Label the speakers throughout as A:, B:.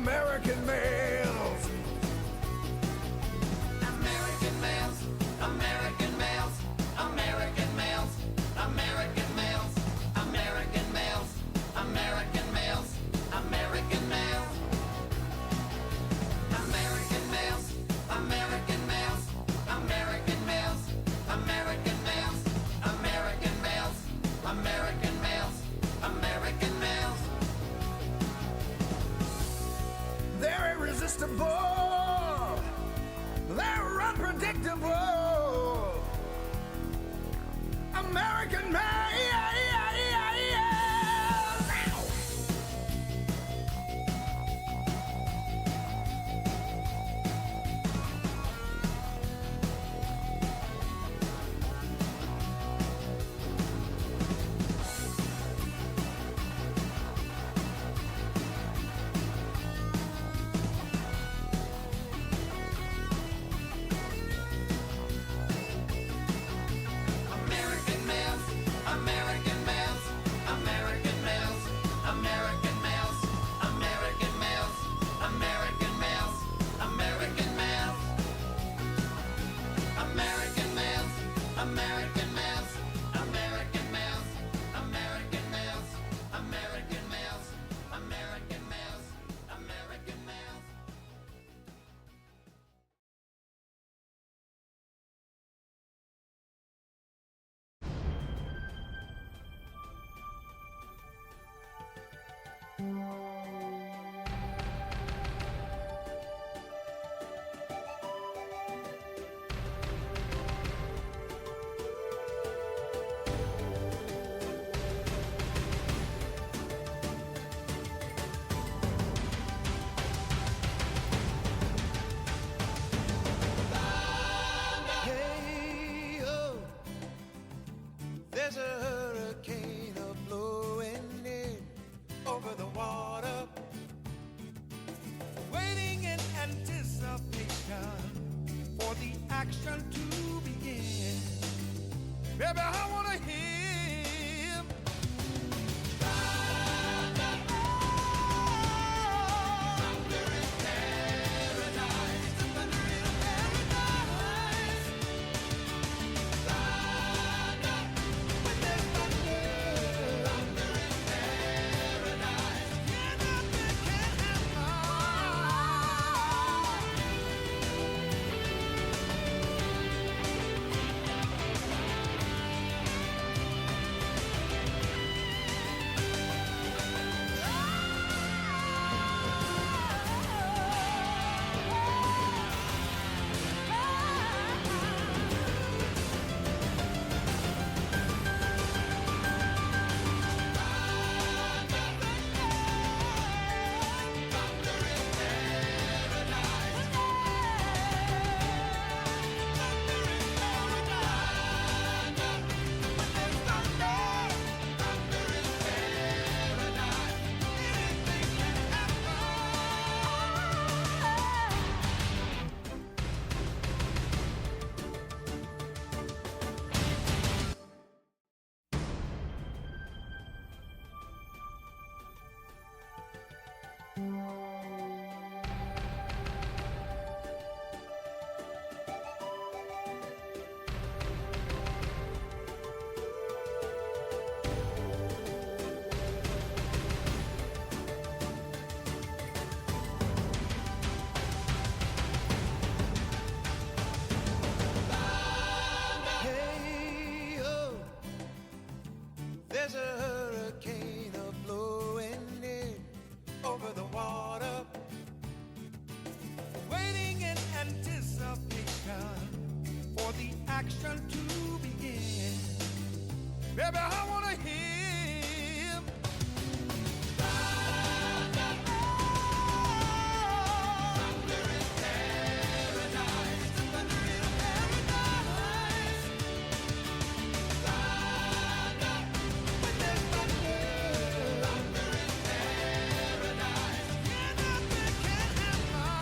A: American males.
B: American males, American males, American males, American males, American males, American males, American males, American males, American males, American males, American males, American males, American males, American males.
A: They're irresistible. They're unpredictable. American males.
C: There's a hurricane blowing in over the water, waiting in anticipation for the action to begin. Baby, I wanna hear him. Thunder in paradise, thunder in paradise. There's a hurricane blowing in over the water, waiting in anticipation for the action to begin. Baby, I wanna hear him. Thunder in paradise, thunder in paradise. When there's thunder in paradise, yeah, nothing can happen.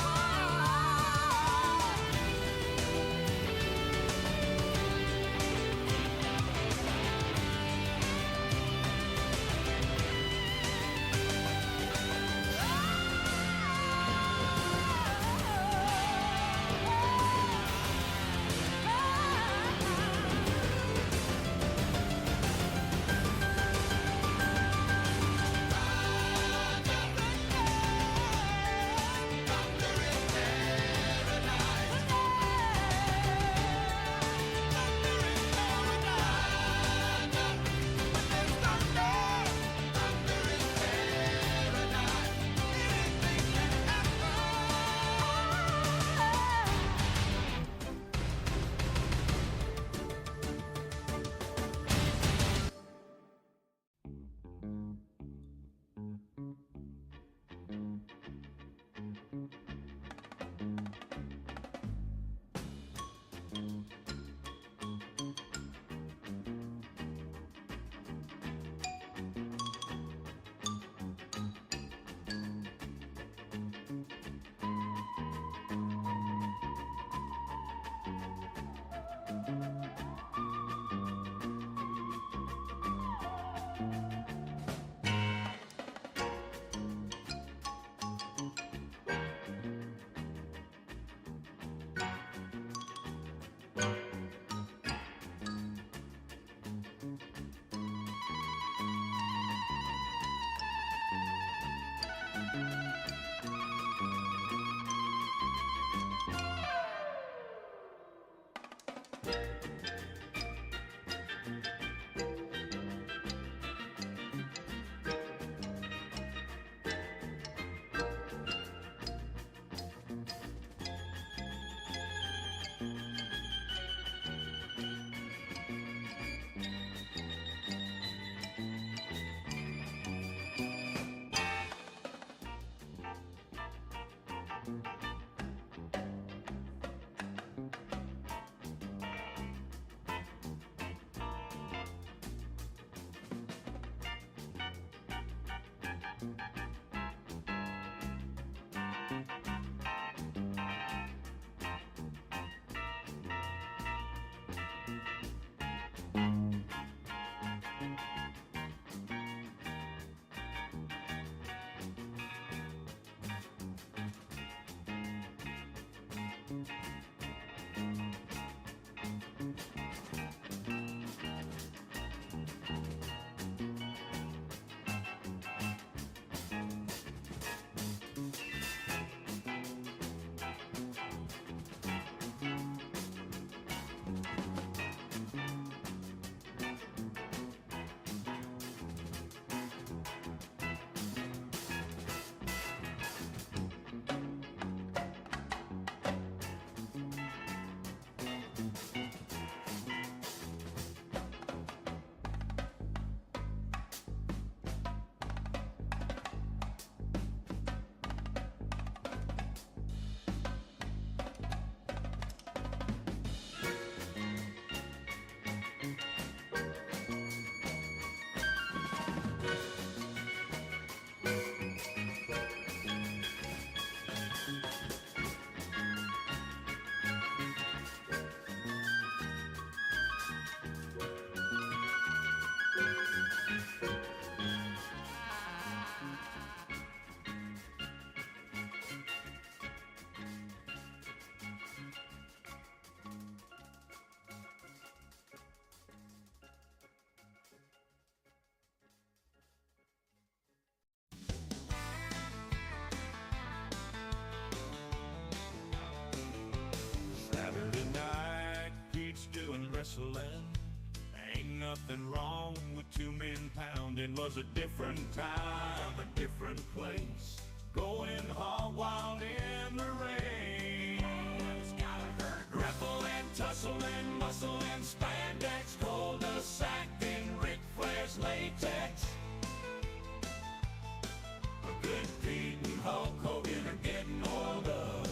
D: tussling. Ain't nothing wrong with two men pounding. Was a different time, a different place. Going hog wild in the rain. Grappling, tussling, muscling, spandex, cul-de-sacking, Ric Flair's latex. A good Pete and Hulk Hogan are getting oiled up.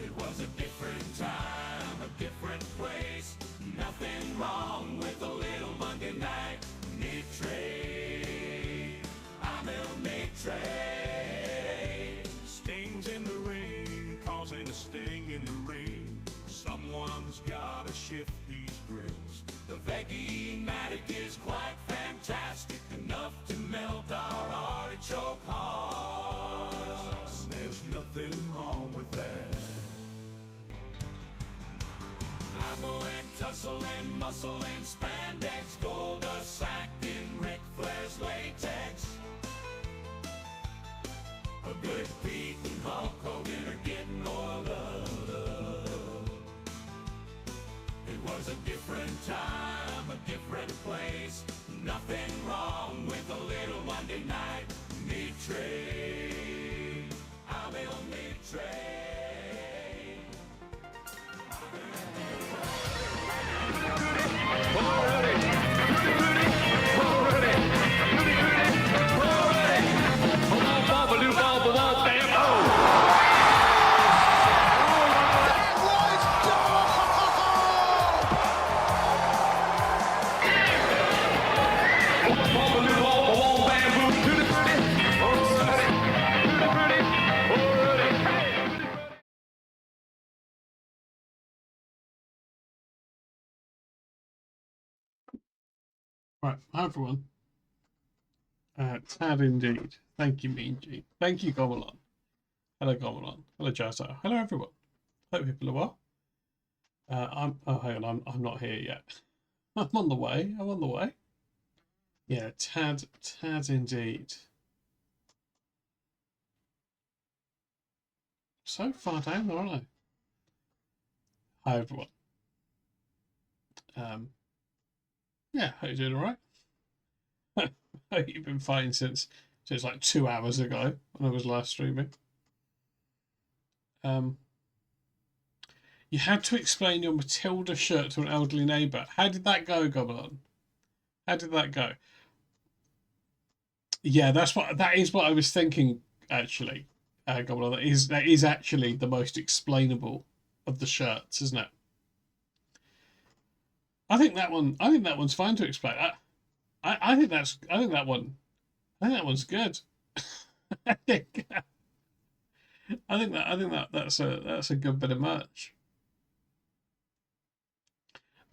D: It was a different time, a different place. Nothing wrong with a little Monday night mid-trade. I'm ℕ𝕚𝕥𝕖. Stings in the ring, causing a sting in the ring. Someone's gotta shift these grills. The 𝐍𝐢𝐠𝐡𝐭 is quite fantastic, enough to melt our artichoke hearts. There's nothing wrong with that. Grappling, tussling, muscling, spandex, cul-de-sacking, Ric Flair's latex. A good Pete and Hulk Hogan are getting oiled up. It was a different time, a different place. Nothing wrong with a little Monday night mid-trade. I'm ℕ𝕚𝕥𝕖.
E: Right, hi everyone. Tad indeed. Thank you, Mean G. Thank you, 𝐿𝐸𝕐𝕐. Hello, 𝐿𝐸𝕐𝕐. Hello, 𝐍𝐢𝐠𝐡𝐭. Hello, everyone. Hope people are well. Hang on, I'm not here yet. I'm on the way. I'm on the way. Yeah, Tad indeed. So far down, aren't I? Hi, everyone. Yeah, hope you're doing all right. Hope you've been fighting since like 2 hours ago when I was live streaming. You had to explain your Matilda shirt to an elderly neighbour. How did that go, 𝐿𝐸𝕐𝕐? How did that go? Yeah, that is what I was thinking actually, 𝐿𝐸𝕐𝕐. That is actually the most explainable of the shirts, isn't it? I think that one's fine to explain. I think that one's good. I think that's a good bit of merch.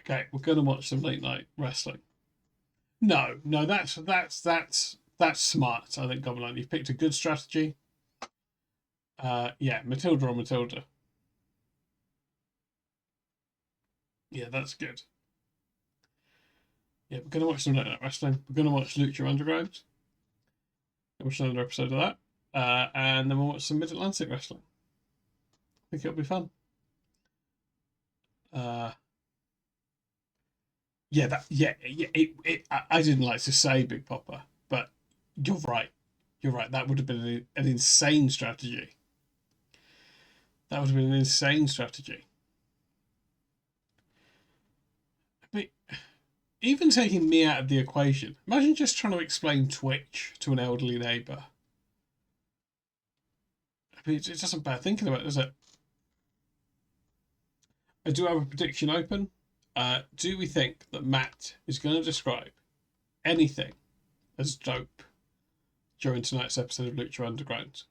E: Okay, we're gonna watch some late night wrestling. No, that's smart. I think 𝐿𝐸𝕐𝕐, you've picked a good strategy. Yeah, Matilda or Matilda. Yeah, that's good. Yeah, we're going to watch some Late Night Wrestling. We're going to watch Lucha Underground. We'll watch another episode of that. And then we'll watch some Mid-Atlantic Wrestling. I think it'll be fun. I didn't like to say Big Popper, but you're right. You're right. That would have been an insane strategy. That would have been an insane strategy. Even taking me out of the equation, imagine just trying to explain Twitch to an elderly neighbour. I mean, it doesn't bear thinking about, does it? I do have a prediction open. Do we think that Matt is going to describe anything as dope during tonight's episode of Lucha Underground?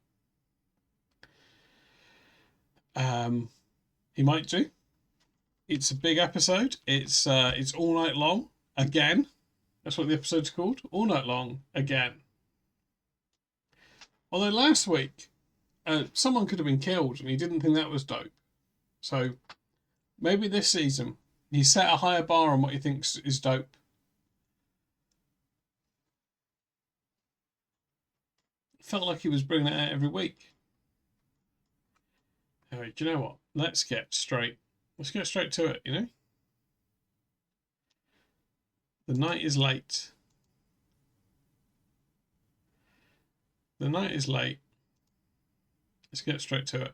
E: He might do. It's a big episode. It's all night long. Again, that's what the episode's called. All night long, again. Although last week, someone could have been killed and he didn't think that was dope. So maybe this season, he set a higher bar on what he thinks is dope. Felt like he was bringing it out every week. Anyway, do you know what? Let's get straight Let's get straight to it, you know? The night is late. The night is late. Let's get straight to it.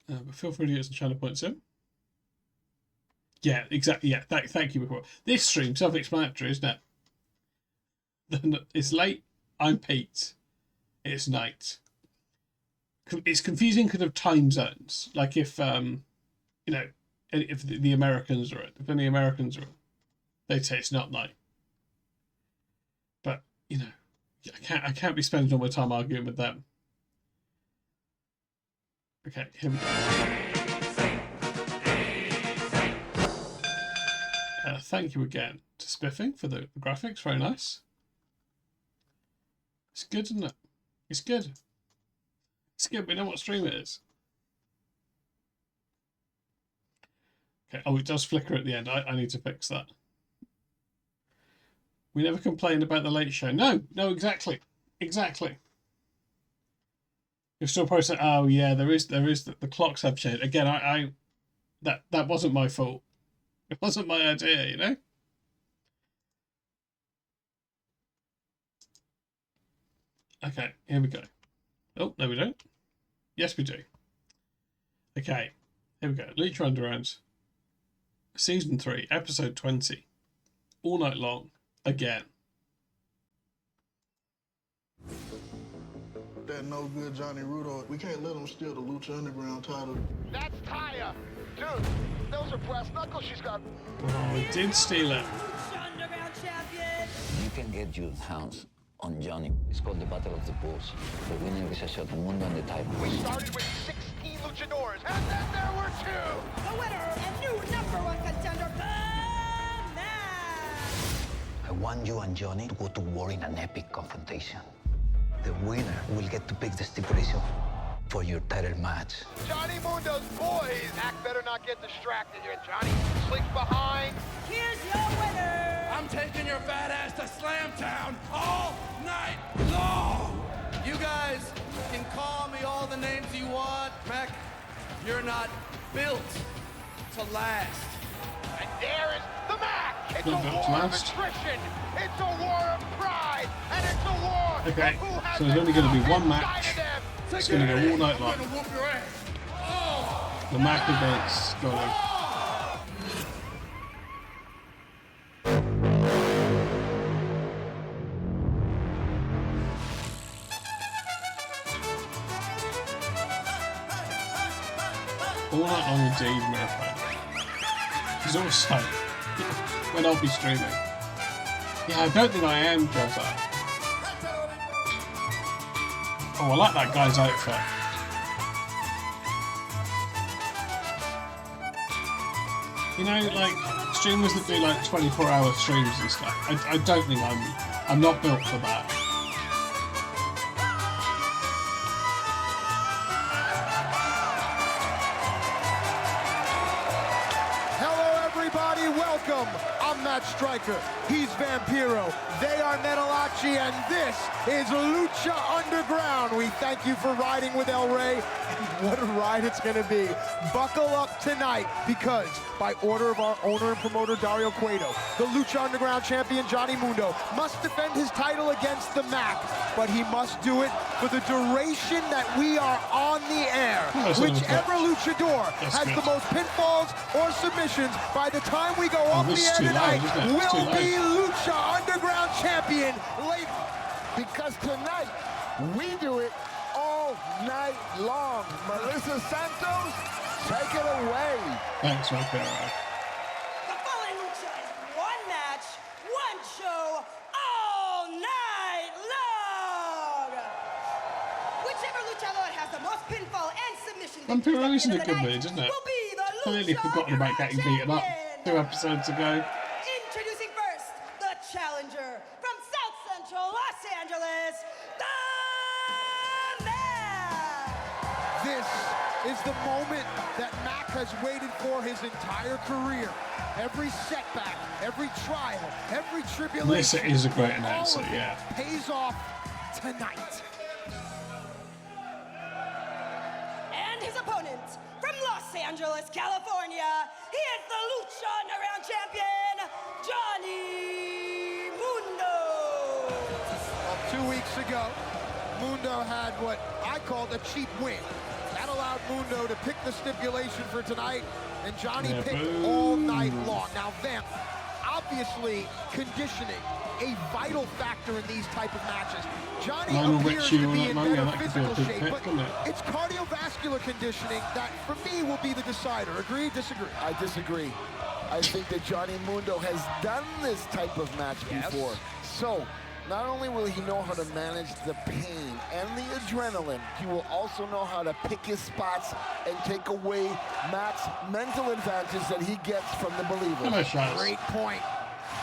E: But feel free to get some channel points in. Yeah, exactly. Yeah, thank you. Before this stream, self-explanatory, isn't it? It's late. I'm Pete. It's night. It's confusing because of time zones. Like if you know, if the Americans are if any Americans are, they'd say it's not night. But you know, I can't be spending all my time arguing with them. Okay, here we go. Thank you again to Spiffing for the graphics. Very nice. It's good, isn't it? It's good. It's good. We know what stream it is. Okay. Oh, it does flicker at the end. I need to fix that. We never complained about the late show. No, exactly. Exactly. You're still processing. Oh yeah, there is the clocks have changed. Again, that wasn't my fault. It wasn't my idea, you know? Okay, here we go. Oh, no we don't. Yes, we do. Okay, here we go. Lucha Underground. Season 3, episode 20. All night long. Again.
F: That no good Johnny Rudo. We can't let him steal the Lucha Underground title.
A: That's Taya. Dude, those are brass knuckles she's got.
E: Oh, we did steal it.
C: Underground champion.
G: You can get your hands on Johnny. It's called the Battle of the Bulls. The winner is a shot Mundo on the title.
A: We started with 16 luchadors, and then there were 2.
C: The winner and new #1 contender, The Man.
G: I want you and Johnny to go to war in an epic confrontation. The winner will get to pick the stipulation for your title match.
A: Johnny Mundo's boys. Act better not get distracted here, Johnny. Slick behind.
C: Here's your winner.
H: I'm taking your fat ass to Slam Town all night long. You guys can call me all the names you want. Heck, you're not built to last.
A: And there is the Mac. It's a
E: Not built to
A: war of
E: last.
A: attrition. It's a war of pride. And it's a war
E: Okay,
A: of who has
E: so there's only going to be
A: the
E: one
A: inside
E: match.
A: of them.
E: It's going to go all night long.
H: I'm gonna whoop your ass. Oh!
E: The Mac against Johnny. All night long indeed, Miracle. He's also when I'll be streaming. Yeah, I don't think I am, Joseph. Oh, I like that guy's outfit. You know, like streamers that do like 24-hour streams and stuff. I don't think I'm not built for that.
A: Hello, everybody. Welcome. I'm Matt Stryker. He's Vampiro. They are 𝕃𝕒𝕥𝕖, and this is Lucha Underground. We thank you for riding with El Rey. What a ride it's going to be. Buckle up tonight because by order of our owner and promoter, 𝐍𝐢𝐠𝐿, the Lucha Underground champion, Johnny Mundo, must defend his title against the Mac, but he must do it for the duration that we are on the air. Whichever luchador has the most pinfalls or submissions by the time we go off the
E: this is
A: air
E: too
A: tonight
E: loud, isn't it? It's
A: will
E: too
A: be Lucha Underground champion.
F: Because tonight, we do it all night long. Melissa Santos, take it away.
E: Thanks, Vampiro.
C: The following lucha is one match, one show, all night long. Whichever luchador has the most pinfall and submission
E: Vampiro isn't a
C: victories at the
E: good
C: end of the
E: mood, isn't
C: night
E: it?
C: will be the
E: Completely
C: Lucha
E: forgotten about getting beaten up
C: champion.
E: 2 episodes ago.
C: Introducing first, the challenger from South Central Los Angeles, The Man.
A: This is the moment that Mac has waited for his entire career. Every setback, every trial, every tribulation.
E: Melissa is a great
A: all
E: announcer,
A: of it
E: yeah.
A: pays off tonight.
C: And his opponent from Los Angeles, California, he is the Lucha Underground champion, Johnny Mundo.
A: Well, 2 weeks ago, Mundo had what I called a cheap win. That allowed Mundo to pick the stipulation for tonight, and Johnny picked all night long. Now, Vamp, obviously conditioning a vital factor in these type of matches. Johnny appears to be in better physical shape, but it's cardiovascular conditioning that, for me, will be the decider. Agree, disagree?
F: I disagree. I think that Johnny Mundo has done this type of match before. So, not only will he know how to manage the pain and the adrenaline, he will also know how to pick his spots and take away Matt's mental advantage that he gets from the believers.
A: Great point.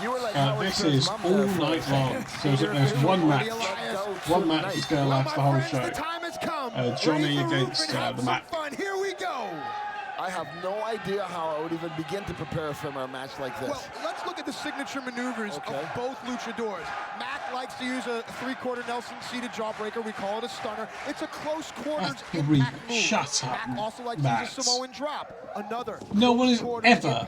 F: You were like,
E: this is all night long. So there's one match. One match is going to last the whole show.
A: The time has come.
E: Johnny against the Mac.
A: Here we go.
F: I have no idea how I would even begin to prepare for a match like this.
A: Well, let's look at the signature maneuvers of both luchadors. Mac likes to use a three-quarter Nelson seated jawbreaker. We call it a stunner. It's a close quarters impact move.
E: Shut up,
A: Mac also likes to use a Samoan drop. Another
E: no one is ever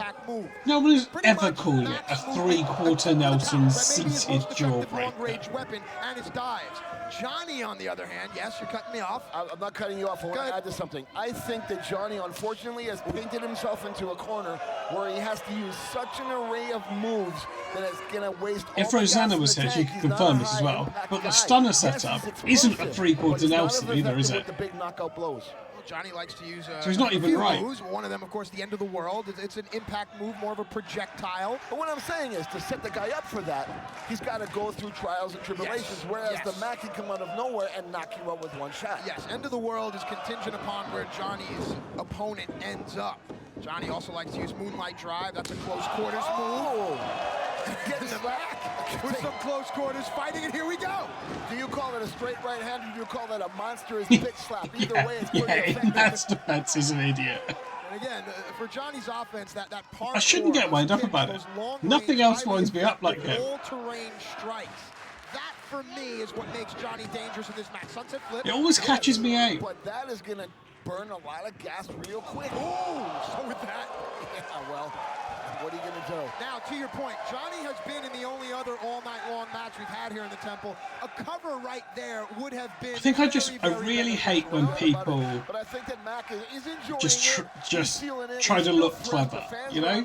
A: much
E: called it a three-quarter Nelson seated jawbreaker.
A: Long-range weapon and his dives. Johnny, on the other hand, yes, you're cutting me off.
F: I'm not cutting you off. I want to add to something. I think that Johnny, unfortunately, has painted himself into a corner where he has to use such an array of moves that it's going to waste all
E: If
F: the
E: Rosanna
F: gas
E: was
F: in
E: here,
F: the
E: she
F: tank.
E: could confirm this as well. But the stunner setup isn't a three-quarter Nelson either, is it?
F: With the big knockout blows.
A: Johnny likes to use
E: so he's not even right.
A: moves. One of them, of course, the end of the world. It's an impact move, more of a projectile.
F: But what I'm saying is, to set the guy up for that, he's got to go through trials and tribulations, whereas the Mac can come out of nowhere and knock you out with one shot.
A: Yes, end of the world is contingent upon where Johnny's opponent ends up. Johnny also likes to use Moonlight Drive. That's a close quarters move. Getting the back with some close quarters fighting, and here we go.
F: Do you call it a straight right hand, or do you call that a monstrous bitch slap? Either way, it's pretty effective.
E: In Matt's defense, he's an idiot.
A: And again, for Johnny's offense, that part
E: I shouldn't get wound up about it. Nothing else winds me up like him.
A: All-terrain strikes. That, for me, is what makes Johnny dangerous in this match. Sunset flip.
E: It always catches me out.
F: But that is going to burn a lot of gas real quick.
A: Oh, so with that.
F: Yeah, well, what are you going to do?
A: Now, to your point, Johnny has been in the only other all-night-long match we've had here in the Temple. A cover right there would have been. I think
E: I really hate when people
F: but I think that Mac is enjoying
E: just try to look clever, you know?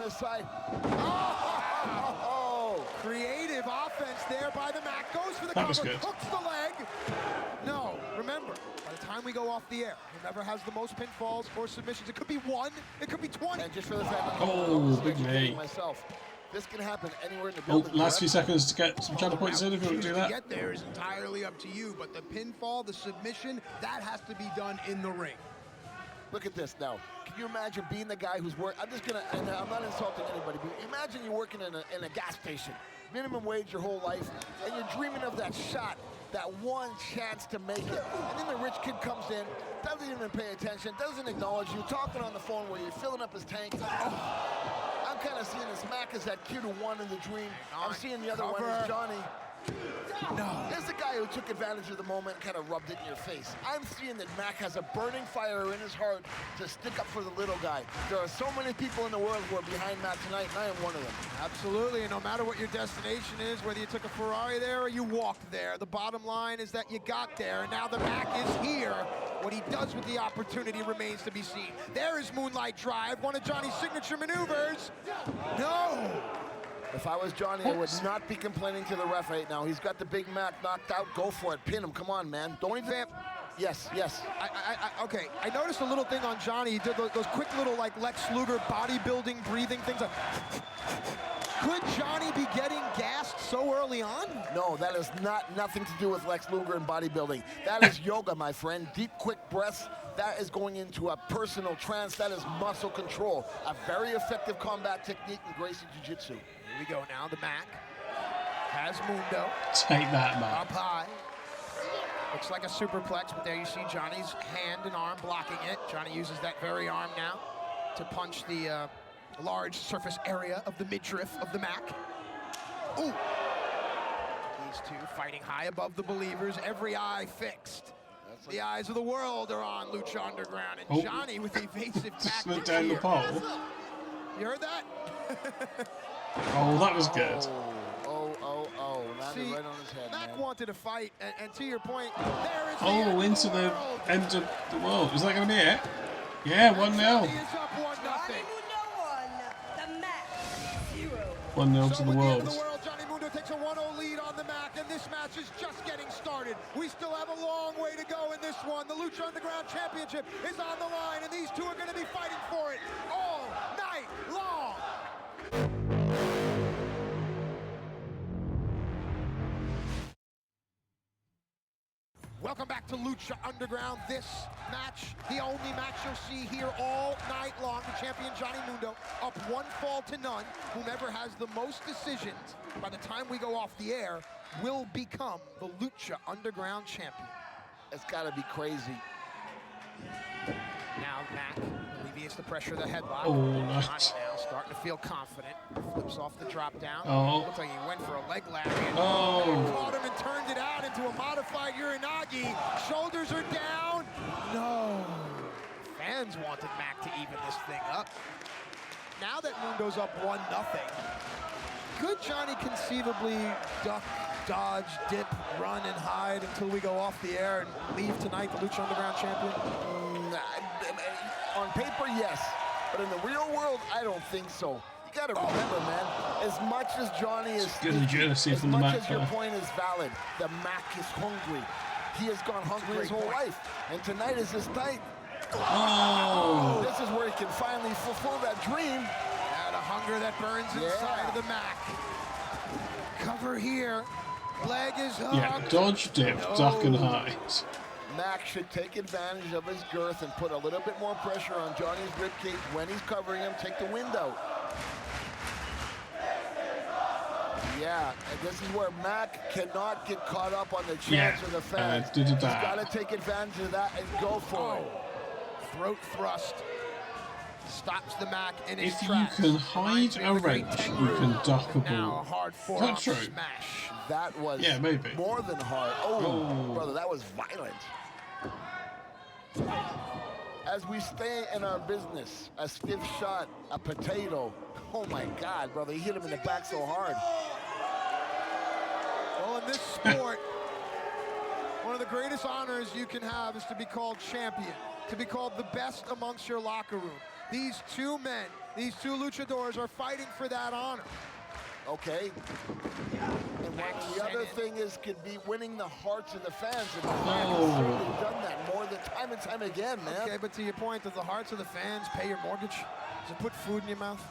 A: Creative offense there by the Mac. Goes for the cover.
E: Was good.
A: Hooks the leg. No, remember, by the time we go off the air, whoever has the most pinfalls or submissions, it could be 1, it could be 20.
F: And just for the fact
E: that big knee.
F: This can happen anywhere in the
E: Oh,
F: building.
E: last few seconds to get some channel points in if you want to do that.
A: To get there is entirely up to you, but the pinfall, the submission, that has to be done in the ring.
F: Look at this now. Can you imagine being the guy who's working? I'm just gonna, and I'm not insulting anybody, but imagine you're working in a gas station, minimum wage your whole life, and you're dreaming of that shot, that one chance to make it. And then the rich kid comes in, doesn't even pay attention, doesn't acknowledge you, talking on the phone where you're filling up his tank. I'm kind of seeing this Mac as that kid who won in the dream. I'm seeing the other one as Johnny. No. There's the guy who took advantage of the moment and kind of rubbed it in your face. I'm seeing that Mac has a burning fire in his heart to stick up for the little guy. There are so many people in the world who are behind Mac tonight, and I am one of them.
A: Absolutely, and no matter what your destination is, whether you took a Ferrari there or you walked there, the bottom line is that you got there, and now the Mac is here. What he does with the opportunity remains to be seen. There is Moonlight Drive, one of Johnny's signature maneuvers. No!
F: If I was Johnny, I would not be complaining to the ref right now. He's got the Big Mac knocked out. Go for it. Pin him. Come on, man. Don't even... Yes, yes.
A: Okay, I noticed a little thing on Johnny. He did those quick little, like, Lex Luger bodybuilding, breathing things. Could Johnny be getting gassed so early on?
F: No, that is nothing to do with Lex Luger and bodybuilding. That is yoga, my friend. Deep, quick breaths. That is going into a personal trance. That is muscle control. A very effective combat technique in Gracie Jiu-Jitsu.
A: Here we go now. The Mac has Mundo.
E: Take that, man.
A: Up high. Looks like a superplex, but there you see Johnny's hand and arm blocking it. Johnny uses that very arm now to punch the large surface area of the midriff of the Mac. Ooh. These two fighting high above the believers, every eye fixed.
F: honestly.
A: The eyes of the world are on Lucha Underground, and Johnny with evasive
E: Just went
A: tactics
E: down the
A: here.
E: pole.
A: You heard that?
E: Oh, that was good.
F: Oh. Landed
A: See,
F: right on his head,
A: Mac
F: man.
A: wanted to fight, and to your point, there is the
E: Oh,
A: end
E: into
A: of
E: the
A: world.
E: end of the world. Is that going to be it? Yeah, 1-0.
A: Johnny is up 1-0.
C: Johnny Mundo 1, the match 0.
E: 1-0 to
A: So
E: the
A: with the end of
E: world.
A: the world, Johnny Mundo takes a 1-0 lead on the Mac, and this match is just getting started. We still have a long way to go in this one. The Lucha Underground Championship is on the line, and these two are going to be fighting for it all night long. Welcome back to Lucha Underground. This match, the only match you'll see here all night long. The champion Johnny Mundo up 1 fall to none. Whomever has the most decisions by the time we go off the air will become the Lucha Underground champion.
F: It's got to be crazy.
A: Now Mac alleviates the pressure of the headlock.
E: Oh,
A: Johnny
E: nice.
A: now starting to feel confident. Flips off the drop down.
E: Oh.
A: Looks like he went for a leg lariat.
E: Oh.
A: Caught him and turned it out into a modified 𝐍𝐢𝐠𝐴. Shoulders are down. No. Fans wanted Mac to even this thing up. Now that Mundo's up 1-0, could Johnny conceivably duck, dodge, dip, run, and hide until we go off the air and leave tonight the Lucha Underground champion?
F: On paper, yes. But in the real world, I don't think so. You got to remember, man, as much as Johnny is
E: Good legitimacy
F: as
E: from the
F: much
E: Mac
F: as your
E: there.
F: point is valid, the Mac is hungry. He has gone hungry his whole life. And tonight is his night.
E: Oh.
F: This is where he can finally fulfill that dream.
A: Yeah, the hunger that burns inside of the Mac. Cover here. Leg is hooked.
E: Yeah, dodge, dip, duck, and hide.
F: Mac should take advantage of his girth and put a little bit more pressure on Johnny's ribcage when he's covering him. Take the wind out. Yeah, and this is where Mac cannot get caught up on the chance of the fans.
E: did
F: He's
E: that.
F: got to take advantage of that and go for it.
A: Throat thrust. Stops the Mac in his
E: If you
A: tracks.
E: can hide
A: Reminds me
E: a
A: of the great
E: wrench, you
A: Tengu.
E: can duck a
A: Now a
E: ball.
A: hard
E: Is
A: forearm
E: that true?
A: smash.
F: That was
E: Yeah, maybe.
F: more than hard. Oh,
E: Oh.
F: brother, that was violent. As we stay in our business, a stiff shot, a potato. Oh my God, brother, he hit him in the back so hard.
A: Well, in this sport, one of the greatest honors you can have is to be called champion, to be called the best amongst your locker room. These two men, these two luchadors are fighting for that honor.
F: Okay. And the other thing is could be winning the hearts of the fans. And the Mac has
E: Oh.
F: certainly done that more than time and time again, man.
A: Okay, but to your point, does the hearts of the fans pay your mortgage? Does it put food in your mouth?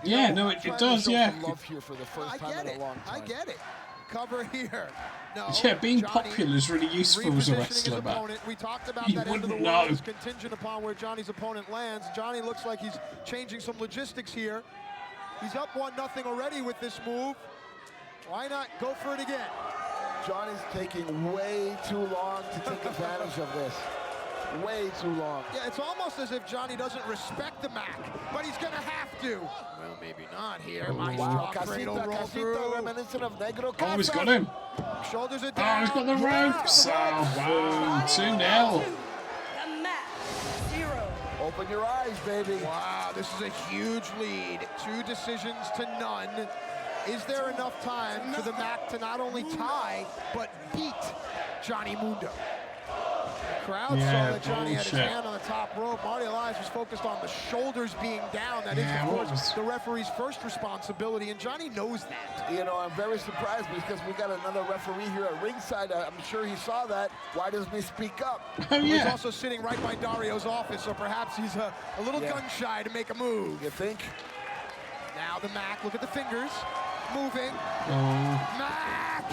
E: Yeah, no,
F: I'm
E: it
F: trying
E: does,
F: to show
E: yeah.
F: some love here for the first
A: I
F: time
A: get
F: in
A: it.
F: a long time.
A: I get it. Cover here. No.
E: Yeah, being
A: Johnny
E: popular is really useful as a
A: repositioning
E: wrestler,
A: his
E: Matt.
A: opponent. We talked about
E: You
A: that end of the
E: wouldn't
A: world
E: know.
A: is contingent upon where Johnny's opponent lands. Johnny looks like he's changing some logistics here. He's up 1-0 already with this move. Why not go for it again?
F: Johnny's taking way too long to take advantage of this. Way too long.
A: Yeah, it's almost as if Johnny doesn't respect the Mac, but he's gonna have to. Well, maybe not here. My
F: Wow,
A: strong cradle roll
F: casita,
A: through.
F: reminiscent of Negro
E: Oh, he's
F: Casa.
E: got him.
A: Shoulders are
E: Oh,
A: down.
E: he's got the ropes. Oh, boom. 2-0.
C: The match 0.
F: Open your eyes, baby.
A: Wow, this is a huge lead. 2 decisions to none. Is there enough time for the Mac to not only tie, but beat Johnny Mundo? The crowd
E: Yeah,
A: saw that Johnny had his
E: bullshit.
A: hand on the top rope. Marty Elias was focused on the shoulders being down. That is,
E: Yeah,
A: of
E: what
A: course,
E: was-
A: the referee's first responsibility, and Johnny knows that.
F: You know, I'm very surprised because we got another referee here at ringside. I'm sure he saw that. Why doesn't he speak up?
E: Oh,
A: He's
E: yeah.
A: also sitting right by Dario's office, so perhaps he's a little
F: Yeah.
A: gun shy to make a move.
F: You think?
A: Now the Mac, look at the fingers, moving.
E: Oh.
A: Mac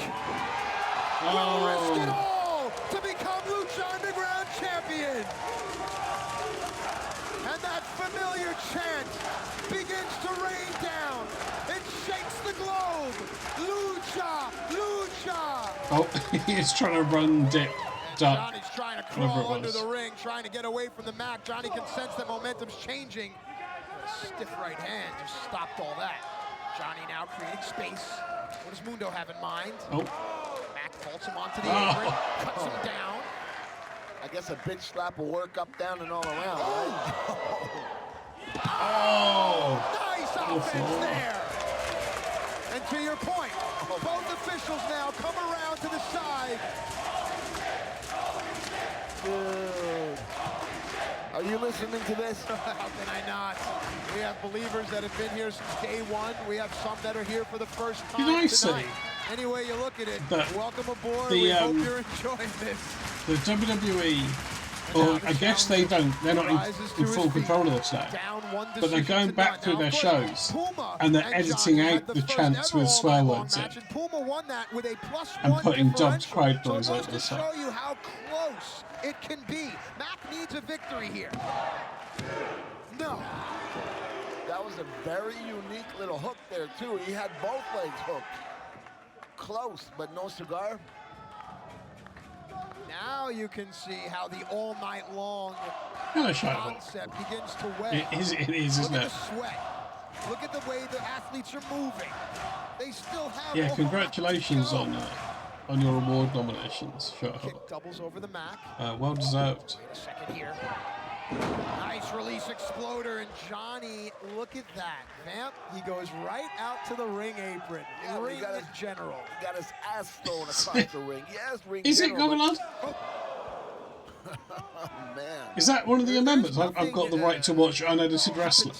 A: will risk it
E: Oh.
A: all to become Lucha Underground champion. And that familiar chant begins to rain down. It shakes the globe. Lucha, Lucha.
E: Oh, he's trying to run, dip, duck.
A: Johnny's trying to
E: Whatever
A: crawl
E: it
A: under
E: was.
A: the ring, trying to get away from the Mac. Johnny can sense that momentum's changing. A stiff right hand just stopped all that. Johnny now creating space. What does Mundo have in mind?
E: Oh.
A: Mac vaults him onto the
E: Oh.
A: apron, cuts him down.
F: I guess a bitch slap will work up, down, and all around, right?
E: Oh!
A: Nice offense there. And to your point, both officials now come around to the side.
F: Dude. Are you listening to this?
A: How can I not? We have believers that have been here since day one. We have some that are here for the first time
E: Did I
A: tonight.
E: say
A: Any way you look at it,
E: that
A: welcome aboard.
E: the,
A: We hope you're enjoying this.
E: The WWE, or I guess they're not in full control of this now, but they're going back through their shows and they're editing out the chants with swear words in and putting dubbed crowd noise over the
A: side.
E: side.
A: Show you how close it can be. Mac needs a victory here. No.
F: That was a very unique little hook there, too. He had both legs hooked. Close, but no cigar.
A: Now you can see how the all night long concept begins to weigh.
E: It is, isn't
A: Look
E: it?
A: at the sweat. Look at the way the athletes are moving. They still have.
E: Yeah, congratulations on your award nominations. Sure.
A: Kick doubles over the mat.
E: Well deserved.
A: Wait a second here. Nice release exploder, and Johnny, look at that. Vamp, he goes right out to the ring apron.
F: Yeah,
A: ring
F: got his
A: general.
F: He got his ass thrown across the ring. Yes, ring
E: Is it
F: general.
E: Goverland?
F: Oh, man.
E: Is that one of the amendments? I've got the right to watch unedited wrestling.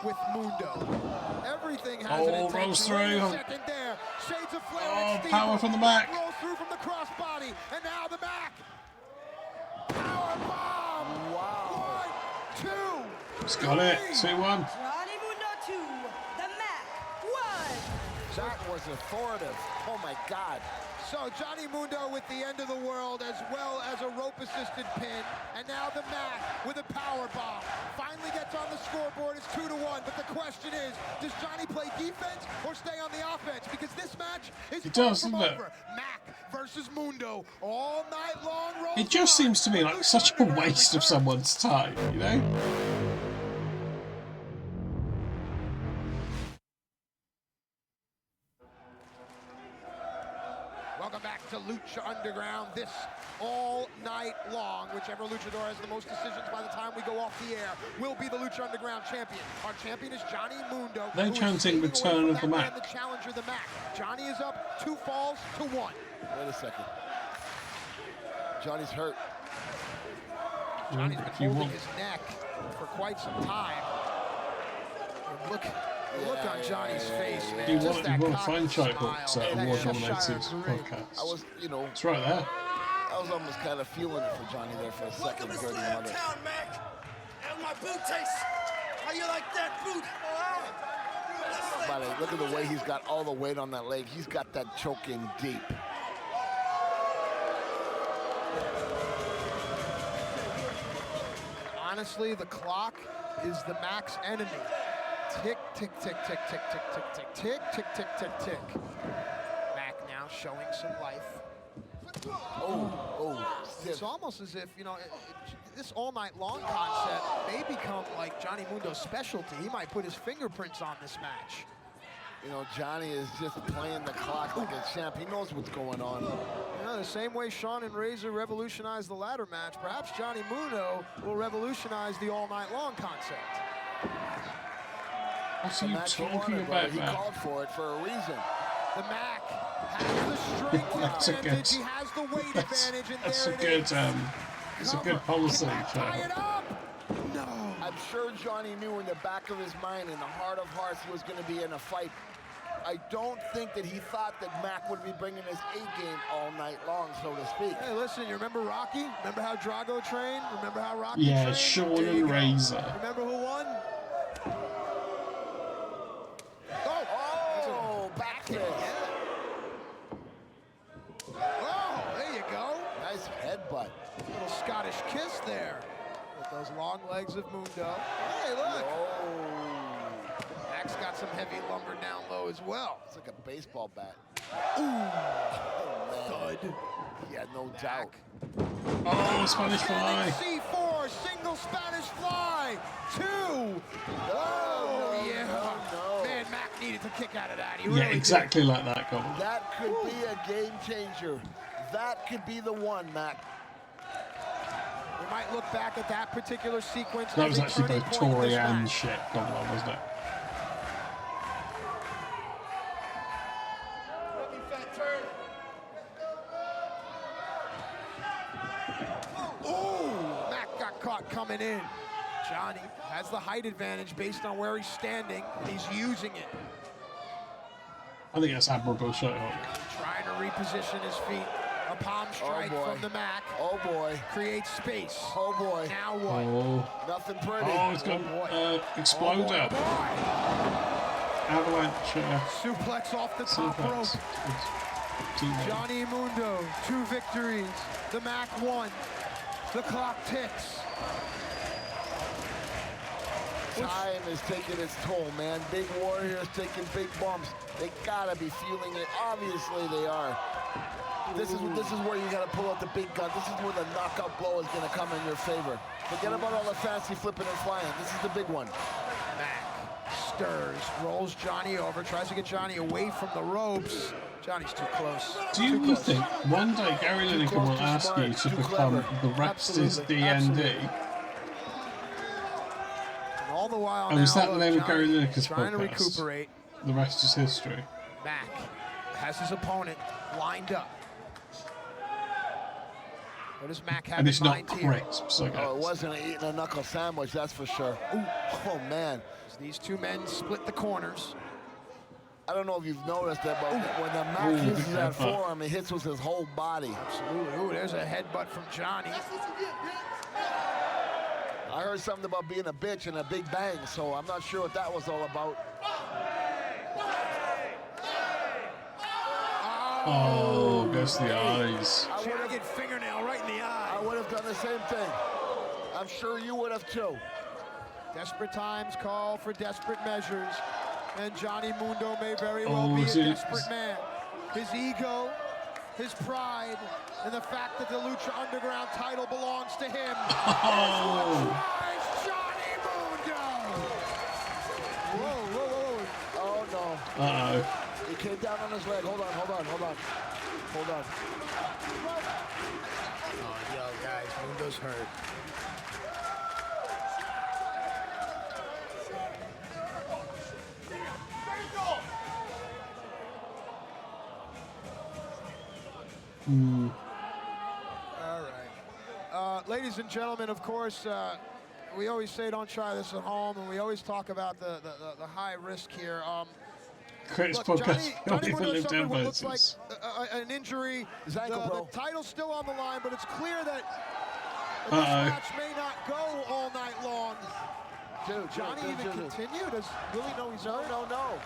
A: With Mundo. Everything has
E: Oh,
A: an intention.
E: rolls through.
A: Wait a second there. Shades of flare.
E: Oh,
A: and
E: power from the back.
A: Rolls through from the crossbody, and now the back. Power bomb.
F: Wow.
A: 1, 2.
E: It's got it. 2-1.
C: Johnny Mundo 2, the Mac 1.
F: That was authoritative. Oh, my God.
A: So Johnny Mundo with the end of the world, as well as a rope-assisted pin, and now the Mac with a power bomb. Finally gets on the scoreboard. It's 2-1. But the question is, does Johnny play defense or stay on the offense? Because this match is
E: It does,
A: far from
E: doesn't it?
A: over. Mac versus Mundo all night long.
E: It just seems to me like such a waste of someone's time, you know?
A: Welcome back to Lucha Underground. This all night long, whichever luchador has the most decisions by the time we go off the air will be the Lucha Underground champion. Our champion is Johnny Mundo.
E: They're chanting return of the Mac.
A: The challenger, the Mac. Johnny is up 2 falls to 1.
F: Wait a second. Johnny's hurt.
A: Johnny's been holding his neck for quite some time. And look on Johnny's face, man.
E: You
A: Just that
E: want to
A: cocky
E: find Chite
A: smile,
E: Hawk's
A: that
E: award
A: Cheshire
E: nominated
A: grin.
E: podcast.
F: I was, you know,
E: It's right there.
F: I was almost kind of feeling it for Johnny there for a second.
H: Welcome to Slam Town, Mac. How my boot tastes? How you like that boot?
F: But look at the way he's got all the weight on that leg. He's got that choke in deep.
A: Honestly, the clock is the Mac's enemy. Tick, tick, tick, tick, tick, tick, tick, tick, tick, tick, tick, tick, tick. Mac now showing some life. It's almost as if, you know, this all night long concept may become like Johnny Mundo's specialty. He might put his fingerprints on this match.
F: You know, Johnny is just playing the clock like a champ. He knows what's going on.
A: You know, the same way Shawn and Razor revolutionized the ladder match, perhaps Johnny Mundo will revolutionize the all night long concept.
E: What's he
F: Match he
E: talking
F: wanted,
E: about,
F: he
E: man?
F: called for it for a reason.
A: The Mac has the strength
E: That's a
A: advantage.
E: good-
A: He has the weight advantage, and
E: That's
A: there
E: a
A: it
E: good,
A: is.
E: it's a good policy.
A: Tie it up. No.
F: I'm sure Johnny knew in the back of his mind, in the heart of hearts, he was going to be in a fight. I don't think that he thought that Mac would be bringing his A-game all night long, so to speak.
A: Hey, listen, you remember Rocky? Remember how Drago trained? Remember how Rocky
E: Yeah,
A: trained?
E: Shawn
A: There you
E: and
A: go.
E: Razor.
A: Remember who won?
F: Oh, back kick.
A: Oh, there you go.
F: Nice headbutt.
A: Little Scottish kiss there with those long legs of Mundo. Hey, look.
F: Oh,
A: Mac's got some heavy lumber down low as well.
F: it's like a baseball bat.
A: Ooh.
F: Oh, man.
A: Thud.
F: Yeah, no doubt.
E: Oh, Spanish fly.
A: C4, single Spanish fly. 2. Oh,
F: no,
A: yeah.
F: no.
A: Man, Mac needed to kick out of that. He
E: Yeah,
A: really
E: exactly like that, Goblin.
F: That could be a game changer. That could be the one, Mac.
A: We might look back at that particular sequence.
E: That was
A: as a
E: actually
A: turning
E: both
A: point in
E: Tory
A: this
E: and
A: match.
E: shit going on, wasn't it?
A: Ooh, Mac got caught coming in. Johnny has the height advantage based on where he's standing, and he's using it.
E: I think that's admirable shot hook.
A: Trying to reposition his feet. A palm strike from the Mac.
F: Oh boy.
A: Creates space.
F: Oh boy.
A: Now what?
E: Oh,
F: Nothing pretty.
E: oh, it's gone. Explode out. Avalanche.
A: Suplex off the top rope.
E: Suplex.
A: Johnny Mundo, 2 victories. The Mac 1. The clock ticks.
F: Time is taking its toll, man. Big warriors taking big bumps. They gotta be feeling it. Obviously they are. This is where you gotta pull out the big gun. This is where the knockout blow is gonna come in your favor. Forget about all the fancy flipping and flying. This is the big one.
A: Mac stirs, rolls Johnny over, tries to get Johnny away from the ropes. Johnny's too close.
E: Do you think one day Gary Lineker will ask you to become the Rex's DND?
A: All the while
E: And
A: now,
E: is that the name of
A: Johnny
E: Gary Lineker's
A: trying to
E: podcast?
A: recuperate.
E: The rest is history.
A: Mac has his opponent lined up. What does Mac have
E: And
A: in
E: it's not
A: mind here?
E: crisps, I guess.
F: Oh, it wasn't eating a knuckle sandwich, that's for sure. Ooh. Oh man.
A: These two men split the corners.
F: I don't know if you've noticed that, but when the Mac
E: Ooh,
F: uses
E: big
F: that
E: headbutt.
F: forearm, it hits with his whole body.
A: Absolutely. Ooh, there's a headbutt from Johnny.
F: I heard something about being a bitch and a big bang, so I'm not sure what that was all about.
E: Oh, goes to the eyes.
A: Jagged fingernail right in the eye.
F: I would have done the same thing. I'm sure you would have too.
A: Desperate times call for desperate measures. And Johnny Mundo may very well
E: Oh,
A: be a
E: is it-
A: desperate man. His ego, his pride, and the fact that the Lucha Underground title belongs to him.
E: Oh.
A: Drives Johnny Mundo. Whoa, whoa, whoa.
F: Oh no.
E: Uh-oh.
F: He came down on his leg. Hold on, hold on, hold on. Hold on.
A: Oh, yo, guys, Mundo's hurt. All right. Ladies and gentlemen, of course, we always say don't try this at home, and we always talk about the high risk here.
E: Greatest
A: Look,
E: podcast.
A: Johnny
E: People
A: Mundo
E: live
A: suffered
E: down
A: what looks like
E: versus.
A: an injury.
F: His ankle, bro.
A: The title's still on the line, but it's clear that this
E: Uh-oh.
A: match may not go all night long.
F: Dude,
A: Johnny
F: dude,
A: even
F: dude.
A: continue? Does Willie know he's hurt?
F: No, no.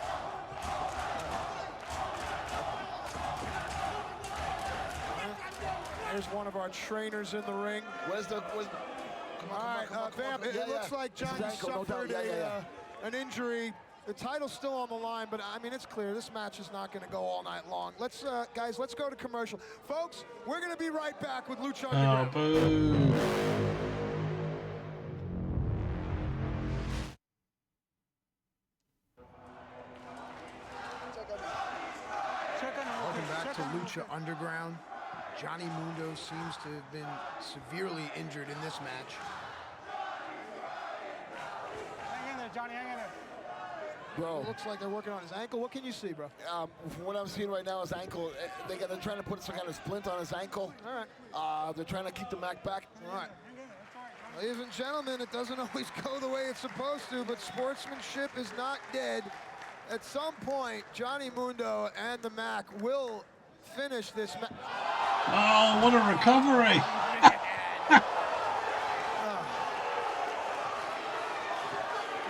A: There's one of our trainers in the ring.
F: Where's the... Come
A: All
F: on,
A: right,
F: come on, come on,
A: Bam,
F: come on.
A: it looks like
F: It's his
A: Johnny
F: ankle, no doubt.
A: suffered
F: Yeah.
A: an injury. The title's still on the line, but I mean, it's clear this match is not going to go all night long. Let's, guys, let's go to commercial. Folks, we're going to be right back with Lucha
E: Oh,
A: Underground.
E: boo.
A: Welcome back to Lucha Underground. Johnny Mundo seems to have been severely injured in this match.
I: Hang in there, Johnny, hang in there.
F: Bro,
A: It looks like they're working on his ankle. What can you see, bro?
F: from what I'm seeing right now, his ankle, they're trying to put some kind of splint on his ankle.
A: All right.
F: They're trying to keep the Mac back.
A: All right. Ladies and gentlemen, it doesn't always go the way it's supposed to, but sportsmanship is not dead. At some point, Johnny Mundo and the Mac will finish this match.
E: Oh, what a recovery.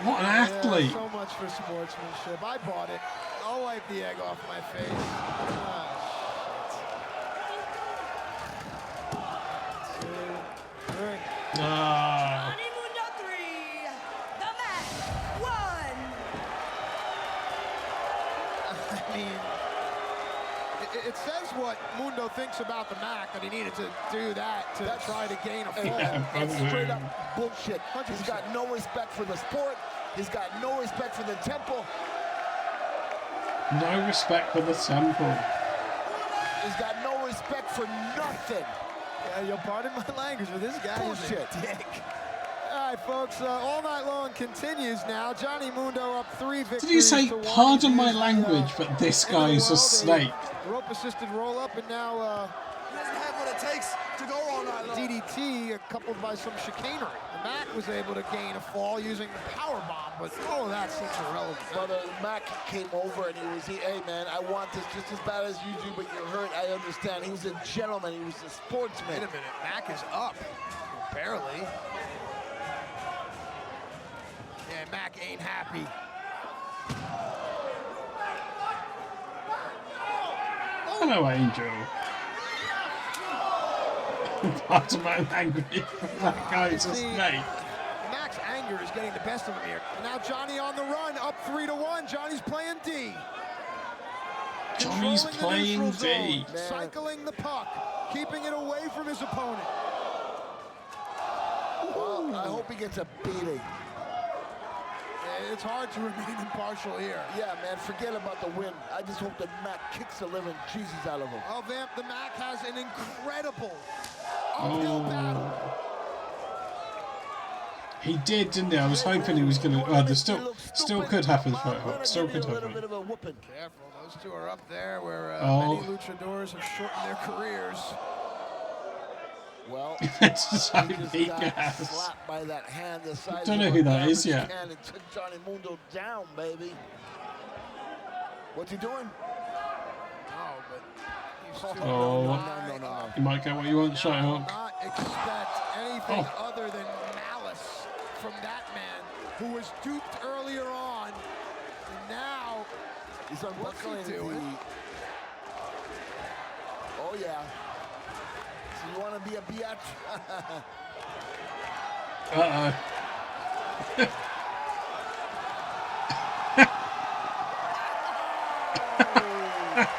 E: What an athlete.
A: So much for sportsmanship. I bought it. I'll wipe the egg off my face. Ah, shit. 2, 3.
E: Ah.
C: Johnny Mundo 3, the Mac 1.
A: I mean, it says what Mundo thinks about the Mac, that he needed to do that to try to gain a fall.
F: It's straight up bullshit.
A: 100%.
F: He's got no respect for the sport. He's got no respect for the temple.
E: No respect for the temple.
F: He's got no respect for nothing.
A: Yeah, you'll pardon my language, but this guy
F: Bullshit.
A: is a dick. All right, folks, All Night Long continues now. Johnny Mundo up 3 victories.
E: Did you say,
A: to 1.
E: pardon my
A: He's the,
E: language, but this
A: end of the
E: guy's a
A: world,
E: snake?
A: Rope-assisted roll-up, and now
H: He doesn't have what it takes to go all night long.
A: DDT coupled by some chicanery. The Mac was able to gain a fall using the power bomb, but all of that seems irrelevant.
F: Brother, Mac came over and hey man, I want this just as bad as you do, but you're hurt. I understand. He was a gentleman. He was a sportsman.
A: Wait a minute, Mac is up. Barely. Yeah, Mac ain't happy.
E: Hello, Angel. Pardon my language, but that guy's a snake.
A: Mac's anger is getting the best of him here. Now Johnny on the run, up 3-1. Johnny's playing D.
E: Johnny's
A: Controlling the
E: playing
A: neutral
E: D.
A: zone, cycling the puck, keeping it away from his opponent.
F: Well, I hope he gets a beating.
A: It's hard to remain impartial here.
F: Yeah, man, forget about the win. I just hope that Mac kicks the living Jesus out of him.
A: Oh, Vamp, the Mac has an incredible uphill battle.
E: He did, didn't he? I was hoping he was going to... Well, there's still could happen for it. Still could
F: a little
E: happen.
F: bit of a whooping.
A: Careful, those two are up there where
E: Oh.
A: many luchadors have shortened their careers.
F: Well,
E: It's just
F: he
E: how
F: just
E: he
F: got
E: has.
F: slapped by that hand the size
E: Don't
F: of
E: know
F: a
E: who that is
F: garbage
E: yet.
F: can and took Johnny Mundo down, baby. What's he doing?
A: Oh, but he's too
E: Oh.
F: No.
E: You might get what you want,
A: Now,
E: Shite-Hawk.
A: not expect anything
E: Oh.
A: other than malice from that man who was duped earlier on. And now,
F: He's unbuckling
A: What's he doing?
F: the... Oh, yeah. So you want to be a biatch?
E: Uh-oh.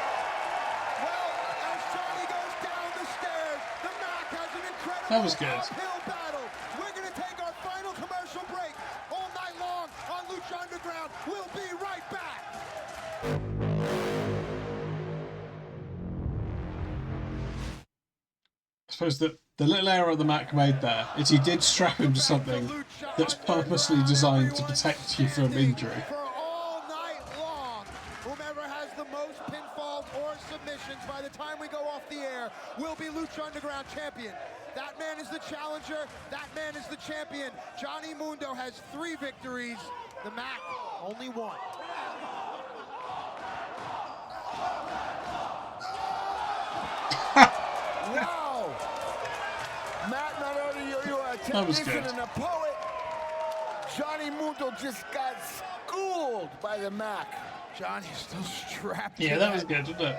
A: well, as Johnny goes down the stairs, the Mac has an incredible
E: That was good.
A: uphill battle. We're going to take our final commercial break all night long on Lucha Underground. We'll be right back.
E: I suppose that the little error the Mac made there is he did strap him to something that's purposely designed to protect you from injury.
A: For all night long, whomever has the most pinfalls or submissions by the time we go off the air will be Lucha Underground champion. That man is the challenger. That man is the champion. Johnny Mundo has 3 victories. The Mac, only 1.
F: Wow! Matt, not only you are a
E: That was
F: technician
E: good.
F: and a poet, Johnny Mundo just got schooled by the Mac.
A: Johnny's still strapped
E: Yeah,
A: to
E: that was good, wasn't it?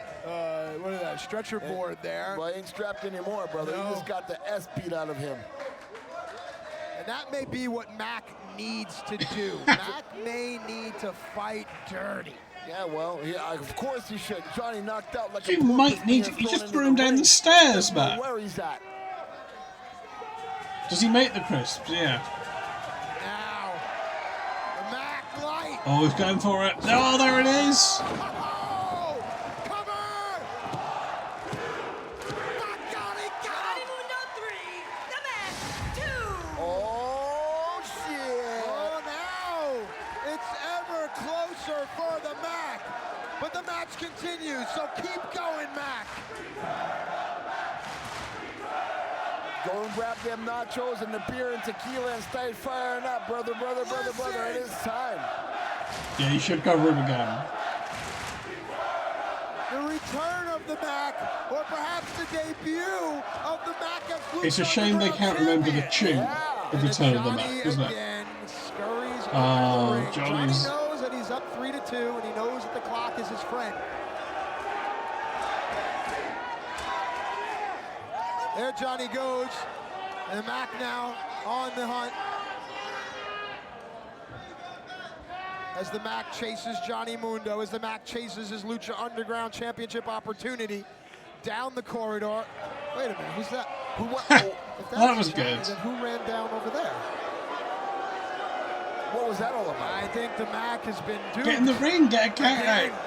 A: what is that, stretcher board there.
F: Well, he ain't strapped anymore, brother.
A: No.
F: He just got the S beat out of him.
A: And that may be what Mac needs to do. Mac may need to fight dirty.
F: Yeah, well, of course he should. Johnny knocked out like
E: You
F: a
E: might need to... You just threw him down the stairs,
F: Doesn't know
E: Mac.
F: where he's at.
E: Does he make the crisps? Yeah.
A: Now, the Mac light.
E: Oh, he's going for it. Oh, there it is.
A: Oh, cover!
C: Johnny Mundo 3, the Mac 2.
F: Oh, shit.
A: Oh, now it's ever closer for the Mac. But the match continues, so keep going, Mac.
F: Go and grab them nachos and the beer and tequila and start firing up, brother. It is time.
E: Yeah, you should cover him again.
A: The return of the Mac, or perhaps the debut of the Mac as Lucha
E: It's a shame they can't remember the tune of Return of the Mac, isn't it?
A: Again scurries
E: Oh,
A: around the ring.
E: Johnny's-
A: Johnny knows that he's up 3-2, and he knows that the clock is his friend. There Johnny goes, and the Mac now on the hunt. As the Mac chases Johnny Mundo, as the Mac chases his Lucha Underground Championship opportunity down the corridor. Wait a minute, who's that? Who? What? If
E: That was
A: Johnny,
E: good.
A: then who ran down over there?
F: What was that all about?
A: I think the Mac has been duped.
E: Get in the ring, get a count
A: Again.
E: out.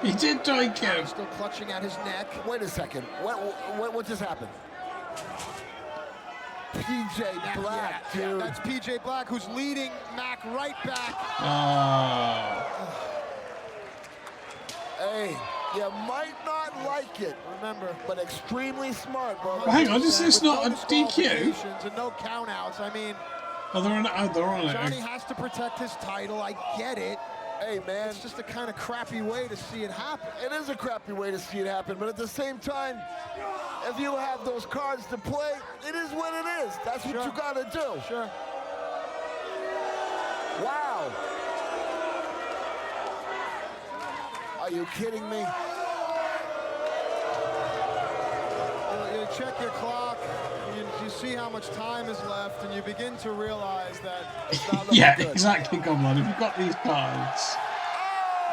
E: He did doink him.
A: Still clutching at his neck.
F: Wait a second. What just happened? PJ Black,
A: Yeah,
F: dude.
A: that's PJ Black who's leading Mac right back.
E: Oh.
F: Hey, you might not like it,
A: Remember,
F: but extremely smart, bro.
E: Well, hang on, is this
A: with
E: not
A: no
E: a DQ?
A: disqualifications and no countouts. I mean,
E: Oh, they're on it.
A: Johnny has to protect his title. I get it.
F: Hey, man.
A: It's just a kind of crappy way to see it happen.
F: It is a crappy way to see it happen, but at the same time, if you have those cards to play, it is what it is. That's what you gotta do.
A: Sure.
F: Wow. Are you kidding me?
A: You check your clock, you see how much time is left, and you begin to realize that it's not looking
E: Yeah,
A: good.
E: exactly. Come on, if you've got these cards.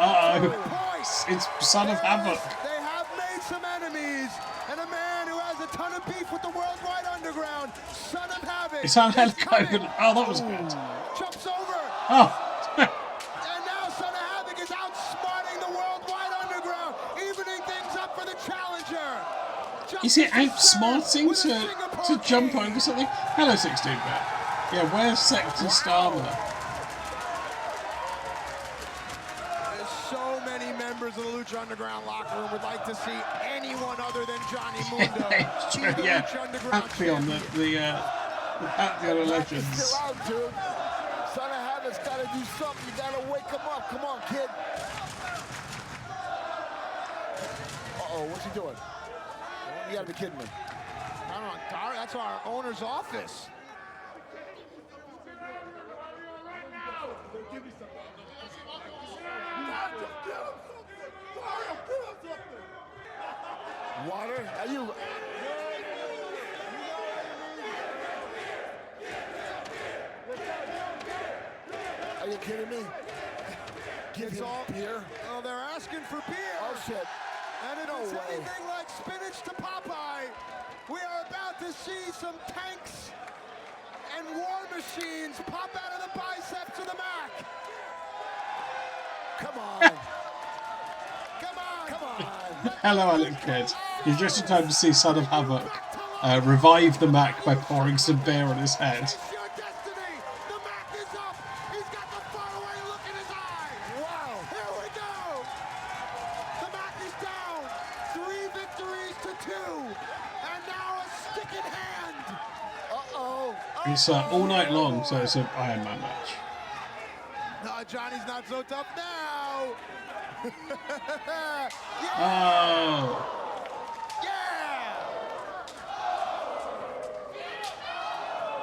E: Uh-oh. It's Son of Havoc.
A: They have made some enemies, and a man who has a ton of beef with the Worldwide Underground, Son of Havoc.
E: It's on
A: is
E: Helico.
A: coming.
E: Oh, that was good.
A: Jumps over.
E: Oh.
A: And now Son of Havoc is outsmarting the Worldwide Underground, evening things up for the challenger.
E: Is it outsmarting to jump over something? Hello, 16-bit. Yeah, where's Sector Starmer?
A: There's so many members of the Lucha Underground locker room would like to see anyone other than Johnny Mundo.
E: It's true,
A: be the
E: yeah.
A: Lucha Underground
E: Pantheon,
A: champion.
E: the Pantheon of
F: Black is
E: Legends.
F: still out, dude. Son of Havoc's gotta do something. You gotta wake him up. Come on, kid. Uh-oh, what's he doing? You gotta be kidding me.
A: I don't know, Dar, that's our owner's office.
F: Water? Are you? Are you kidding me? Give
A: It's
F: him
A: all
F: beer?
A: Oh, they're asking for beer.
F: Oh, shit.
A: And if
F: No
A: it's
F: way.
A: anything like spinach to Popeye, we are about to see some tanks and war machines pop out of the biceps of the Mac.
F: Come on.
A: Come on.
F: Come on.
E: Hello, Alex Kidd. You're just in time to see Son of Havoc revive the Mac by pouring some beer on his head.
A: It's your destiny. The Mac is up. He's got the faraway look in his eye.
F: Wow.
A: Here we go. The Mac is down. 3 victories to 2. And now a stick in hand.
F: Uh-oh.
E: It's all night long, so it's an Iron Man match.
A: No, Johnny's not so tough now. Yeah.
E: Oh.
A: Yeah.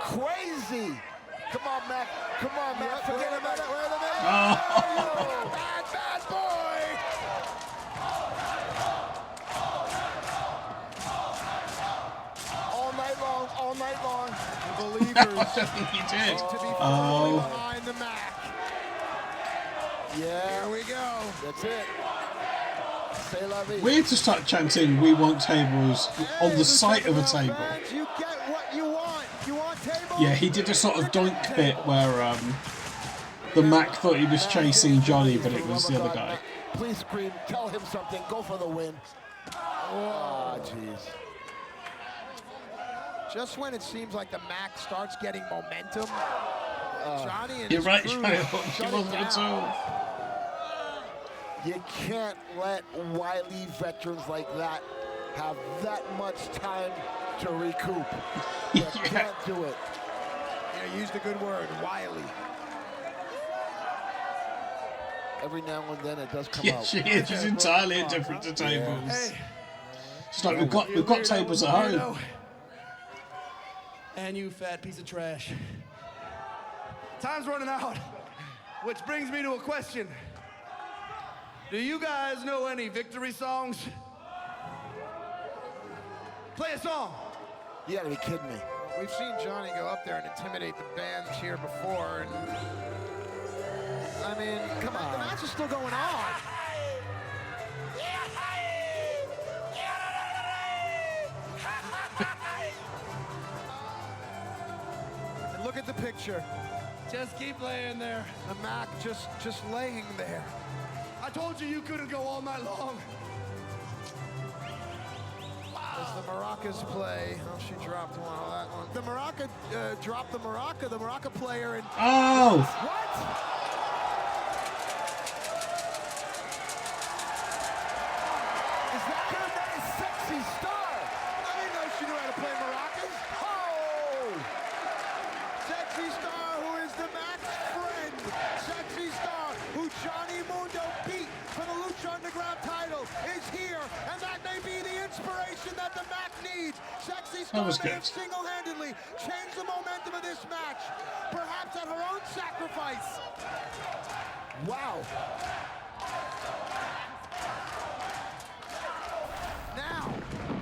F: Crazy. Come on, Mac. Come on, Mac.
A: Wait
F: Forget
A: a
F: about
A: minute,
F: it.
A: wait a minute.
E: Oh.
A: Bad boy.
F: All night long, all night long.
A: The
E: I
A: believers
E: don't think he did.
A: to be
E: Oh.
A: firmly behind the Mac.
F: Yeah,
A: Here we go.
F: that's it. Say la vie.
E: Weird to start chanting "We want tables" on
A: Hey,
E: the site of a
A: Lucha
E: table.
A: fans, you get what you want. You want tables?
E: Yeah, he did a sort of doink bit where the Mac thought he was chasing Johnny, but it was the other guy.
F: Please scream, tell him something, go for the win. Oh, jeez.
A: Just when it seems like the Mac starts getting momentum, Johnny and
E: You're
A: his
E: right,
A: crew
E: Johnny.
A: shut
E: She
A: it
E: wasn't at
A: down.
E: all.
F: You can't let wily veterans like that have that much time to recoup. You can't do it.
A: Yeah, used a good word, wily.
F: Every now and then it does come
E: Yeah,
F: out.
E: she is. She's entirely indifferent to tables.
H: Hey,
E: She's like, we've got tables at home.
H: And you fat piece of trash. Time's running out, which brings me to a question. Do you guys know any victory songs? Play a song.
F: You gotta be kidding me.
A: We've seen Johnny go up there and intimidate the bands here before, and I mean, come on, the match is still going on. And look at the picture.
H: Just keep laying there.
A: The Mac just laying there.
H: I told you you couldn't go all night long.
A: As the maracas play, oh, she dropped one on that one. The maraca dropped the maraca player, and
E: Oh!
A: what? Is that her name, Sexy Star? I didn't know she knew how to play maracas. Oh! Sexy Star, who is the Mac's friend. Sexy Star, who Johnny Mundo beat for the Lucha Underground title, is here, and that may be the inspiration that the Mac needs. Sexy Star
E: was
A: may
E: good.
A: have single-handedly changed the momentum of this match, perhaps at her own sacrifice. Wow. Now,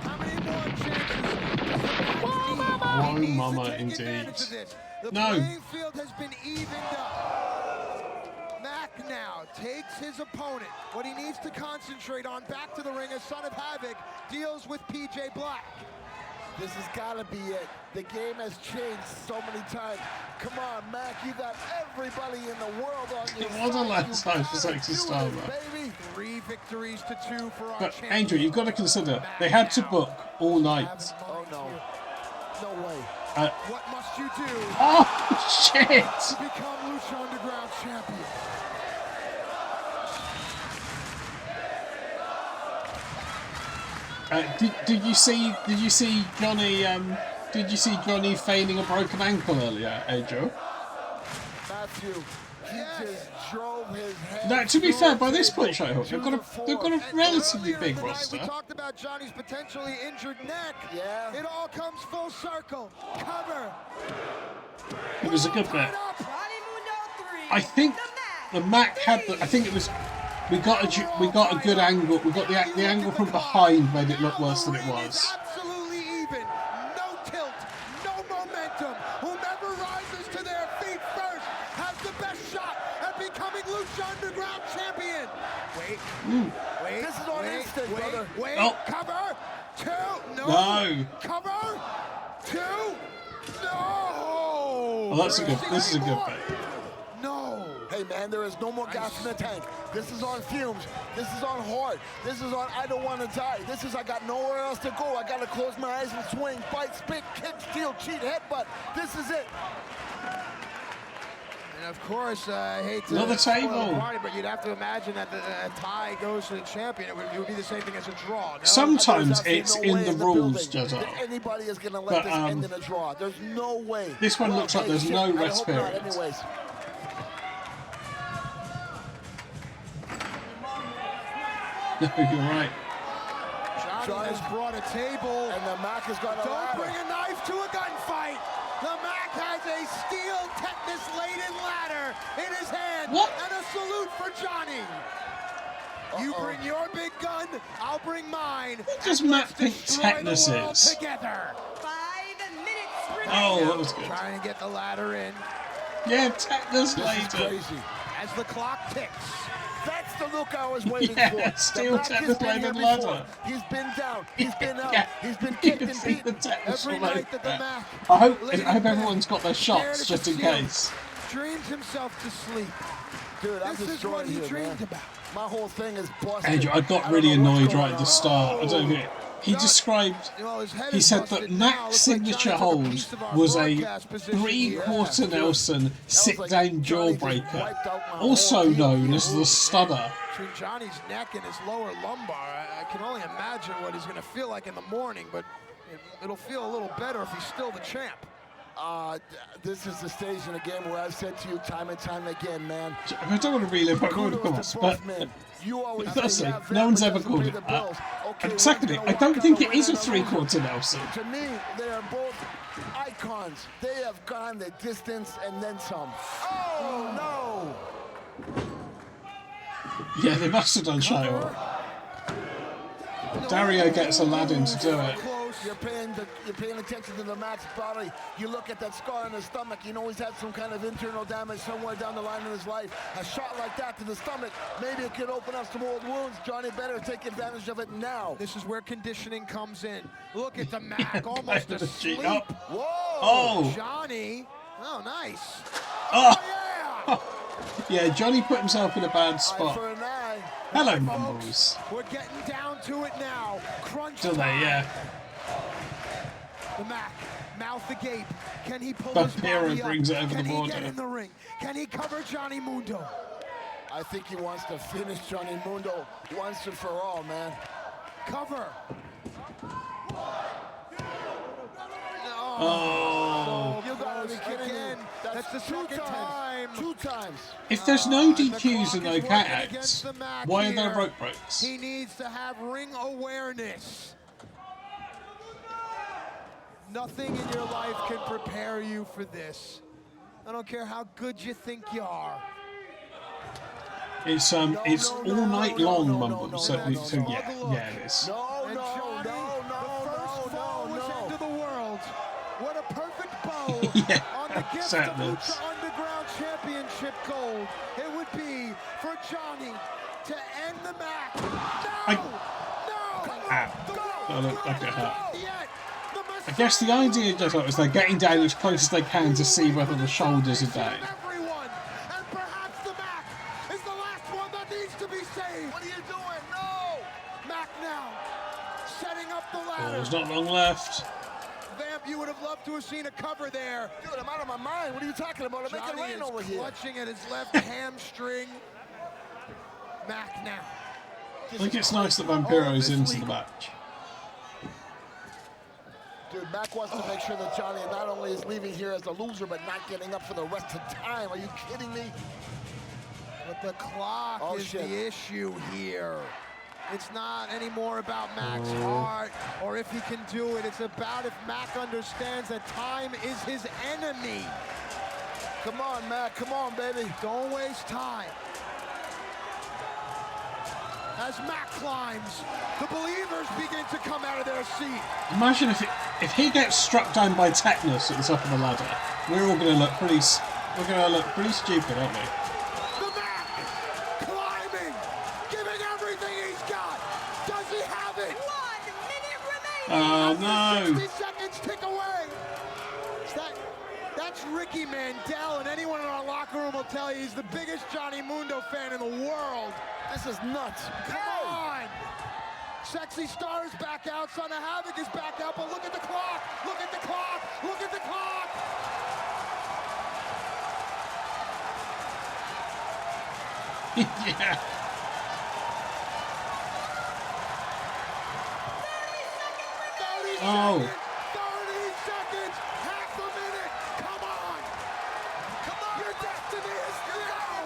A: how many more chances does the Mac need?
E: Oh,
A: He needs
E: mama,
A: to take
E: indeed.
A: advantage of this. The
E: No.
A: playing field has been evened up. Mac now takes his opponent. What he needs to concentrate on back to the ring as Son of Havoc deals with PJ Black.
F: This has got to be it. The game has changed so many times. Come on, Mac, you got everybody in the world on your
E: It
F: side.
E: was a last
F: You
E: time for
F: gotta
E: Sexy
F: do
E: Star,
F: it,
E: though.
F: baby.
A: 3 victories to 2 for our
E: But
A: champion.
E: Angel, you've got to consider they had to book all night.
F: Oh, no. No way.
A: What must you do
E: Oh shit!
A: to become Lucha Underground champion?
E: Did you see Johnny? Did you see Johnny feigning a broken ankle earlier, Angel?
F: Matthew, he just drove his head.
E: No, to be
F: through
E: fair, by this
F: the
E: point, She-Hulk, they've got a
A: And
E: relatively
A: earlier
E: big
A: tonight,
E: roster.
A: We talked about Johnny's potentially injured neck.
F: Yeah.
A: It all comes full circle. Cover.
E: It was a good bet.
A: Up.
C: Johnny Mundo 3.
E: I think the Mac had the. I think it was. We got a good angle. We got the angle from behind made it look worse than it was.
A: Absolutely even. No tilt. No momentum. Whomever rises to their feet first has the best shot at becoming Lucha Underground champion. Wait.
F: This is on instinct, brother.
A: Wait.
E: Oh.
A: Cover. 2. No.
E: No.
A: Cover. 2. No.
E: Oh, this is a good bet.
A: No.
F: Hey, man, there is no more gas in the tank. This is on fumes. This is on hard. This is on I don't want to die. This is I got nowhere else to go. I got to close my eyes and swing, bite, spit, kick, steal, cheat, headbutt. This is it.
A: And of course, I hate to
E: Another
A: spoil
E: table.
A: the party, but you'd have to imagine that a tie goes to the champion. It would be the same thing as a draw. No?
E: Sometimes
F: There's
E: it's
F: absolutely no
E: in
F: way
E: the
F: building
E: rules, Jazza.
F: that anybody is going to
E: But,
F: let this end in a draw. There's no way.
E: This one looks like
F: hey,
E: there's
F: shit,
E: no
F: I
E: rest
F: hope not,
E: period.
F: anyways.
E: No, you're right.
A: Johnny has brought a table.
F: And the Mac has got a
A: Don't
F: ladder.
A: bring a knife to a gunfight. The Mac has a steel tetanus-laden ladder in his hand.
E: What?
A: And a salute for Johnny. You bring your big gun, I'll bring mine.
E: What does
A: and
E: Mac
A: let's
E: think
A: destroy
E: tetanus
A: the world
E: is?
A: together.
C: 5 minutes remaining.
E: Oh, that was good.
A: Trying to get the ladder in
E: Yeah, tetanus
F: This is
E: later.
F: crazy.
A: as the clock ticks.
F: That's the look I was waiting
E: Yeah,
F: for.
E: still
F: The Mac has been
E: tetanus-laden
F: here before.
E: ladder.
F: He's been down. He's been out.
E: Yeah.
F: He's been
E: You
F: kicked
E: can
F: and
E: see the
F: beaten.
E: tetanus
A: Every
E: all over
A: night that the
E: there.
A: Mac
E: I hope
A: lays
E: everyone's got their
A: back,
E: shots
A: stared at
E: just in
A: the ceiling,
E: case.
A: Dreams himself to sleep.
F: Dude, I'm
A: This is
F: destroyed
A: what he
F: here,
A: dreamed
F: man.
A: about.
F: My whole thing is busted.
E: Andrew, I got
F: don't
E: really
F: know what's
E: annoyed
F: going
E: right at the
F: on.
E: start. I don't know. He
A: John-
E: described.
A: Well, his head
E: He
A: is
E: said
A: busted
E: that
A: now.
E: Mac's
A: Looks like
E: signature
A: Johnny took a
E: hold
A: piece of our
E: was a
A: broadcast position here.
E: three-quarter Nelson
F: like
E: sit-down
F: Johnny just
E: jawbreaker,
F: wiped out my
E: also
F: whole
E: known
F: team.
E: as the stunner.
A: Between Johnny's neck and his lower lumbar, I can only imagine what he's going to feel like in the morning, but it'll feel a little better if he's still the champ.
F: This is the stage in the game where I've said to you time and time again, man.
E: I don't want to relive what
F: Kudos
E: was,
F: to
E: but
F: both men. You always
E: firstly,
F: say, yeah,
E: no one's
F: Vince
E: ever
F: doesn't
E: called
F: pay
E: it
F: the
E: that.
F: bills. Okay,
E: And
F: one's
E: secondly,
F: gonna
E: I
F: walk
E: don't
F: out
E: think
F: a
E: it is a
F: winner and loser.
E: three-quarter Nelson.
F: To me, they are both icons. They have gone the distance and then some. Oh, no!
E: Yeah, they must have done Shio. Dario gets Aladdin to do it.
F: You're paying attention to the Mac's body. You look at that scar on his stomach. You know he's had some kind of internal damage somewhere down the line in his life. A shot like that to the stomach, maybe it could open up some old wounds. Johnny better take advantage of it now.
A: This is where conditioning comes in. Look at the Mac, almost
E: Kind of cheat
A: asleep.
E: up.
F: Whoa!
E: Oh!
A: Johnny, oh, nice.
E: Oh!
A: Yeah!
E: Yeah, Johnny put himself in a bad
F: Eye
E: spot.
F: for an eye.
E: Hello,
A: Folks,
E: Mumbles.
A: we're getting down to it now. Crunch
E: Still there,
A: time.
E: yeah.
A: The Mac, mouth agape. Can he pull his
E: Vampiro
A: body up?
E: brings it over
A: Can
E: the
A: he
E: border.
A: get in the ring? Can he cover Johnny Mundo?
F: I think he wants to finish Johnny Mundo once and for all, man.
A: Cover.
E: Oh.
F: You gotta be kidding me.
A: Again, that's the second time.
F: 2 times.
E: If there's no
A: The
E: DQs and
A: clock
E: no
A: is
E: count
A: working against
E: outs,
A: the Mac
E: why are there
A: here.
E: rope breaks?
A: He needs to have ring awareness. Nothing in your life can prepare you for this. I don't care how good you think you are.
E: It's all night long, Mumbles. So yeah, it is.
F: No,
A: And
F: no,
A: Johnny,
F: no,
A: the first fall was into the world. What a perfect bow
E: Yeah,
A: on the gift of
E: certainly.
A: Lucha Underground Championship gold. It would be for Johnny to end the match. No! No!
E: Ow.
A: The
E: Oh, look, I get hurt.
A: Yet, the
E: I guess the idea just is they're getting down as close as they can to see whether the shoulders are down.
A: Everyone, and perhaps the Mac is the last one that needs to be saved.
F: What are you doing? No!
A: Mac now, setting up the
E: Oh,
A: ladder.
E: there's not long left.
A: Vamp, you would have loved to have seen a cover there.
F: Dude, I'm out of my mind. What are you talking about? I'm making
A: Johnny
F: rain
A: is
F: over here.
A: clutching at his left hamstring. Mac now.
E: I think it's nice that Vampiro's into the match.
F: Dude, Mac wants to make sure that Johnny not only is leaving here as a loser, but not getting up for the rest of time. Are you kidding me?
A: But the clock
F: Oh,
A: is
F: shit.
A: the issue here. It's not anymore about Mac's heart or if he can do it. It's about if Mac understands that time is his enemy.
F: Come on, Mac. Come on, baby.
A: Don't waste time. As Mac climbs, the believers begin to come out of their seat.
E: Imagine if he gets struck down by tetanus at the top of the ladder. We're all going to look pretty stupid, aren't we?
A: The Mac climbing, giving everything he's got. Does he have it?
C: 1 minute remaining.
E: Oh
A: Under
E: no!
A: 60 seconds tick away. That's Ricky Mandel, and anyone in our locker room will tell you he's the biggest Johnny Mundo fan in the world.
F: This is nuts.
A: Come on! Sexy Star is back out, Son of Havoc is back out, but look at the clock! Look at the clock! Look at the clock!
E: Yeah.
A: 30
E: Oh.
A: seconds! 30 seconds! Half a minute! Come on! Come on! Your destiny is now!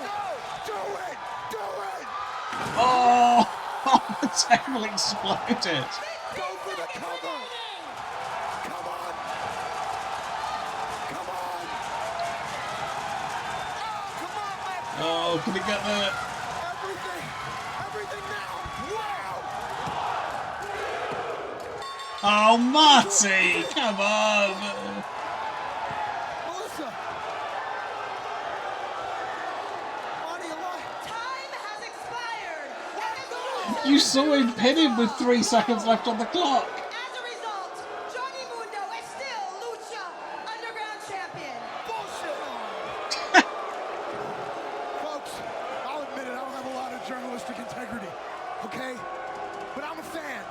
A: Do it! Do it!
E: Oh! The table exploded.
A: Go for the cover! Come on! Come on! Oh, come on, Mac!
E: Oh, can he get there?
A: Everything now! Wow!
E: Oh, Marty! Come on!
A: Melissa! Marty, alive!
C: Time has expired. And as
E: You saw him pin him with 3 seconds left on the clock.
C: a result, Johnny Mundo is still Lucha Underground Champion.
A: Bullshit! Folks, I'll admit it, I don't have a lot of journalistic integrity, okay? But I'm a fan.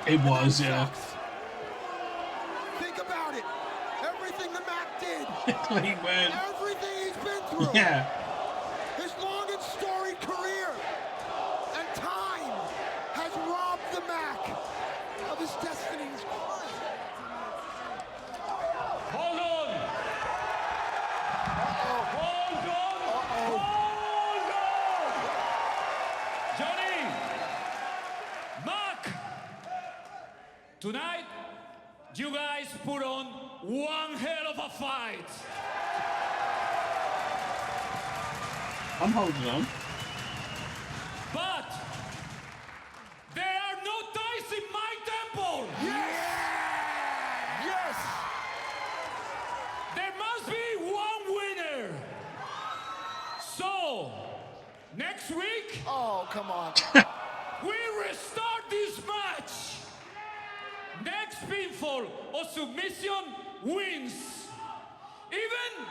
E: It was, yeah.
A: Sucks. Think about it. Everything the Mac did.
E: Clean win.
A: Everything he's been through.
E: Yeah.
A: His long and storied career. And time has robbed the Mac of his destiny's crime.
D: Hold on! Hold on! Hold on! Johnny! Mac! Tonight, you guys put on one hell of a fight.
E: I'm holding on.
D: But there are no ties in my temple.
F: Yes!
D: There must be one winner. So, next week,
F: Oh, come on.
D: we restart this match. Next pinfall or submission wins. Even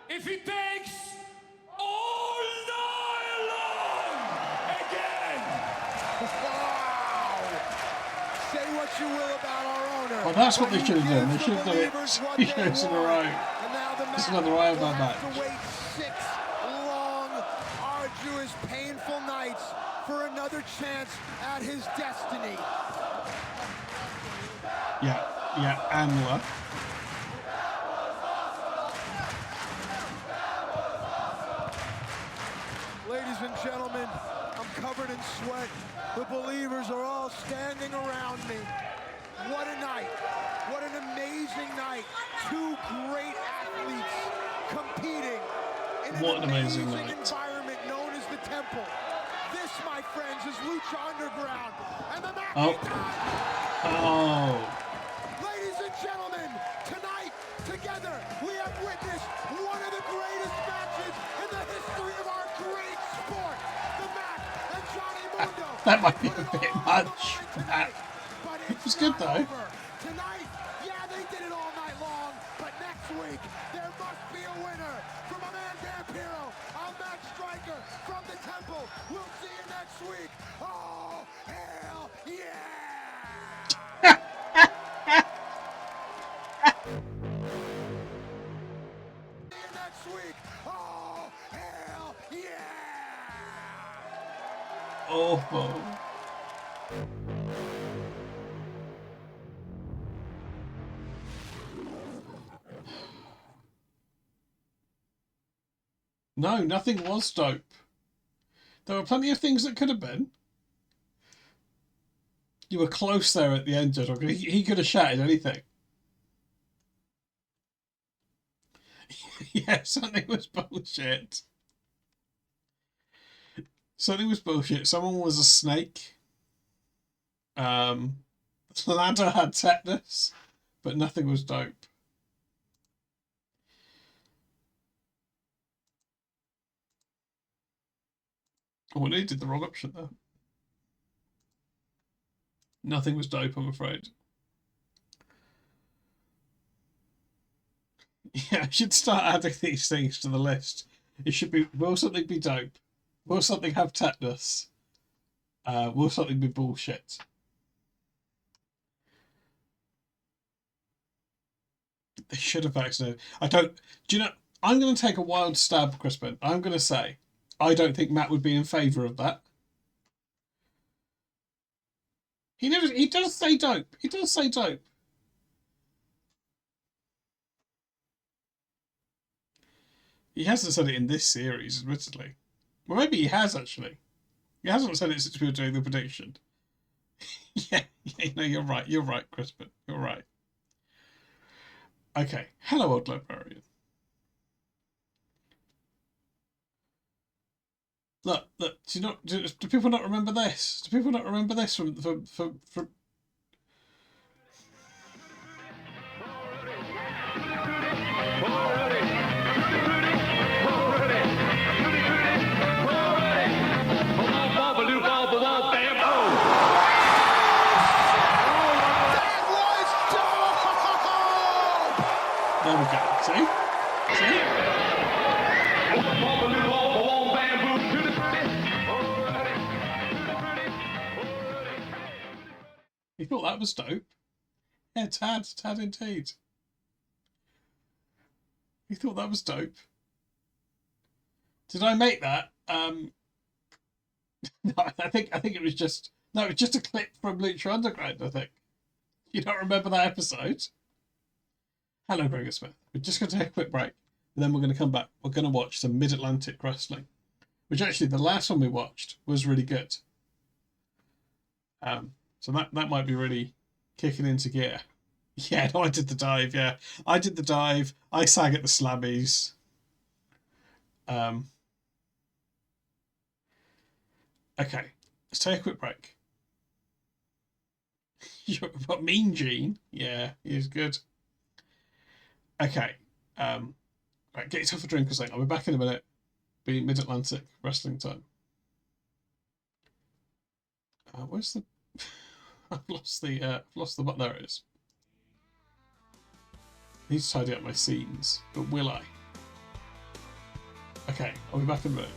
D: if it takes all night long. Again.
A: what you will about our owner.
E: Well, that's what they
A: but
E: should
A: he
E: have done. They
A: gives
E: should have
A: the
E: done it
A: believers what
E: 2
A: they
E: shows in a
A: want.
E: row.
A: And now the
E: This is
A: match
E: another Iron
A: will
E: Man
A: have
E: match.
A: to wait 6 long, arduous, painful nights for another chance at his destiny.
E: Yeah, Amla.
A: Ladies and gentlemen, I'm covered in sweat. The believers are all standing around me. What a night. What an amazing night. 2 great athletes competing in
E: What an amazing
A: amazing
E: night.
A: environment known as the Temple. This, my friends, is Lucha Underground. And the match
E: Oh.
A: is done.
E: Oh.
A: Ladies and gentlemen, tonight, together, we have witnessed one of the greatest matches in the history of our great sport. The Mac and Johnny Mundo.
E: That might be a
A: put it
E: bit
A: all on the
E: much.
A: line tonight. But
E: It was
A: it's
E: good,
A: not
E: though.
A: over. Tonight, yeah, they did it all night long. But next week, there must be a winner. From a man Vampiro, I'm Matt Striker from the Temple. We'll see you next week. Oh, hell yeah! See you next week. Oh, hell yeah!
E: Awful. No, nothing was dope. There were plenty of things that could have been. You were close there at the end, Jedward. He could have shouted anything. Yeah, something was bullshit. Something was bullshit. Someone was a snake. The ladder had tetanus, but nothing was dope. Oh, they did the wrong option there. Nothing was dope, I'm afraid. Yeah, I should start adding these things to the list. It should be, will something be dope? Will something have tetanus? Will something be bullshit? They should have vaccinated. Do you know, I'm going to take a wild stab, Crispin. I'm going to say, I don't think Matt would be in favour of that. He does say dope. He does say dope. He hasn't said it in this series, admittedly. Well, maybe he has, actually. He hasn't said it since we were doing the prediction. yeah, no, you're right. You're right, Crispin. You're right. Okay. Hello, old librarian. Look. Do people not remember this? Do people not remember this from There we go. See? You thought that was dope? Yeah, Tad indeed. You thought that was dope? Did I make that? No, I think it was just it was just a clip from Lucha Underground. I think you don't remember that episode. Hello, Gregor Smith. We're just going to take a quick break, and then we're going to come back. We're going to watch some Mid-Atlantic wrestling, which actually the last one we watched was really good. So that might be really kicking into gear. Yeah, no, I did the dive. Yeah, I did the dive. I sang at the Slammies. Okay, let's take a quick break. What, Mean Gene? Yeah, he's good. Okay, right, get yourself a drink or something. I'll be back in a minute. Be Mid-Atlantic wrestling time. Where's the? I've lost the button. There it is. I need to tidy up my scenes, but will I? Okay, I'll be back in a minute.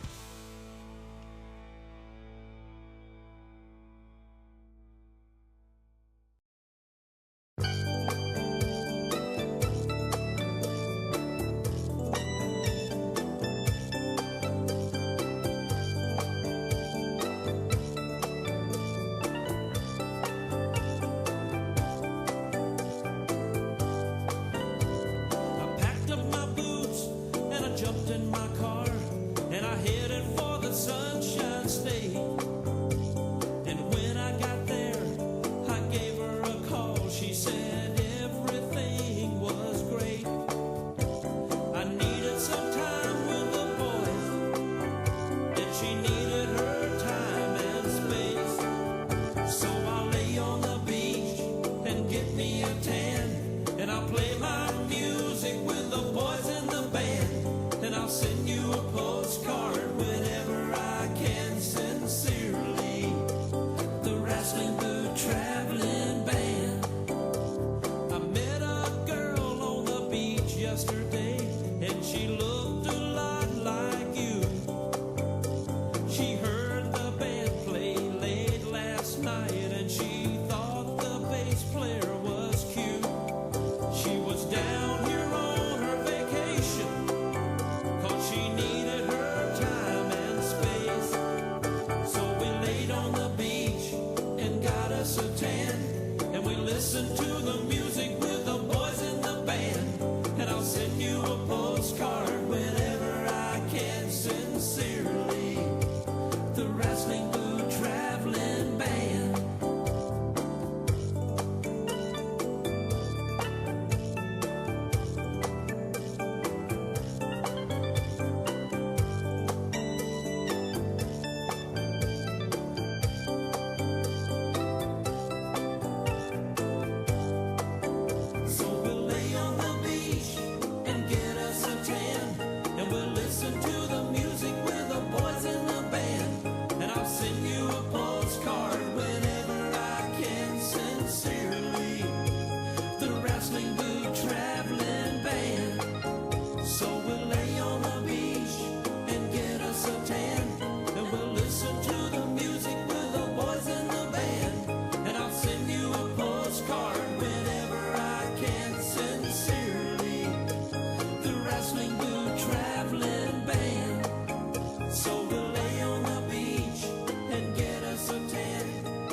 D: listen to the music with the boys in the band. And I'll send you a postcard whenever I can. Sincerely, the Wrestling Boo Traveling Band. So we'll lay on the beach and get us a tan, and we'll listen to the music with the boys in the band. And I'll send you a postcard whenever I can. Sincerely, the Wrestling Boo Traveling Band. So we'll lay on the beach and get us a tan, and we'll listen to the music with the boys in the band. And I'll send you a postcard whenever I can. Sincerely, the Wrestling Boo Traveling Band. So we'll lay on the beach and get us a tan,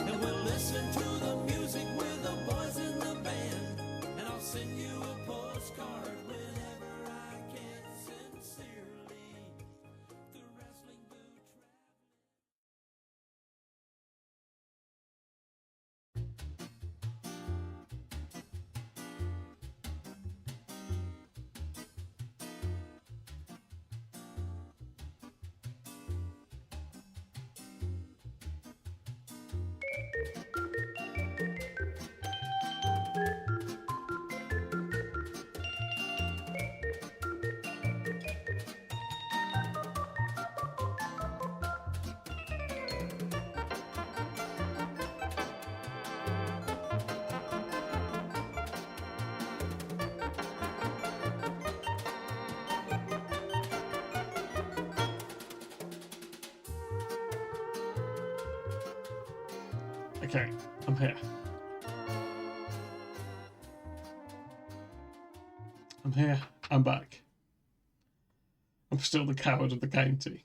D: and we'll listen to the music with the boys in the band. And I'll send you a postcard whenever I can. Sincerely, the Wrestling Boo
E: Okay, I'm here. I'm here. I'm back. I'm still the coward of the county.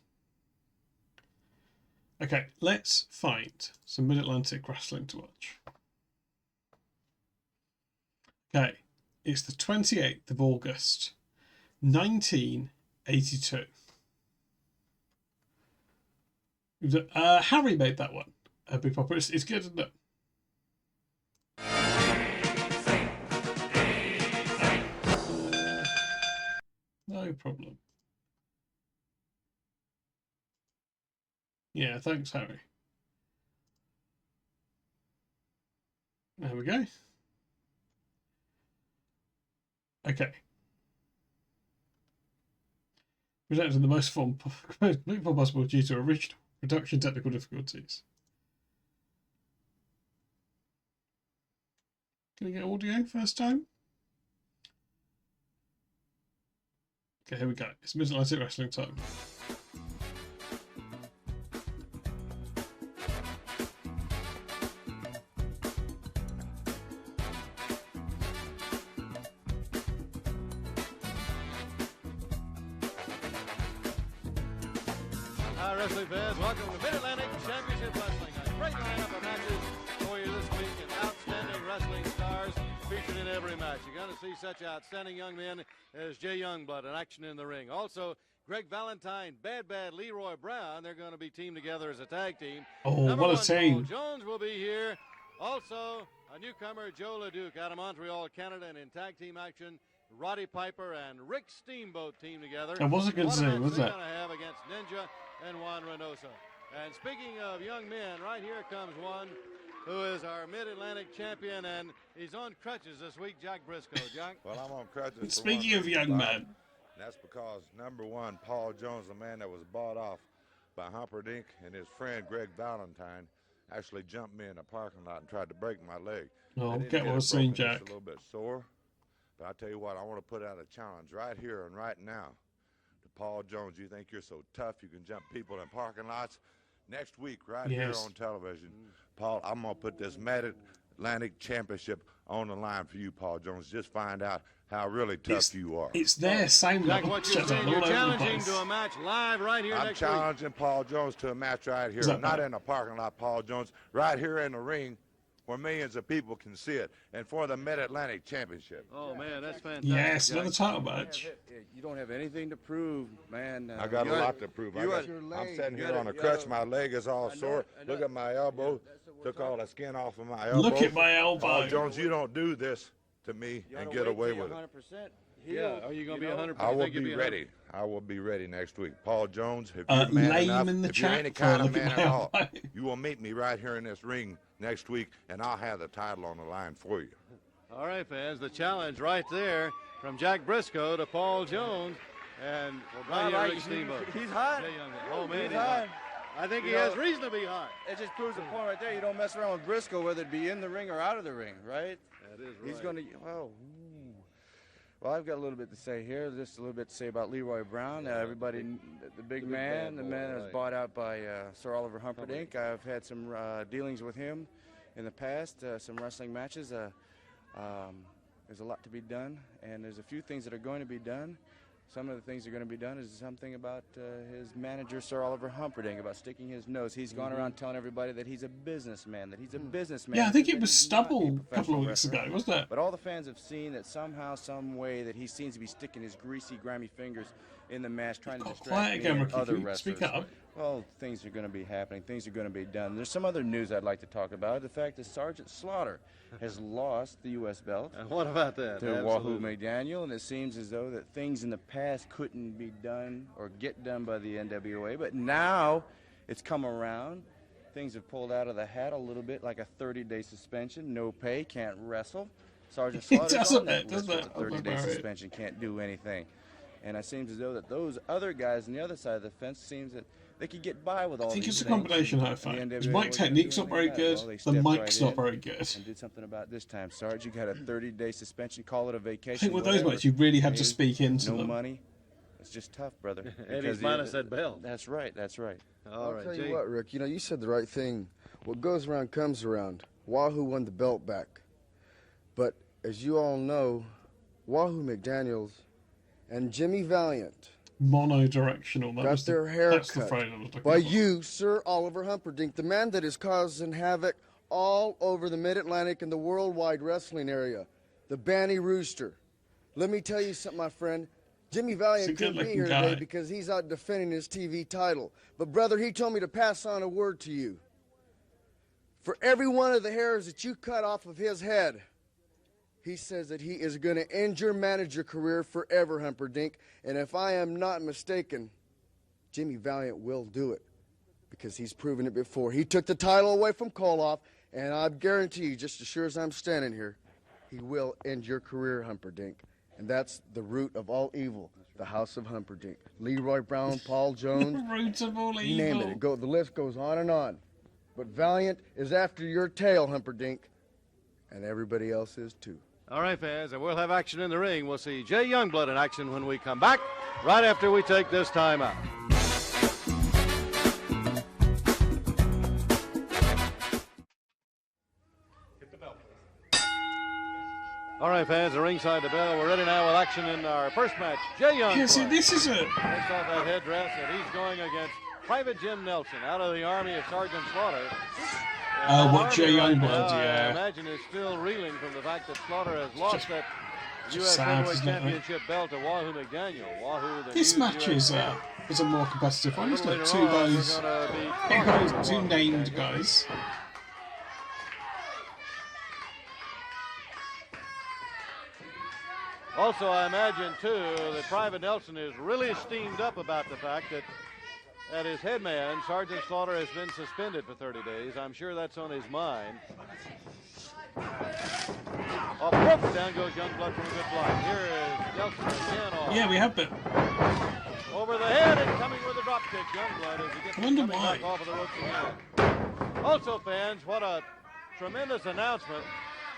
E: Okay, let's find some Mid-Atlantic wrestling to watch. Okay, it's the 28th of August, 1982. Harry made that one. Big Papa, it's good, isn't it? No problem. Yeah, thanks, Harry. There we go. Okay. Presented in the most form possible due to original production technical difficulties. Can we get audio first time? Okay, here we go. It's Mid-Atlantic Wrestling time.
J: Hi, wrestling fans. Welcome to Mid-Atlantic Championship Wrestling. A great lineup of matches for you this week, and outstanding wrestling stars featured in every match. You're going to see such outstanding young men as Jay Youngblood in action in the ring. Also, Greg Valentine, Bad Leroy Brown. They're going to be teamed together as a tag team.
E: Oh,
J: Number
E: what a
J: one,
E: team.
J: Paul Jones will be here. Also, a newcomer, Joe LeDuc out of Montreal, Canada, and in tag team action, Roddy Piper and Rick Steamboat team together.
E: That was a good team, wasn't it?
J: Going to have against Ninja and Juan Reynoso. And speaking of young men, right here comes one who is our Mid-Atlantic champion, and he's on crutches this week, Jack Briscoe. Jack?
K: Well, I'm on crutches.
E: Speaking of young men.
K: That's because, number one, Paul Jones, the man that was bought off by Humperdinck, and his friend Greg Valentine actually jumped me in the parking lot and tried to break my leg.
E: Oh,
K: I didn't
E: get
K: it
E: well seen,
K: broken,
E: Jack.
K: just a little bit sore. But I tell you what, I want to put out a challenge right here and right now to Paul Jones. You think you're so tough you can jump people in parking lots? Next week, right here on television, Paul, I'm going to put this Mid-Atlantic Championship on the line for you, Paul Jones. Just find out how really tough you are.
E: It's there, same
J: Jack, what you're saying, you're challenging to a match live right here
K: I'm
J: next week.
K: challenging Paul Jones to a match right here, not in a parking lot, Paul Jones, right here in the ring where millions of people can see it, and for the Mid-Atlantic Championship.
J: Oh, man, that's fantastic.
E: Yes, another title match.
L: You don't have anything to prove, man.
K: I got a lot to prove. I'm sitting here on a crutch. My leg is all sore. Look at my elbow. Took all the skin off of my elbow.
E: Look at my elbow.
K: Paul Jones, you don't do this to me and get away with it.
J: Yeah, are you going to be 100%?
K: I will be ready. I will be ready next week. Paul Jones, if you're man
E: lame
K: enough,
E: in the
K: if you're
E: chat
K: any
E: for
K: kind of
E: look at
K: man
E: my
K: at all,
E: elbow.
K: you will meet me right here in this ring next week, and I'll have the title on the line for you.
J: All right, fans, the challenge right there from Jack Briscoe to Paul Jones. And right here, Rick Steamboat.
L: He's hot.
J: Oh, man,
L: He's hot.
J: I think he has reason to be hot.
L: It just proves the point right there. You don't mess around with Briscoe, whether it be in the ring or out of the ring, right?
J: That is right.
L: He's going to, well, I've got a little bit to say here. Just a little bit to say about Leroy Brown. Everybody, the big man, the man that was bought out by Sir Oliver Humperdinck. I've had some dealings with him in the past, some wrestling matches. There's a lot to be done, and there's a few things that are going to be done. Some of the things that are going to be done is something about his manager, Sir Oliver Humperdinck, about sticking his nose. He's gone around telling everybody that he's a businessman,
E: Yeah, I think it was Stubble a couple of weeks ago, wasn't it?
L: But all the fans have seen that somehow, some way, that he seems to be sticking his greasy, grimy fingers in the match, trying to distract other wrestlers.
E: Speak up.
L: Well, things are going to be happening. Things are going to be done. There's some other news I'd like to talk about. The fact that Sergeant Slaughter has lost the U.S. belt.
J: And what about that?
L: To 𝐍𝐢𝐠𝐡𝐭, and it seems as though that things in the past couldn't be done or get done by the NWA, but now it's come around. Things have pulled out of the hat a little bit, like a 30-day suspension, no pay, can't wrestle. Sergeant Slaughter's on that list with a 30-day suspension, can't do anything. And it seems as though that those other guys on the other side of the fence seems that they could get by with all these things.
E: I think it's a combination, I find. His mic technique's not very good, the mic's not very good.
L: And did something about this time, Sarge. You got a 30-day suspension, call it a vacation.
E: I think with those mics, you really had to speak into them.
L: No money. It's just tough, brother.
J: And he's minus that belt.
L: That's right, that's right.
J: All right,
M: I'll tell you what, Rick, you said the right thing. What goes around comes around. 𝐍𝐢𝐠 won the belt back. But as you all know, 𝐍𝐢𝐠 McDaniels and Jimmy Valiant
E: mono-directional.
M: Got their hair cut by you, Sir Oliver Humperdinck, the man that is causing havoc all over the Mid-Atlantic and the worldwide wrestling area, the Banny Rooster. Let me tell you something, my friend. Jimmy Valiant couldn't be here today because he's out defending his TV title. But, brother, he told me to pass on a word to you. For every one of the hairs that you cut off of his head, he says that he is going to end your manager career forever, Humperdinck. And if I am not mistaken, Jimmy Valiant will do it because he's proven it before. He took the title away from Koloff, and I guarantee you, just as sure as I'm standing here, he will end your career, Humperdinck. And that's the root of all evil, the House of Humperdinck. Leroy Brown, Paul Jones,
E: the root of all
M: you
E: evil.
M: name it. The list goes on and on. But Valiant is after your tail, Humperdinck, and everybody else is too.
J: All right, fans, and we'll have action in the ring. We'll see Jay Youngblood in action when we come back, right after we take this time out.
N: Hit the bell, please.
J: All right, fans, the ringside the bell. We're ready now with action in our first match. Jay Youngblood.
E: Yeah, see, this is a...
J: Takes off that headdress, and he's going against Private Jim Nelson out of the Army of Sergeant Slaughter.
E: What Jay Youngblood,
J: I imagine is still reeling from the fact that Slaughter has lost that U.S. Heavyweight Championship belt to 𝐍𝐢𝐠 McDaniel.
E: This match is a more competitive one, isn't it? Two guys, two named guys.
J: Also, I imagine, too, that Private Nelson is really steamed up about the fact that his head man, Sergeant Slaughter, has been suspended for 30 days. I'm sure that's on his mind. Off rope, down goes Youngblood from a good block. Here is Nelson again off.
E: Yeah, we have been.
J: Over the head and coming with a drop kick, Youngblood, as he gets coming back off of the ropes again. Also, fans, what a tremendous announcement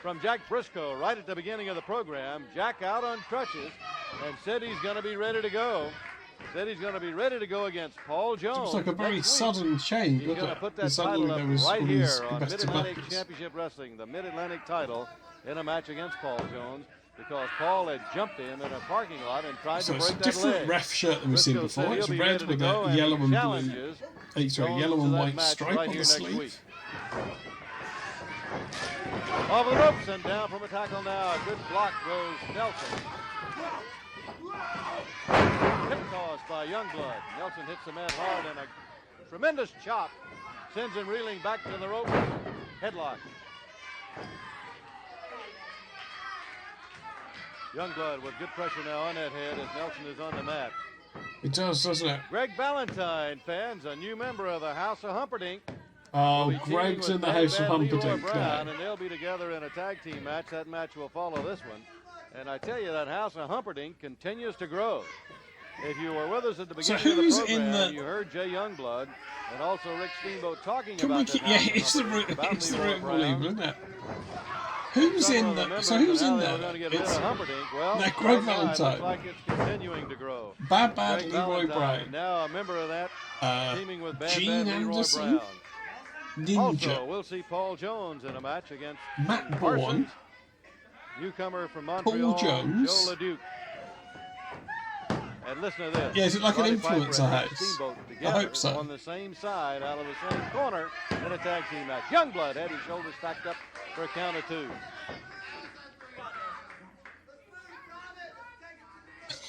J: from Jack Briscoe right at the beginning of the program. Jack out on crutches and said he's going to be ready to go. Said he's going to be ready to go against Paul Jones.
E: It was like a very sudden change,
J: He's
E: wasn't
J: going
E: it?
J: to put that title up right
E: all
J: here
E: these
J: on
E: competitive
J: Mid-Atlantic
E: matches.
J: Championship Wrestling, the Mid-Atlantic title in a match against Paul Jones, because Paul had jumped him in a parking lot and tried to break that leg.
E: It's a different ref shirt than we've seen before. It's red with a yellow and blue, yellow and white stripe on the sleeve.
J: Over the ropes and down from a tackle now. A good block goes Nelson. Hip toss by Youngblood. Nelson hits the man hard and a tremendous chop. Sends him reeling back to the rope. Headlock. Youngblood with good pressure now on that head as Nelson is on the mat.
E: It does, doesn't it?
J: Greg Valentine, fans, a new member of the House of Humperdinck.
E: Oh, Greg's in the House of Humperdinck now.
J: And they'll be together in a tag team match. That match will follow this one. And I tell you, that House of Humperdinck continues to grow. If you were with us at the beginning of the program, you heard Jay Youngblood and also Rick Steamboat talking about that.
E: Yeah, it's the root believe, isn't it? Who's in that? So who's in there? It's Greg Valentine.
J: Like it's continuing to grow.
E: Bad Leroy Brown.
J: Now a member of that, teaming with
E: Gene
J: Leroy
E: Anderson.
J: Brown.
E: Ninja.
J: Also, we'll see Paul Jones in a match against
E: Matt Bourne.
J: Newcomer from Montreal,
E: Paul Jones.
J: Joe LeDuc. And listen to this.
E: Yeah, is it like an
J: Roddy
E: influencer
J: Piper and
E: house?
J: Steamboat
E: I
J: together
E: hope so.
J: on the same side, out of the same corner, in a tag team match. Youngblood had his shoulders stacked up for a count of 2.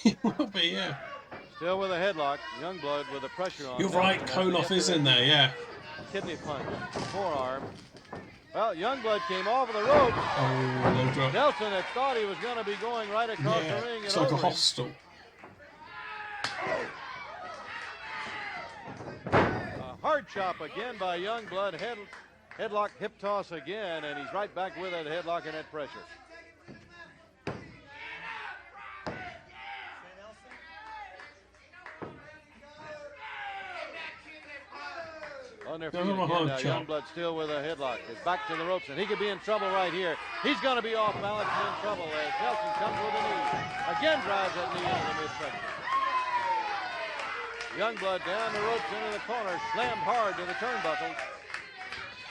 E: It will be, yeah.
J: Still with a headlock. Youngblood with the pressure on.
E: You're right, Koloff is in there, yeah.
J: Kidney punch, forearm. Well, Youngblood came off of the rope.
E: Oh, no drop.
J: Nelson had thought he was going to be going right across the ring.
E: It's
J: and
E: like a
J: over him.
E: hostel.
J: A hard chop again by Youngblood. Headlock, hip toss again, and he's right back with that headlock and that pressure. On their feet again now. Youngblood still with a headlock. Is back to the ropes, and he could be in trouble right here. He's going to be off balance and in trouble as Nelson comes with a knee. Again drives that knee into the midsection. Youngblood down the ropes into the corner, slammed hard to the turnbuckles.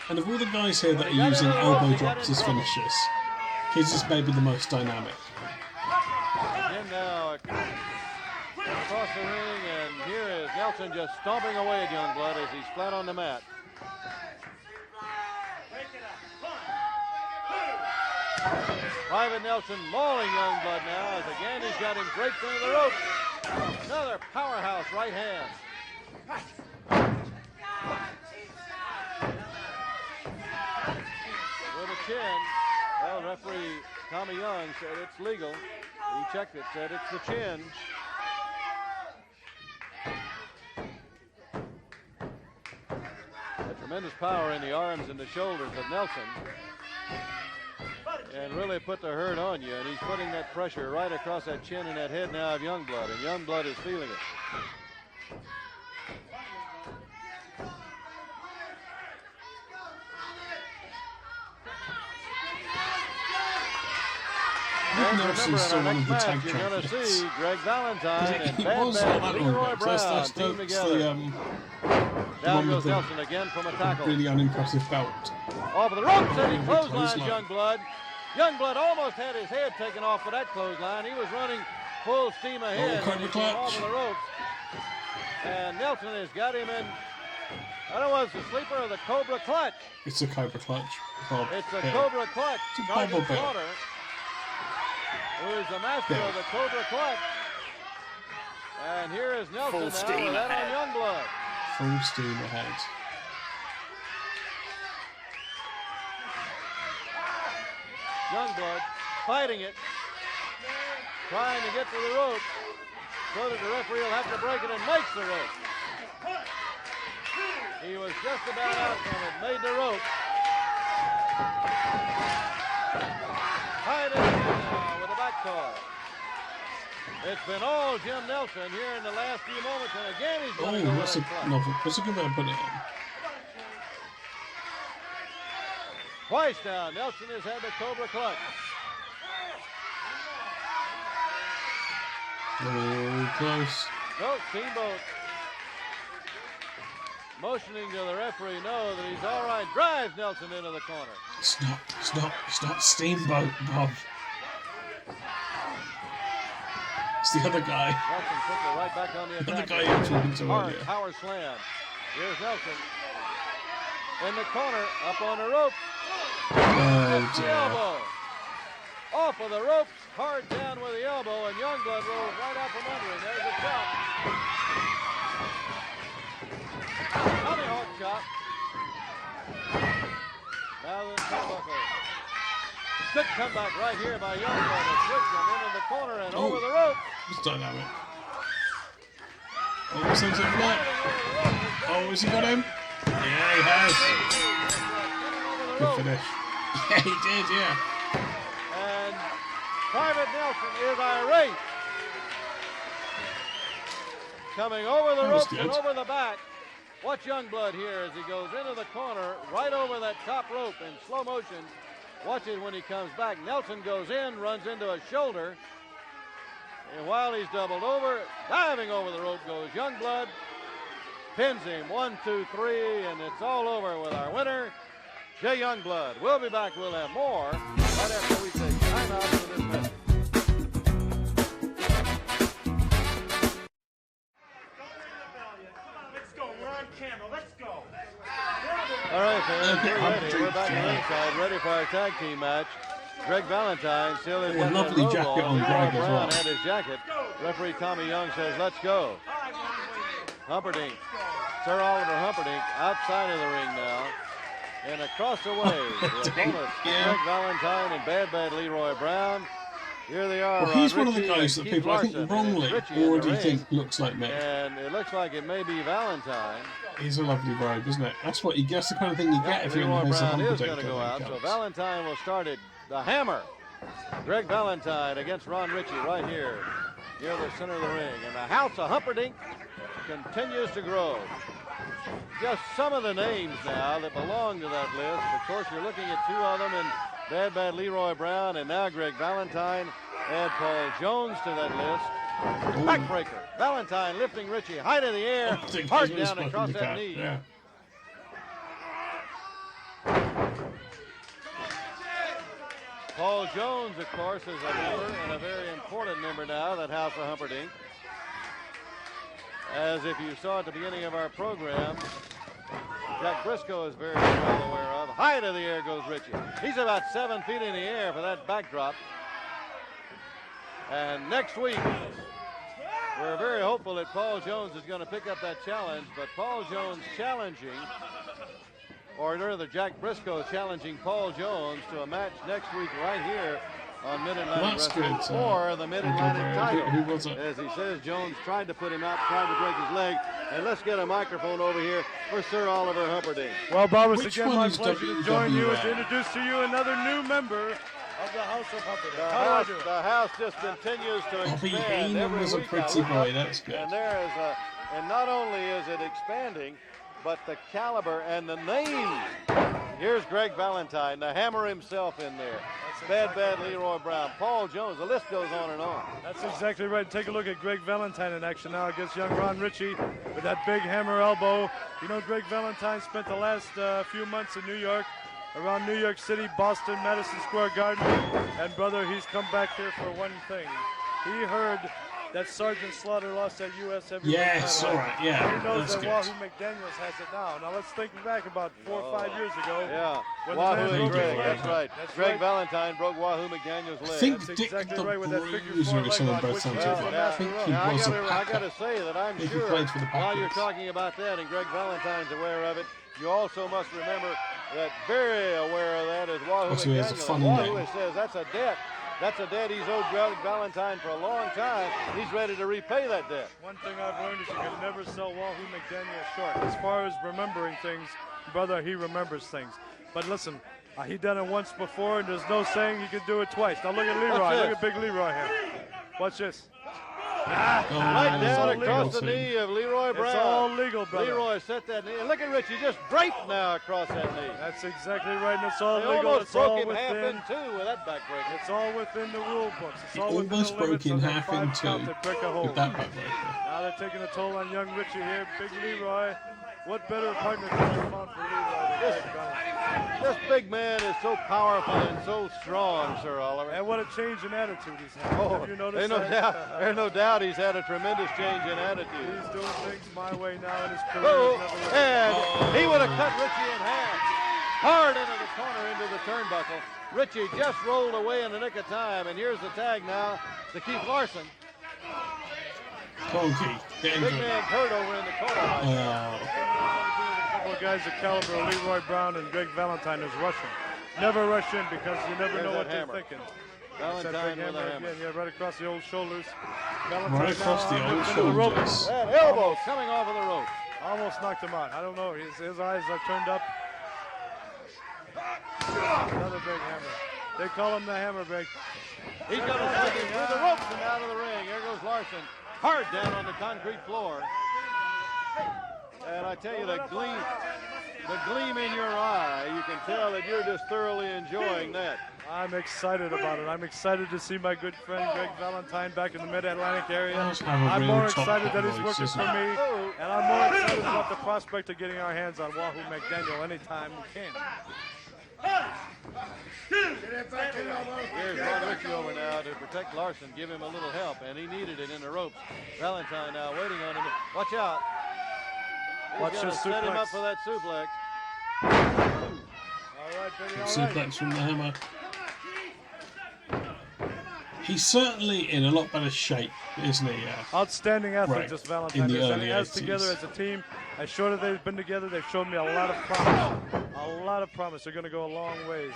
E: And of all the guys here that are using elbow drops as finishers, his is maybe the most dynamic.
J: Again now across the ring, and here is Nelson just stomping away at Youngblood as he's flat on the mat. Private Nelson mauling Youngblood now as again he's got him draped into the ropes. Another powerhouse right hand. With a chin. Well, referee Tommy Young said it's legal. He checked it, said it's the chin. A tremendous power in the arms and the shoulders of Nelson. And really put the hurt on you, and he's putting that pressure right across that chin and that head now of Youngblood, and Youngblood is feeling it. And remember, in our next match, you're going to see Greg Valentine and Bad Leroy Brown team together. Down goes Nelson again from a tackle.
E: Really unimpressive belt.
J: Off of the ropes, and he clotheslines Youngblood. Youngblood almost had his head taken off for that clothesline. He was running full steam ahead when he came off of the ropes. And Nelson has got him in, I don't know, it's the sleeper or the Cobra Clutch.
E: It's a Cobra Clutch, Bob.
J: It's a Cobra Clutch.
E: It's a bubble bit.
J: Who is the master of the Cobra Clutch. And here is Nelson now with that on Youngblood.
E: Full steam ahead.
J: Youngblood fighting it, trying to get to the rope, so that the referee will have to break it and makes the rope. He was just about out from it, made the rope. Tied it now with a back toss. It's been all Jim Nelson here in the last few moments, and again he's going to go
E: what's a good way to put it in?
J: Twice now, Nelson has had the Cobra Clutch.
E: Oh, close.
J: No, Steamboat motioning to the referee, no, that he's all right. Drives Nelson into the corner.
E: It's not Steamboat, Bob. It's the other guy.
J: Nelson puts it right back on the attack.
E: The other guy you're talking to earlier.
J: Power slam. Here's Nelson. In the corner, up on the rope. The elbow. Off of the ropes, hard down with the elbow, and Youngblood rolls right out from under him. There's a chop. Tomahawk chop. Now the turnbuckle. Good comeback right here by Youngblood. A switch him into the corner and over the rope.
E: It's dynamic. Oh, sends it flat. Oh, has he got him? Yeah, he has. Good finish. Yeah, he did, yeah.
J: And Private Nelson is irate. Coming over the ropes and over the back. Watch Youngblood here as he goes into the corner, right over that top rope in slow motion. Watch it when he comes back. Nelson goes in, runs into a shoulder. And while he's doubled over, diving over the rope goes Youngblood. Pins him, 1, 2, 3, and it's all over with our winner, Jay Youngblood. We'll be back. We'll have more right after we take time out for this message.
N: Let's go. We're on camera. Let's go.
J: All right, fans, we're ready. We're back to ringside, ready for our tag team match. Greg Valentine still is
E: a lovely jacket on Greg as well.
J: And his jacket. Referee Tommy Young says, let's go. Humperdinck, Sir Oliver Humperdinck, outside of the ring now. And across the way, the opponents, Greg Valentine and Bad Leroy Brown. Here they are.
E: Well, he's one of the guys that people, I think, wrongly already think looks like Mick.
J: And it looks like it may be Valentine.
E: He's a lovely robe, isn't it? That's what you guess, the kind of thing you get if you're in the
J: Brown is going to go out, so Valentine will start it. The Hammer. Greg Valentine against Ron Ritchie right here near the center of the ring. And the House of Humperdinck continues to grow. Just some of the names now that belong to that list. Of course, you're looking at two of them in Bad Leroy Brown and now Greg Valentine. Add Paul Jones to that list. Backbreaker. Valentine lifting Ritchie high to the air. Hard down across that knee.
E: Yeah.
J: Paul Jones, of course, is a member and a very important member now, that House of Humperdinck. As if you saw at the beginning of our program, Jack Briscoe is very well aware of. High to the air goes Ritchie. He's about 7 feet in the air for that backdrop. And next week, we're very hopeful that Paul Jones is going to pick up that challenge, but Paul Jones challenging, or rather Jack Briscoe challenging Paul Jones to a match next week right here on Mid-Atlantic Wrestling for the Mid-Atlantic title.
E: Who was it?
J: As he says, Jones tried to put him out, tried to break his leg. And let's get a microphone over here for Sir Oliver Humperdinck.
I: Well, Bob, it's again my pleasure to join you and to introduce to you another new member of the House of Humperdinck.
J: The house just continues to expand.
E: Bobby Heenan was a pretty boy, that's good.
J: And there is and not only is it expanding, but the caliber and the names. Here's Greg Valentine, the Hammer himself in there. Bad Leroy Brown, Paul Jones, the list goes on and on.
I: That's exactly right. Take a look at Greg Valentine in action now against young Ron Ritchie with that big hammer elbow. You know, Greg Valentine spent the last few months in New York, around New York City, Boston, Madison Square Garden. And brother, he's come back here for one thing. He heard that Sergeant Slaughter lost that U.S. heavyweight title.
E: Yes, all right, yeah.
I: He knows
E: that's
I: that
E: good.
I: Wahoo McDaniels has it now. Now let's think back about 4 or 5 years ago.
J: Yeah,
I: when
J: Wahoo and Greg,
I: that's
J: right. Greg
I: right.
J: Valentine broke Wahoo McDaniels' leg.
E: I think
I: That's
E: Dick
I: exactly
E: the
I: right with that figure
E: Bruiser
I: four
E: or something
I: leg
E: both
I: lock,
E: sounds
I: which
E: like
I: is
E: that. I think he
J: Now,
E: was a
J: I
E: Packer.
J: got to say that I'm
E: He
J: sure
E: played for the
J: while you're
E: Packers.
J: talking about that and Greg Valentine's aware of it, you also must remember that very aware of that is Wahoo
E: Also, he has a
J: McDaniel.
E: funny
J: Wahoo
E: name.
J: says that's a debt. That's a debt he's owed Greg Valentine for a long time. He's ready to repay that debt.
I: One thing I've learned is you can never sell Wahoo McDaniel short. As far as remembering things, brother, he remembers things. But listen, he done it once before, and there's no saying he could do it twice. Now look at Leroy. Look at Big Leroy here. Watch this.
J: Right down across the knee of Leroy Brown.
I: It's all legal, brother.
J: Leroy set that knee. And look at Richie just draped now across that knee.
I: That's exactly right, and it's all
J: They
I: legal.
J: almost
I: It's
J: broke
I: all
J: him half
I: within.
J: in two with that backbreaker.
I: It's all within the rule books. It's
E: He
I: all within
E: almost
I: the
E: broke
I: limits
E: in
I: of that
E: half
I: 5
E: in
I: count
E: two
I: that break a hold.
E: with that backbreaker.
I: Now they're taking a toll on young Richie here. Big Leroy. What better partner can you found for Leroy than Greg Valentine?
J: This big man is so powerful and so strong, Sir Oliver.
I: And what a change in attitude he's had.
J: Oh,
I: Have you noticed
J: there's no
I: that?
J: doubt. There's no doubt he's had a tremendous change in attitude.
I: He's doing things my way now in his career.
J: Oh,
I: He's never looked
J: and he would have cut Richie in half. Hard into the corner into the turnbuckle. Richie just rolled away in the nick of time, and here's the tag now to Keith Larson.
E: Come on, Keith. Get into
J: Big
E: it.
J: man hurt over in the corner.
I: A couple of guys the caliber of Leroy Brown and Greg Valentine is rushing. Never rush in because you never know what they're thinking.
J: Valentine with a hammer.
I: Again, yeah, right across the old shoulders.
E: Right across the old shoulders.
J: That elbow coming off of the rope.
I: Almost knocked him out. I don't know. His eyes are turned up. Another big hammer. They call him the hammer big.
J: He's going to take him through the ropes and out of the ring. Here goes Larson. Hard down on the concrete floor. And I tell you, the gleam in your eye, you can tell that you're just thoroughly enjoying that.
I: I'm excited about it. I'm excited to see my good friend Greg Valentine back in the Mid-Atlantic area. I'm more excited that he's working for me, and I'm more excited about the prospect of getting our hands on 𝐍𝐢𝐿 McDaniel anytime we can.
J: Here's Ron Richie over now to protect Larson, give him a little help, and he needed it in the ropes. Valentine now waiting on him. Watch out. He's going to set him up for that suplex.
I: All right, Billy, all right.
E: Suplex from the hammer. He's certainly in a lot better shape, isn't he?
I: Outstanding athlete,
E: Right.
I: this Valentine.
E: In the
I: And
E: early
I: as
E: 80s.
I: together as a team, as short as they've been together, they've shown me a lot of promise. A lot of promise. They're going to go a long ways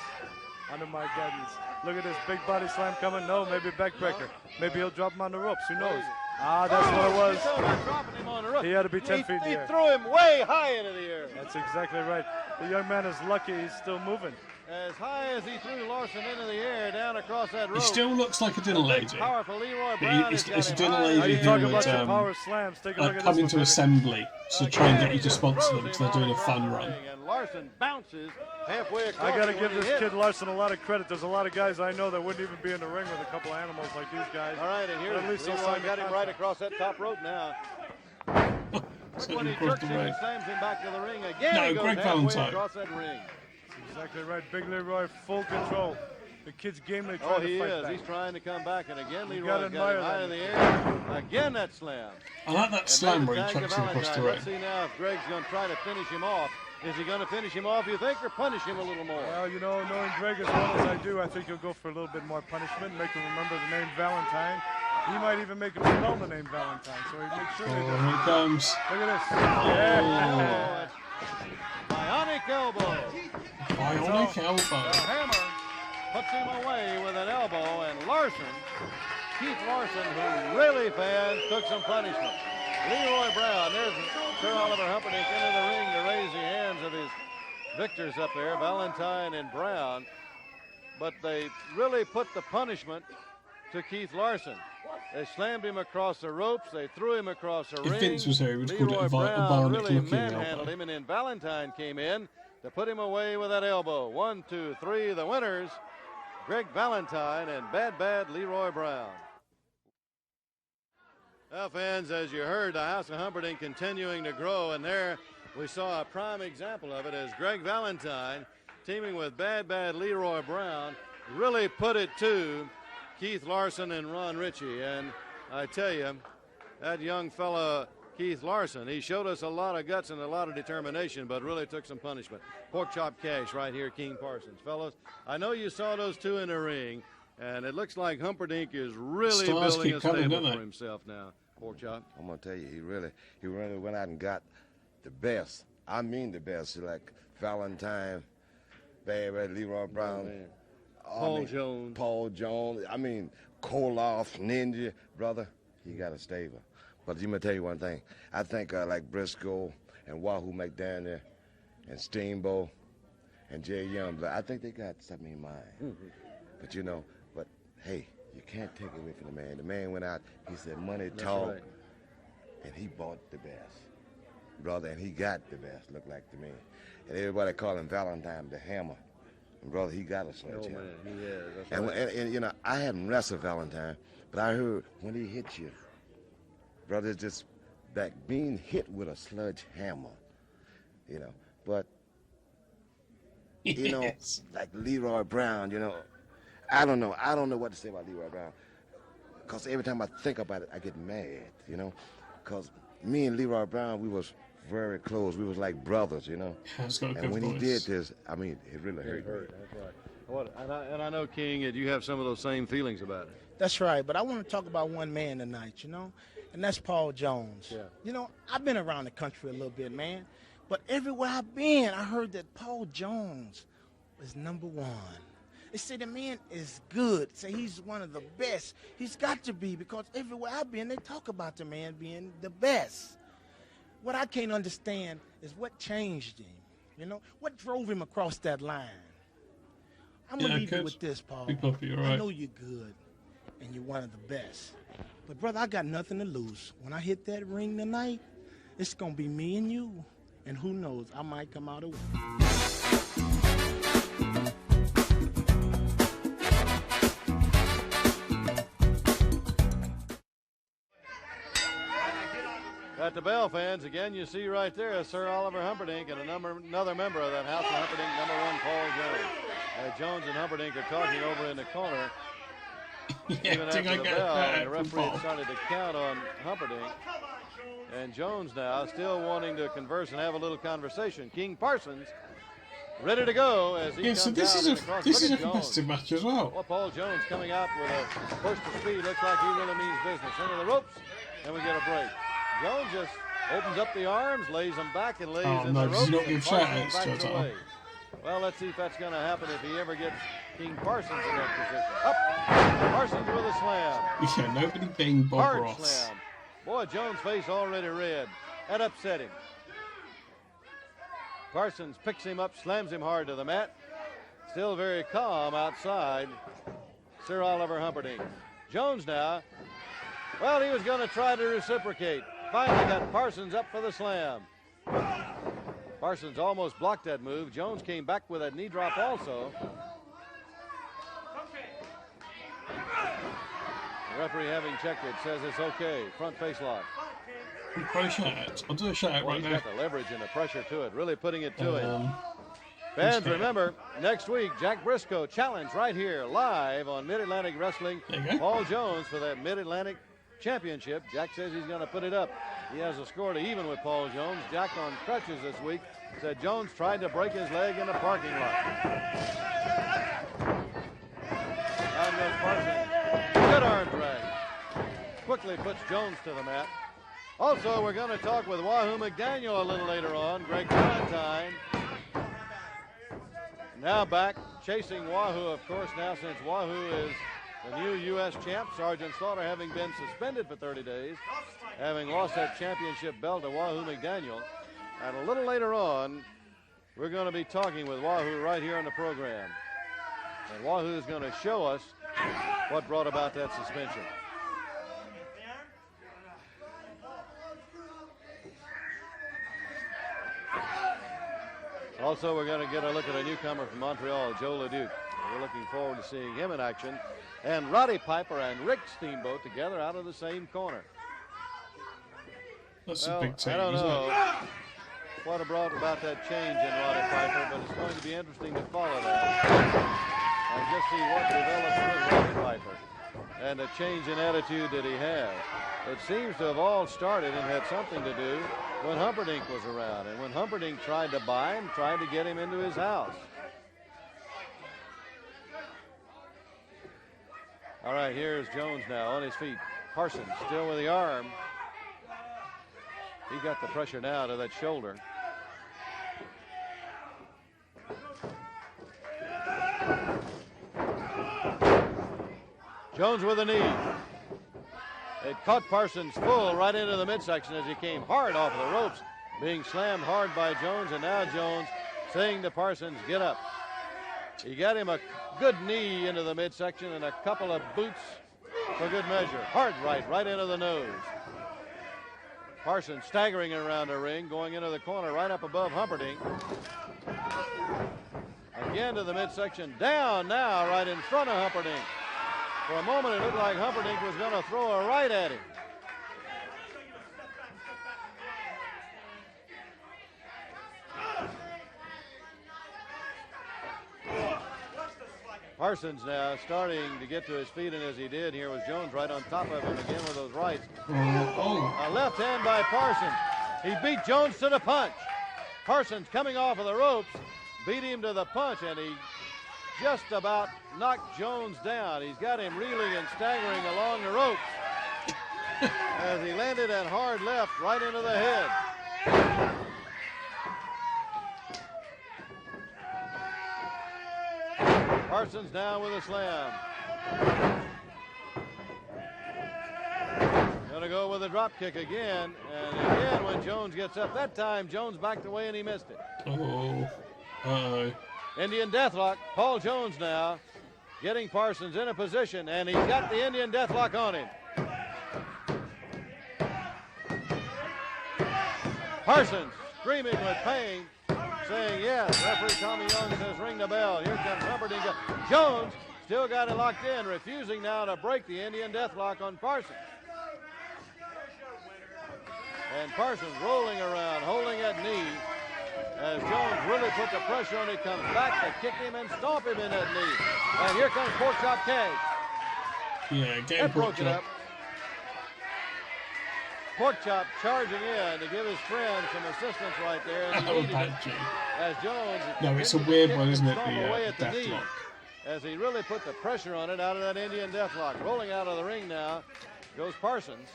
I: under my guidance. Look at this big body slam coming. No, maybe backbreaker. Maybe he'll drop him on the ropes. Who knows? Ah, that's what it was.
J: Dropping him on the ropes.
I: He had to be 10 feet in the
J: He
I: air.
J: threw him way high into the air.
I: That's exactly right. The young man is lucky he's still moving.
J: As high as he threw Larson into the air, down across that rope.
E: He still looks like a dinner lady.
J: Powerful Leroy
E: But
J: Brown
E: it's
J: has
E: a
J: got
E: dinner
J: him high.
E: lady who would
I: power slams. Take a look at
E: come
I: this
E: into
I: one,
E: assembly to try and get you to sponsor them because they're doing a fun run.
J: And Larson bounces halfway across.
I: I got to
J: the
I: give
J: ring.
I: this kid Larson a lot of credit. There's a lot of guys I know that wouldn't even be in the ring with a couple of animals like these guys.
J: All right, and
I: But at least
J: here's
I: they'll
J: Leroy
I: sign the
J: got him right
I: contract.
J: across that top rope now.
E: So
J: When he
E: across
J: jerks
E: the
J: him
E: ring.
J: and slams him back to the ring again,
E: No,
J: he goes
E: Greg
J: halfway
E: Valentine.
J: across that ring.
I: That's exactly right. Big Leroy, full control. The kid's game, they try
J: Oh,
I: to
J: he
I: fight
J: is.
I: back.
J: He's trying to come back, and again,
I: You
J: Leroy's
I: gotta
J: got him
I: admire
J: high
I: that.
J: in the air. Again, that slam.
E: I like that
J: And
E: slam
J: there's
E: where
J: a
E: he
J: tag to
E: chucks him across the
J: Valentine.
E: ring.
J: Let's see now if Greg's going to try to finish him off. Is he going to finish him off, you think, or punish him a little more?
I: Well, you know, knowing Greg as well as I do, I think he'll go for a little bit more punishment, make him remember the name Valentine. He might even make him spell the name Valentine, so he makes sure
E: Oh,
I: he
E: here
I: does.
E: it comes.
I: Look at this.
J: Oh,
I: Yeah.
J: bionic elbow.
E: Bionic
J: The
E: elbow.
J: hammer puts him away with an elbow, and Larson, Keith Larson, who really fans, took some punishment. Leroy Brown, there's Sir Oliver Humperdinck into the ring to raise the hands of his victors up there, Valentine and Brown. But they really put the punishment to Keith Larson. They slammed him across the ropes. They threw him across the ring.
E: If Vince was here, he would have called it
J: Leroy
E: a
J: Brown
E: bionic
J: really
E: looking
J: manhandled
E: elbow.
J: him, and then Valentine came in to put him away with that elbow. 1, 2, 3, the winners, Greg Valentine and Bad Leroy Brown. Well, fans, as you heard, the House of Humperdinck continuing to grow, and there we saw a prime example of it as Greg Valentine, teaming with Bad Leroy Brown, really put it to Keith Larson and Ron Richie. And I tell you, that young fella, Keith Larson, he showed us a lot of guts and a lot of determination, but really took some punishment. Pork chop cash right here, King Parsons. Fellas, I know you saw those two in the ring, and it looks like Humperdinck is really
E: Stars
J: building
E: keep
J: a
E: coming,
J: stable
E: don't
J: for
E: they?
J: himself now. Pork chop.
O: I'm gonna tell you, he really went out and got the best. I mean the best. Like Valentine, Bad Leroy Brown,
J: Paul Jones.
O: Paul Jones. I mean Koloff, Ninja, brother. He got a stable. But let me tell you one thing. I think like Briscoe and 𝐍𝐢𝐿 McDaniel and Steamboat and 𝐍𝐢𝐠𝐿, I think they got something in mind. But you know, but hey, you can't take it away from the man. The man went out, he said money talk,
J: right.
O: and he bought the best, brother, and he got the best, looked like to me. And everybody call him Valentine the Hammer. And brother, he got a
J: Oh,
O: sledgehammer.
J: man, he is. That's
O: And,
J: right.
O: and you know, I hadn't wrestled Valentine, but I heard when he hit you, brother, it's just like being hit with a sledgehammer, you know. But, you know,
E: Yes.
O: like Leroy Brown, you know, I don't know what to say about Leroy Brown. Because every time I think about it, I get mad, you know. Because me and Leroy Brown, we was very close. We was like brothers, you know. And when he did this, I mean, it really hurt.
J: That's right. And I know, King, that you have some of those same feelings about it.
P: That's right, but I want to talk about one man tonight, you know, and that's Paul Jones.
J: Yeah.
P: You know, I've been around the country a little bit, man, but everywhere I've been, I heard that Paul Jones was #1. They say the man is good. Say he's one of the best. He's got to be, because everywhere I've been, they talk about the man being the best. What I can't understand is what changed him, you know? What drove him across that line? I'm going to leave you with this, Paul. I know you're good, and you're one of the best. But, brother, I got nothing to lose. When I hit that ring tonight, it's going to be me and you. And who knows, I might come out of it.
J: At the Bell, fans, again, you see right there Sir Oliver Humperdinck and another member of that House of Humperdinck, #1, Paul Jones. Jones and Humperdinck are talking over in the corner. Even after the bell, the referee had started to count on Humperdinck. And Jones now still wanting to converse and have a little conversation. King Parsons ready to go as he comes
E: so this
J: out.
E: This is a competitive match as well.
J: Well, Paul Jones coming out with a push to speed. Looks like he really means business. Into the ropes, and we get a break. Jones just opens up the arms, lays them back, and lays in the ropes. And Parsons backs away. Well, let's see if that's going to happen if he ever gets King Parsons in that position. Up, Parsons with a slam.
E: Yeah, nobody being Bob
J: Hard
E: Ross.
J: slam. Boy, Jones' face already red. That upset him. Parsons picks him up, slams him hard to the mat. Still very calm outside Sir Oliver Humperdinck. Jones now, well, he was going to try to reciprocate. Finally got Parsons up for the slam. Parsons almost blocked that move. Jones came back with a knee drop also. The referee, having checked it, says it's okay. Front face lock.
E: I'll do a shout out right
J: He's
E: now.
J: got the leverage and the pressure to it, really putting it to him. Fans, remember, next week, Jack Briscoe challenge right here, live on Mid-Atlantic Wrestling. Paul Jones for that Mid-Atlantic Championship. Jack says he's going to put it up. He has a score to even with Paul Jones. Jack on crutches this week. Said Jones tried to break his leg in the parking lot. Down goes Parsons. Good arm drag. Quickly puts Jones to the mat. Also, we're going to talk with Wahoo McDaniel a little later on. Greg Valentine now back chasing Wahoo, of course, now since Wahoo is the new U.S. champ. Sergeant Slaughter having been suspended for 30 days, having lost that championship belt to Wahoo McDaniel. And a little later on, we're going to be talking with Wahoo right here on the program. And Wahoo is going to show us what brought about that suspension. Also, we're going to get a look at a newcomer from Montreal, Joe LeDuc. We're looking forward to seeing him in action. And Roddy Piper and Rick Steamboat together out of the same corner.
E: That's a big team,
J: I don't
E: isn't
J: know
E: it?
J: what brought about that change in Roddy Piper, but it's going to be interesting to follow that and just see what develops with Roddy Piper and the change in attitude that he has. It seems to have all started and had something to do when Humperdinck was around, and when Humperdinck tried to buy him, tried to get him into his house. All right, here's Jones now on his feet. Parsons still with the arm. He got the pressure now to that shoulder. Jones with a knee. It caught Parsons full right into the midsection as he came hard off the ropes, being slammed hard by Jones, and now Jones saying to Parsons, get up. He got him a good knee into the midsection and a couple of boots for good measure. Hard right into the nose. Parsons staggering around the ring, going into the corner right up above Humperdinck. Again to the midsection, down now right in front of Humperdinck. For a moment, it looked like Humperdinck was going to throw a right at him. Parsons now starting to get to his feet, and as he did, here was Jones right on top of him again with those rights. A left hand by Parsons. He beat Jones to the punch. Parsons coming off of the ropes, beat him to the punch, and he just about knocked Jones down. He's got him reeling and staggering along the ropes as he landed that hard left right into the head. Parsons down with a slam. Gonna go with a drop kick again, and again when Jones gets up, that time Jones backed away and he missed it. Indian Deathlock, Paul Jones now getting Parsons in a position, and he's got the Indian Deathlock on him. Parsons screaming with pain, saying yes. Referee Tommy Young says ring the bell. Here comes Humperdinck. Jones still got it locked in, refusing now to break the Indian Deathlock on Parsons. And Parsons rolling around, holding that knee as Jones really put the pressure on him. He comes back to kick him and stomp him in that knee. And here comes Pork Chop K.
E: Yeah, getting Pork Chop.
J: Pork Chop charging in to give his friend some assistance right there. And he needed it as Jones.
E: No, it's a weird one, isn't it? The
J: Deathlock. As he really put the pressure on it out of that Indian Deathlock. Rolling out of the ring now goes Parsons.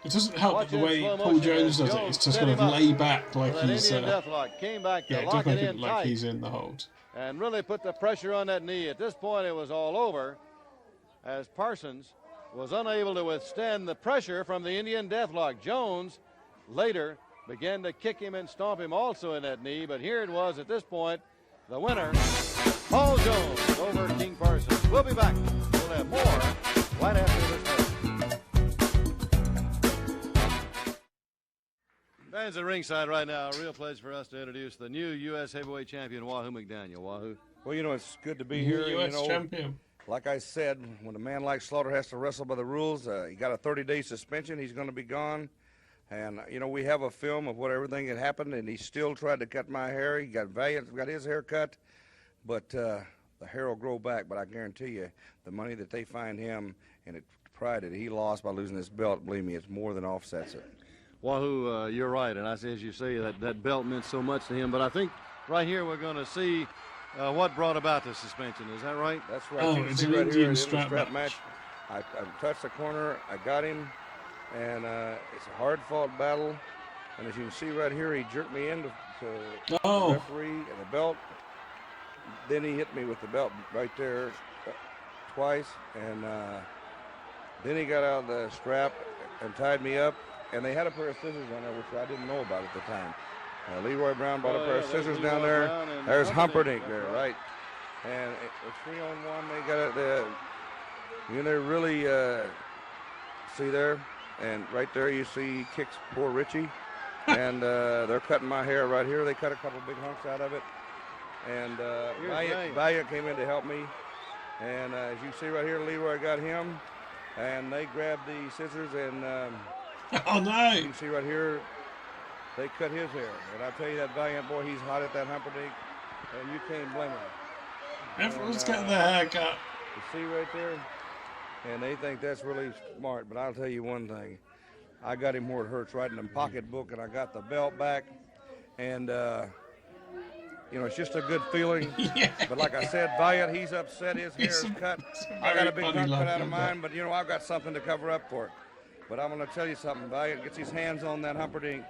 E: It doesn't help the way Paul Jones does it. It's just kind of lay back like he's
J: came back to
E: yeah,
J: lock it in
E: like
J: tight
E: he's in the hold.
J: And really put the pressure on that knee. At this point, it was all over as Parsons was unable to withstand the pressure from the Indian Deathlock. Jones later began to kick him and stomp him also in that knee, but here it was at this point, the winner, Paul Jones over King Parsons. We'll be back. We'll have more right after this break. Fans at ringside right now, a real pleasure for us to introduce the new U.S. heavyweight champion, 𝐍𝐢𝐠𝐿 McDaniel. 𝐍𝐢.
Q: Well, you know, it's good to be here.
E: U.S. champion.
Q: Like I said, when a man like Slaughter has to wrestle by the rules, he got a 30-day suspension. He's going to be gone. And, you know, we have a film of what everything that happened, and he still tried to cut my hair. He got valiant, got his hair cut, but the hair will grow back. But I guarantee you, the money that they find him and the pride that he lost by losing this belt, believe me, it's more than offsets it.
J: 𝐍𝐢, you're right, and I say, as you say, that belt meant so much to him. But I think right here we're going to see what brought about the suspension. Is that right?
Q: That's right.
E: Oh,
Q: it's an Indian strap match. I touched the corner, I got him, and it's a hard-fought battle. And as you can see right here, he jerked me into the referee and the belt. Then he hit me with the belt right there twice, and then he got out the strap and tied me up. And they had a pair of scissors on there, which I didn't know about at the time. Leroy Brown brought a pair of scissors down there. There's Humperdinck there, right? And it's 3-on-1. They got it there. You know, really see there, and right there you see kicks poor Richie. And they're cutting my hair right here. They cut a couple big hunks out of it. And Valiant came in to help me. And as you see right here, Leroy got him. And they grabbed the scissors and
E: oh no!
Q: You can see right here, they cut his hair. And I tell you, that Valiant boy, he's hot at that Humperdinck, and you can't blame him.
E: Everyone's got their hair cut.
Q: You see right there? And they think that's really smart, but I'll tell you one thing. I got him where it hurts, right in the pocketbook, and I got the belt back. And, you know, it's just a good feeling.
E: Yeah.
Q: But like I said, Valiant, he's upset. His hair is cut. I got a big hunk cut out of mine, but, you know, I've got something to cover up for it. But I'm going to tell you something. Valiant gets his hands on that Humperdinck,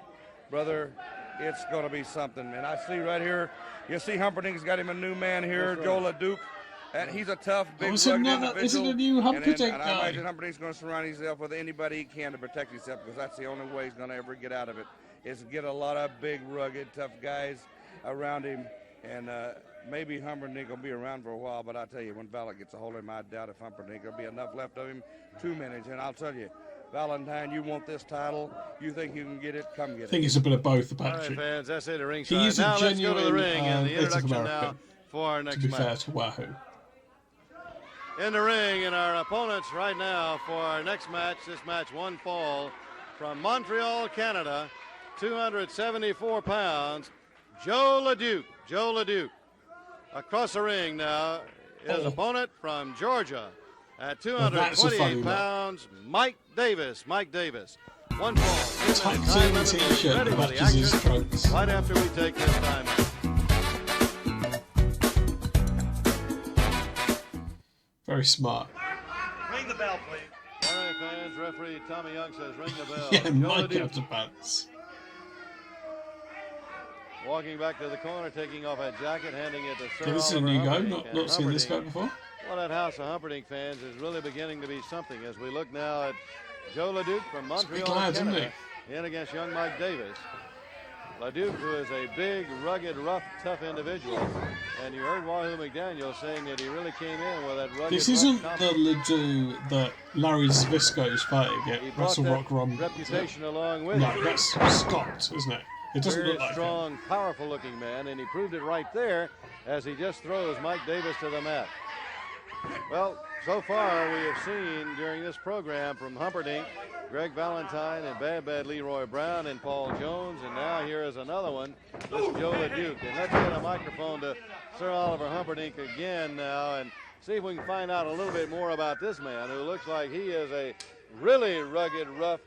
Q: brother, it's going to be something. And I see right here, you see Humperdinck's got him a new man here, Joe LeDuc. And he's a tough, big, rugged individual.
E: Is it a new Humperdinck
Q: and I imagine Humperdinck's going to surround himself with anybody he can to protect himself, because that's the only way he's going to ever get out of it, is to get a lot of big, rugged, tough guys around him. And maybe Humperdinck will be around for a while, but I tell you, when Valiant gets a hold of him, I doubt if Humperdinck will be enough left of him. 2 minutes, and I'll tell you, Valentine, you want this title? You think you can get it? Come get it.
E: I think it's a bit of both, Patrick.
J: All right, fans, that's it at ringside.
E: He is a
J: now
E: genuine
J: let's go to the ring and the
E: Native
J: introduction
E: American,
J: now for our next
E: to be
J: match.
E: fair to 𝐍𝐢.
J: In the ring, and our opponents right now for our next match. This match, one fall from Montreal, Canada, 274 pounds, Joe LeDuc. Joe LeDuc. Across the ring now, his opponent from Georgia at 220 pounds, Mike Davis. Mike Davis. One fall.
E: Tucked in the t-shirt that matches his strokes.
J: Right after we take this time out.
E: Very smart.
N: Ring the bell, please.
J: All right, fans. Referee Tommy Young says ring the bell.
E: Yeah, my
J: Joe
E: counterparts.
J: Walking back to the corner, taking off a jacket, handing it to Sir
E: Okay, this is a
J: Oliver
E: new guy.
J: Humperdinck.
E: Not seen this guy
J: Humperdinck,
E: before.
J: well, that House of Humperdinck fans is really beginning to be something as we look now at Joe LeDuc from
E: big
J: Montreal,
E: lads, isn't
J: Canada, in against young Mike Davis. LeDuc, who is a big, rugged, rough, tough individual. And you heard 𝐍𝐢𝐠𝐿 saying that he really came in with that rugged,
E: This isn't
J: rough
E: the LeDuc that Larry Zbyszko's fighting at
J: He brought
E: Wrestle
J: that
E: Rock Rumble.
J: reputation along with
E: No,
J: him.
E: that's Scott, isn't it? It doesn't
J: Very
E: look like
J: strong, powerful-looking man, and he proved it right there as he just throws Mike Davis to the mat. Well, so far we have seen during this program from Humperdinck, Greg Valentine, and Bad Leroy Brown, and Paul Jones, and now here is another one, this Joe LeDuc. And let's get a microphone to Sir Oliver Humperdinck again now and see if we can find out a little bit more about this man who looks like he is a really rugged, rough,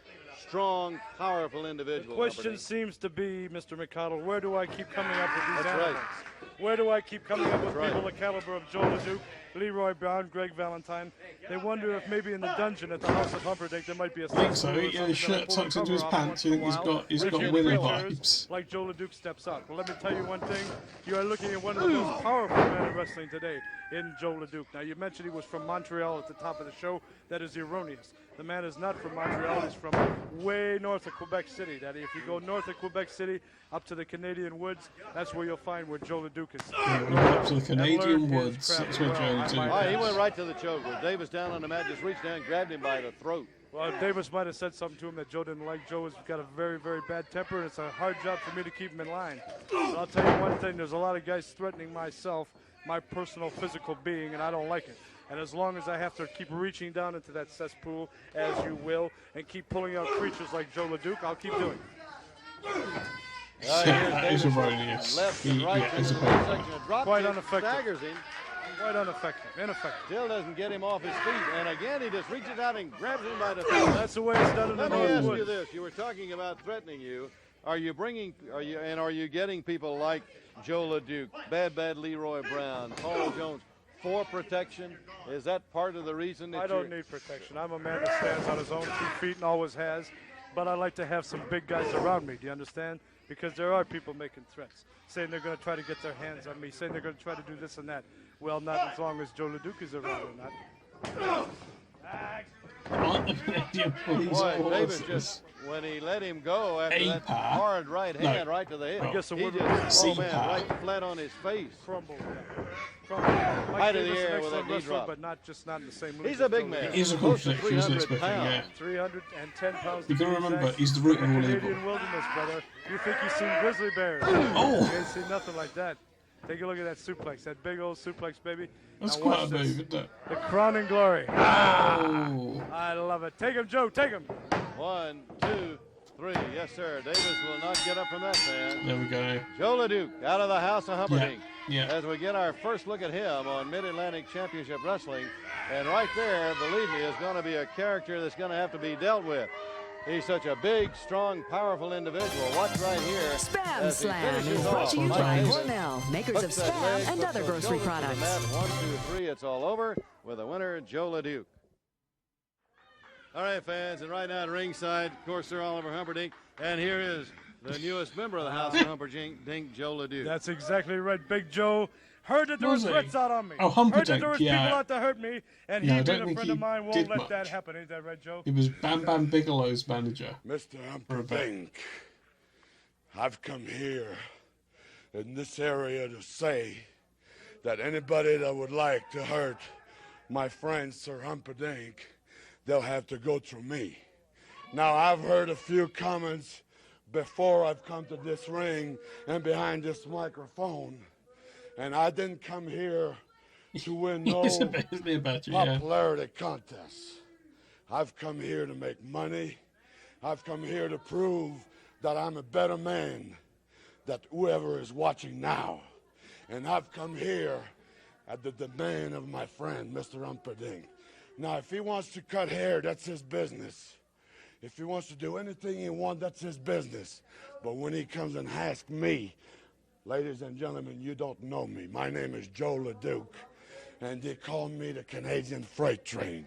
J: strong, powerful individual.
I: The question seems to be, Mr. McConnell, where do I keep coming up with these
J: That's
I: animals?
J: right.
I: Where do I keep coming up with
J: That's
I: people
J: right.
I: the caliber of Joe LeDuc, Leroy Brown, Greg Valentine? They wonder if maybe in the dungeon at the House of Humperdinck there might be a
E: I think so. Yeah, his shirt tucked into his pants. You think he's got winning vibes.
I: Like Joe LeDuc steps up. Well, let me tell you one thing. You are looking at one of the most powerful men in wrestling today in Joe LeDuc. Now, you mentioned he was from Montreal at the top of the show. That is erroneous. The man is not from Montreal. He's from way north of Quebec City. That if you go north of Quebec City up to the Canadian woods, that's where you'll find where Joe LeDuc is.
E: Yeah, we went up to the Canadian woods. That's where Joe LeDuc
J: He
E: is.
J: went right to the choke. Where Davis down on the mat just reached down and grabbed him by the throat.
I: Well, Davis might have said something to him that Joe didn't like. Joe has got a very, very bad temper, and it's a hard job for me to keep him in line. But I'll tell you one thing, there's a lot of guys threatening myself, my personal physical being, and I don't like it. And as long as I have to keep reaching down into that cesspool, as you will, and keep pulling out creatures like Joe LeDuc, I'll keep doing it.
E: That is erroneous.
J: Left and right
E: Yeah, it's
J: into the
E: erroneous.
J: section. A drop
I: Quite
J: kick
I: ineffective.
J: staggers him.
I: Quite ineffective. Ineffective.
J: Still doesn't get him off his feet. And again, he just reaches out and grabs him by the throat.
I: That's the way it's done in the
J: Let me ask
I: Northwoods.
J: you this. You were talking about threatening you. Are you getting people like Joe LeDuc, Bad Leroy Brown, Paul Jones for protection? Is that part of the reason that
I: I don't need protection. I'm a man that stands on his own 2 feet and always has. But I like to have some big guys around me. Do you understand? Because there are people making threats, saying they're going to try to get their hands on me, saying they're going to try to do this and that. Well, not as long as Joe LeDuc is around or not.
J: Boy, Davis just, when he let him go after that hard right hand right to the head,
I: I guess the
J: he
I: word
J: just, oh man, right flat on his face.
I: Crumbled.
J: Height of the air with a knee drop.
I: But not in the same league.
J: He's a big man.
E: He's a
J: Close to
E: contradiction, isn't it,
J: 300
E: Spiffy? Yeah.
J: pounds.
I: 310 pounds.
E: You got to
I: be
E: remember,
I: exact.
E: he's the root of all
I: Canadian
E: evil.
I: wilderness, brother. You think you've seen grizzly bears?
E: Oh!
I: You ain't seen nothing like that. Take a look at that suplex, that big old suplex, baby.
E: That's
I: Now
E: quite
I: watch
E: a
I: this.
E: move, isn't it?
I: The crowning glory.
E: Oh.
I: I love it. Take him, Joe. Take him.
J: 1, 2, 3. Yes, sir. Davis will not get up from that man.
E: There we go.
J: Joe LeDuc out of the House of Humperdinck.
E: Yeah.
J: As we get our first look at him on Mid-Atlantic Championship Wrestling. And right there, believe me, is going to be a character that's going to have to be dealt with. He's such a big, strong, powerful individual. Watch right here.
R: Spam
J: as he
R: Slam is
J: finishes
R: brought
J: off
R: to you
J: Mike
R: by
J: Davis.
R: Cornell, makers of
J: Hooks that
R: Spam
J: leg,
R: and
J: hooks
R: other
J: those
R: grocery
J: shoulders to the
R: products.
J: mat. 1, 2, 3. It's all over with the winner, Joe LeDuc. All right, fans, and right now at ringside, of course, Sir Oliver Humperdinck, and here is the newest member of the House of Humperdinck, Joe LeDuc.
I: That's exactly right, Big Joe. Heard that there
E: Was
I: were
E: he?
I: threats out on me.
E: Oh, Humperdinck,
I: Heard that there was
E: yeah.
I: people out to hurt me, and
E: Yeah, I
I: he,
E: don't
I: being a
E: think
I: friend
E: he
I: of mine, won't
E: did
I: let
E: much.
I: that happen. Ain't that right, Joe?
E: He was Bam Bam Bigelow's manager.
K: Mr. Humperdinck, I've come here in this area to say that anybody that would like to hurt my friend Sir Humperdinck, they'll have to go through me. Now, I've heard a few comments before I've come to this ring and behind this microphone, and I didn't come here to win no
E: It's about you, yeah.
K: popularity contest. I've come here to make money. I've come here to prove that I'm a better man than whoever is watching now. And I've come here at the demand of my friend, Mr. Humperdinck. Now, if he wants to cut hair, that's his business.
R: If he wants to do anything he wants, that's his business. But when he comes and asks me, ladies and gentlemen, you don't know me. My name is Joe LeDuc, and they call me the Canadian Freight Train.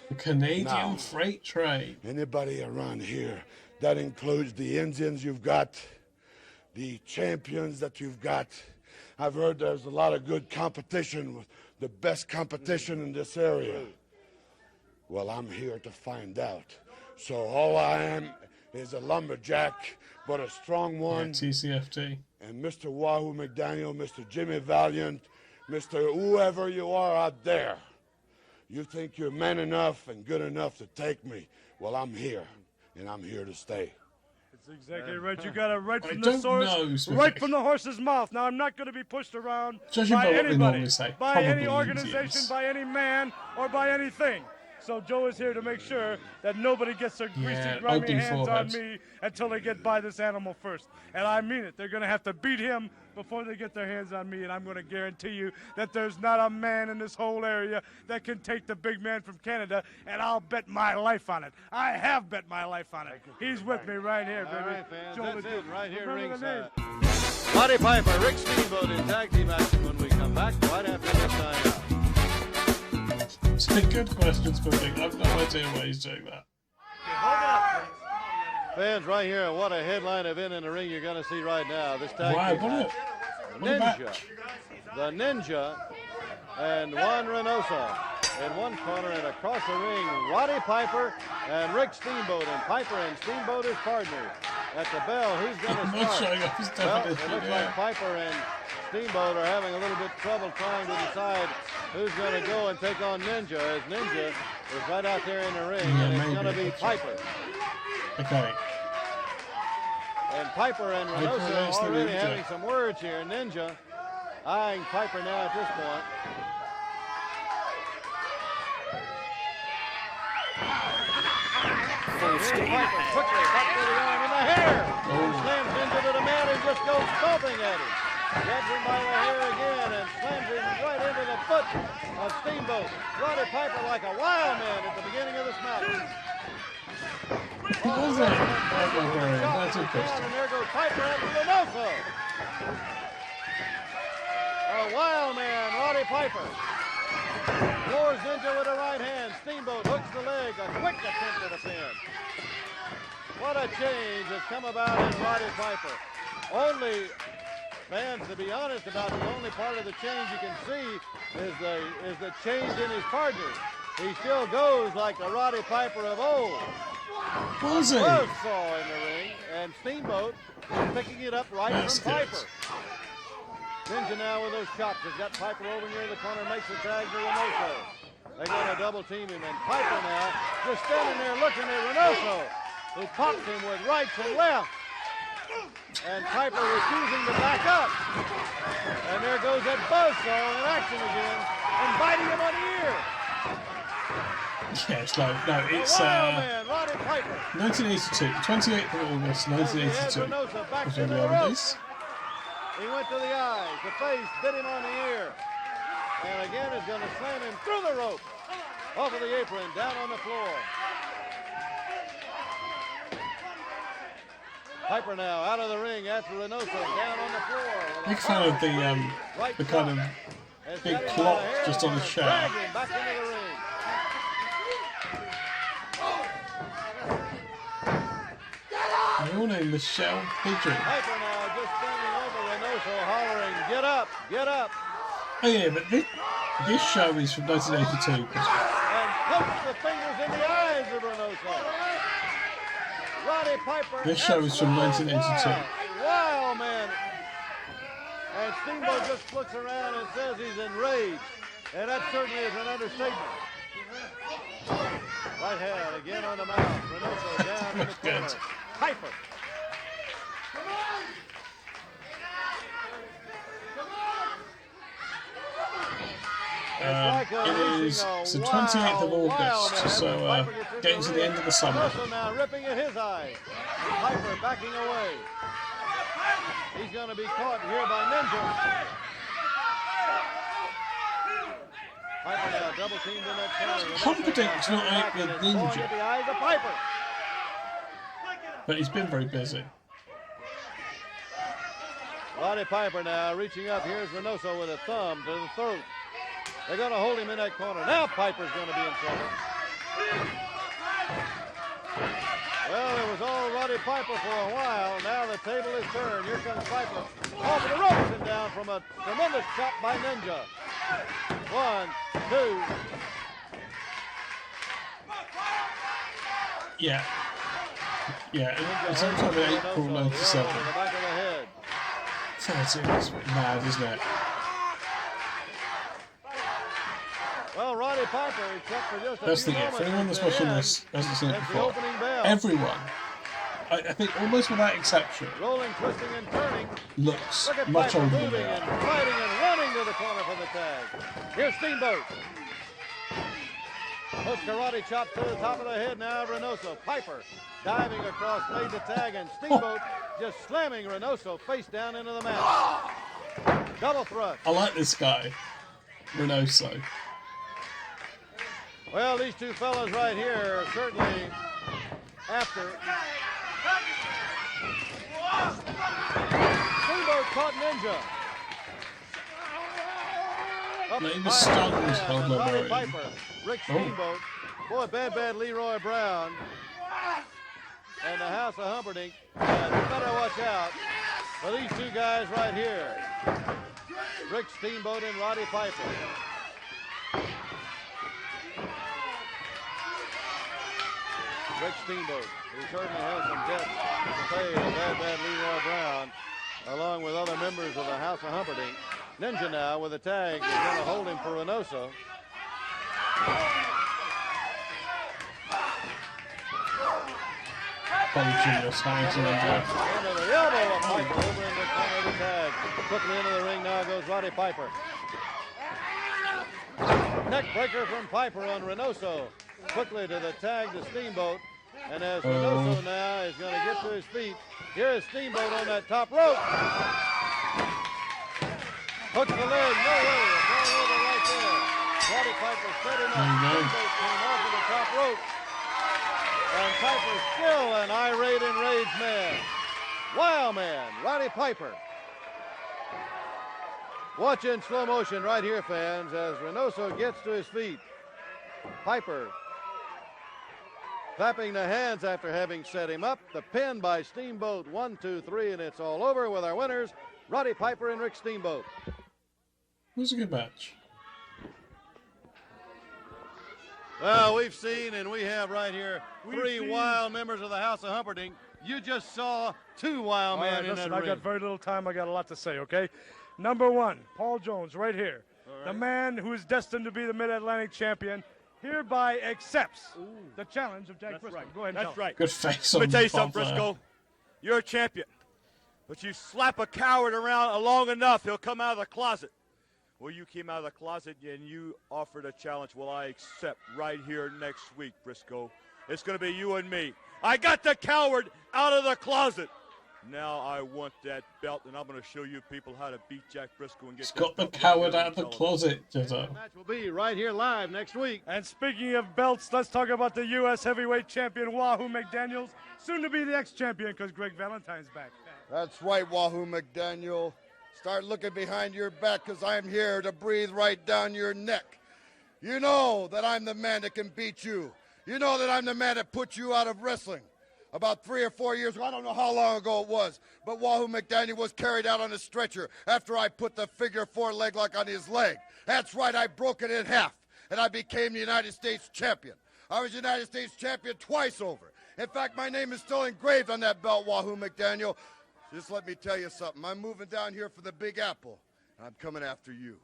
E: The Canadian Freight Train.
R: Anybody around here, that includes the Indians you've got, the champions that you've got. I've heard there's a lot of good competition, with the best competition in this area. Well, I'm here to find out. So all I am is a lumberjack, but a strong one.
E: Yeah, TCFT.
R: And Mr. Wahoo McDaniel, Mr. Jimmy Valiant, Mr. whoever you are out there, you think you're man enough and good enough to take me. Well, I'm here, and I'm here to stay.
I: That's exactly right. You got it right from the source, right from the horse's mouth. Now, I'm not going to be pushed around by anybody, by any organization, by any man, or by anything. So Joe is here to make sure that nobody gets their greasy, grimy hands on me until they get by this animal first. And I mean it. They're going to have to beat him before they get their hands on me, and I'm going to guarantee you that there's not a man in this whole area that can take the big man from Canada, and I'll bet my life on it. I have bet my life on it. He's with me right here, baby.
J: All right, fans,
I: Joe
J: that's
I: LeDuc.
J: it right here
I: Remember
J: ringside. Roddy Piper, Rick Steamboat in tag team action when we come back right after this time out.
E: So good questions, but I've no idea why he's doing that.
J: Fans, right here, what a headline event in the ring you're going to see right now. This tag team match. The Ninja and Juan Reynoso in one corner, and across the ring, Roddy Piper and Rick Steamboat, and Piper and Steamboat as partners. At the bell, who's going to start? Well, it looks like Piper and Steamboat are having a little bit trouble trying to decide who's going to go and take on Ninja, as Ninja is right out there in the ring, and it's going to be Piper.
E: Okay.
J: And Piper and Reynoso already having some words here. Ninja eyeing Piper now at this point. Piper quickly back to the arm in the hair. Slams into the mat and just goes stomping at him. Grabs him by the hair again and slams him right into the foot of Steamboat. Roddy Piper like a wild man at the beginning of this match.
E: That's interesting.
J: And there goes Piper after Reynoso. A wild man, Roddy Piper. Floors Ninja with a right hand. Steamboat hooks the leg. A quick attempt at a pin. What a change has come about in Roddy Piper. Only, fans, to be honest about the only part of the change you can see is the change in his partner. He still goes like the Roddy Piper of old.
E: Was he?
J: Buzzsaw in the ring, and Steamboat is picking it up right from Piper. Ninja now with those chops has got Piper over near the corner, makes the tag to Reynoso. They're going to double team him, and Piper now just standing there looking at Reynoso, who pops him with rights and left. And Piper refusing to back up. And there goes that buzzsaw in action again, and biting him on the ear.
E: Yes, no, it's 1982, 28th of August, 1982. Was when we had this.
J: He went to the eyes, the face, bit him on the ear. And again is going to slam him through the rope, off of the apron, down on the floor. Piper now out of the ring after Reynoso, down on the floor.
E: Big fan of the kind of big clock just on the shaft.
J: Back into the ring.
E: They all named Michelle Pigeon.
J: Piper now just standing over Reynoso, hollering, "Get up, get up!"
E: Oh yeah, but this show is from 1982.
J: And pokes the fingers in the eyes of Reynoso. Roddy Piper.
E: This show is from 1982.
J: Wow, man. And Steamboat just looks around and says he's enraged. And that certainly is an understatement. Right hand again on the mouth. Reynoso down in the corner. Piper.
E: It is the 28th of August, so getting to the end of the summer.
J: Also now ripping at his eyes. Piper backing away. He's going to be caught here by Ninja. Piper now double teamed in that corner.
E: Confidence not out with Ninja.
J: The eyes of Piper.
E: But he's been very busy.
J: Roddy Piper now reaching up. Here's Reynoso with a thumb to the throat. They're going to hold him in that corner. Now Piper's going to be in trouble. Well, it was all Roddy Piper for a while. Now the table is turned. Here comes Piper. Off the ropes and down from a tremendous chop by Ninja. 1, 2.
E: Yeah. Yeah, it's sometime in April 97. So it's mad, isn't it?
J: Well, Roddy Piper, except for just
E: That's the gift. For anyone that's watching this, hasn't seen it before, everyone, I think almost without exception,
J: rolling, twisting, and turning,
E: looks much older than they
J: and
E: are.
J: fighting and running to the corner for the tag. Here's Steamboat. Hooks karate chop to the top of the head now, Reynoso. Piper diving across, made the tag, and Steamboat just slamming Reynoso face down into the mat. Double thrust.
E: I like this guy, Reynoso.
J: Well, these two fellas right here are certainly after. Steamboat caught Ninja.
E: No, he was stunned.
J: Roddy Piper, Rick Steamboat, boy, bad Leroy Brown, and the House of Humperdinck. You better watch out for these two guys right here, Rick Steamboat and Roddy Piper. Rick Steamboat, who certainly has some debts to pay to bad Leroy Brown, along with other members of the House of Humperdinck. Ninja now with a tag is going to hold him for Reynoso.
E: Genius,
J: Into the elbow of Piper over in the corner of the tag. Quickly into the ring now goes Roddy Piper. Neck breaker from Piper on Reynoso. Quickly to the tag to Steamboat. And as Reynoso now is going to get to his feet, here is Steamboat on that top rope. Hooks the leg, no way, it's all over right there. Roddy Piper set him up, Steamboat came off of the top rope. And Piper's still an irate, enraged man. Wild man, Roddy Piper. Watch in slow motion right here, fans, as Reynoso gets to his feet. Piper clapping the hands after having set him up. The pin by Steamboat, 1, 2, 3, and it's all over with our winners, Roddy Piper and Rick Steamboat.
E: It was a good match.
J: Well, we've seen and we have right here three wild members of the House of Humperdinck. You just saw two wild men in that ring.
I: I got very little time. I got a lot to say, okay? Number one, Paul Jones, right here. The man who is destined to be the Mid-Atlantic champion hereby accepts the challenge of Jack Briscoe. Go ahead and
S: That's right.
E: Good face
S: Let me
E: on
S: tell you something,
E: Bonfire.
S: Briscoe. You're a champion. But you slap a coward around long enough, he'll come out of the closet. Well, you came out of the closet and you offered a challenge. Well, I accept right here next week, Briscoe. It's going to be you and me. I got the coward out of the closet. Now I want that belt, and I'm going to show you people how to beat Jack Briscoe and get.
E: He's got the coward out of the closet, Jezzo.
J: The match will be right here live next week.
I: And speaking of belts, let's talk about the U.S. heavyweight champion, Wahoo McDaniels, soon to be the ex-champion because Greg Valentine's back.
M: That's right, Wahoo McDaniel. Start looking behind your back because I'm here to breathe right down your neck. You know that I'm the man that can beat you. You know that I'm the man that put you out of wrestling. About 3 or 4 years ago, I don't know how long ago it was, but Wahoo McDaniel was carried out on a stretcher after I put the figure 4 leg lock on his leg. That's right, I broke it in half, and I became the United States champion. I was United States champion twice over. In fact, my name is still engraved on that belt, Wahoo McDaniel. Just let me tell you something. I'm moving down here for the Big Apple, and I'm coming after you.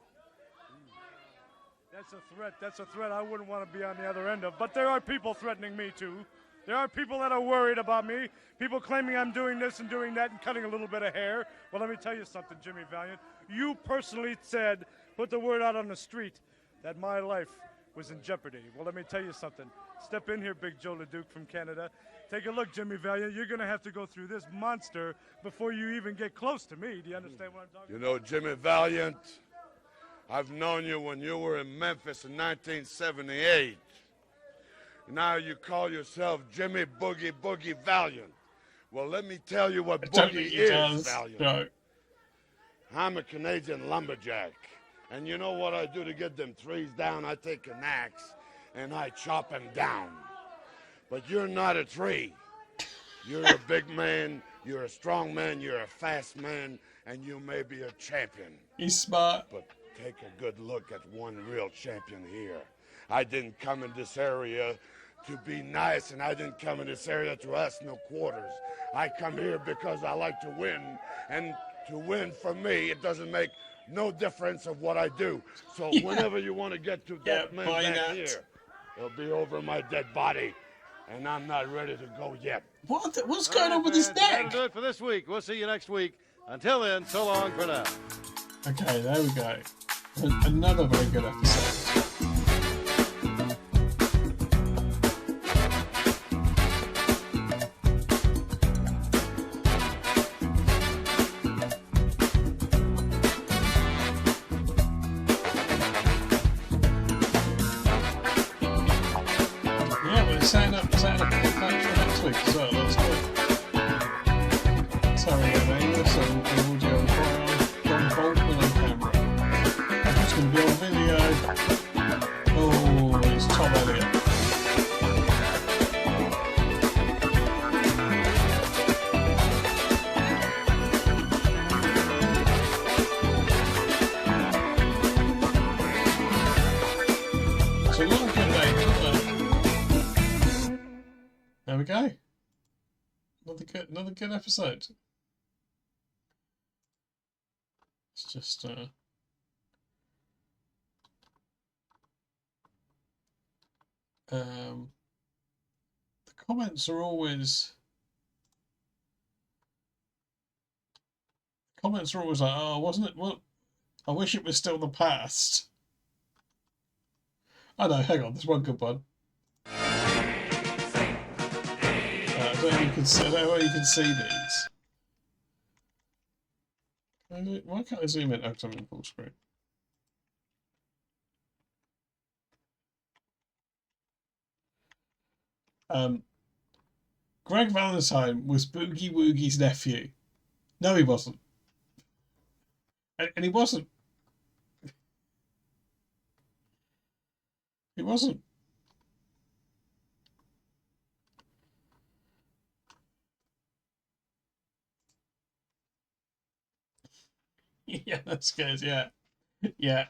I: That's a threat. That's a threat I wouldn't want to be on the other end of. But there are people threatening me, too. There are people that are worried about me, people claiming I'm doing this and doing that and cutting a little bit of hair. Well, let me tell you something, Jimmy Valiant. You personally said, put the word out on the street, that my life was in jeopardy. Well, let me tell you something. Step in here, Big Joe LeDuc from Canada. Take a look, Jimmy Valiant. You're going to have to go through this monster before you even get close to me. Do you understand what I'm talking
R: about? You know, Jimmy Valiant, I've known you when you were in Memphis in 1978. Now you call yourself Jimmy Boogie Valiant. Well, let me tell you what boogie is, Valiant.
E: No.
R: I'm a Canadian lumberjack. And you know what I do to get them trees down? I take an axe and I chop them down. But you're not a tree. You're a big man, you're a strong man, you're a fast man, and you may be a champion.
E: He's smart.
R: But take a good look at one real champion here. I didn't come in this area to be nice, and I didn't come in this area to ask no quarters. I come here because I like to win, and to win for me, it doesn't make no difference of what I do. So whenever you want to get to that man back here, it'll be over my dead body, and I'm not ready to go yet.
E: What's going on with his neck?
J: That'll do it for this week. We'll see you next week. Until then, so long for now.
E: Okay, there we go. Another very good episode. Setting up a match for next week as well, that's good. Sorry, Amos and audio and John Boltman on camera. It's going to be on video. Oh, it's Tom Elliott. It's a long good day, isn't it? There we go. Another good episode. It's just the comments are always like, oh, wasn't it? Well, I wish it was still the past. I know. Hang on, there's one good one. I don't know if you can see these. Why can't I zoom in? Oh, I'm in full screen. Greg Valentine was Boogie Woogie's nephew. No, he wasn't. And he wasn't. He wasn't. Yeah, that's good. Yeah, yeah.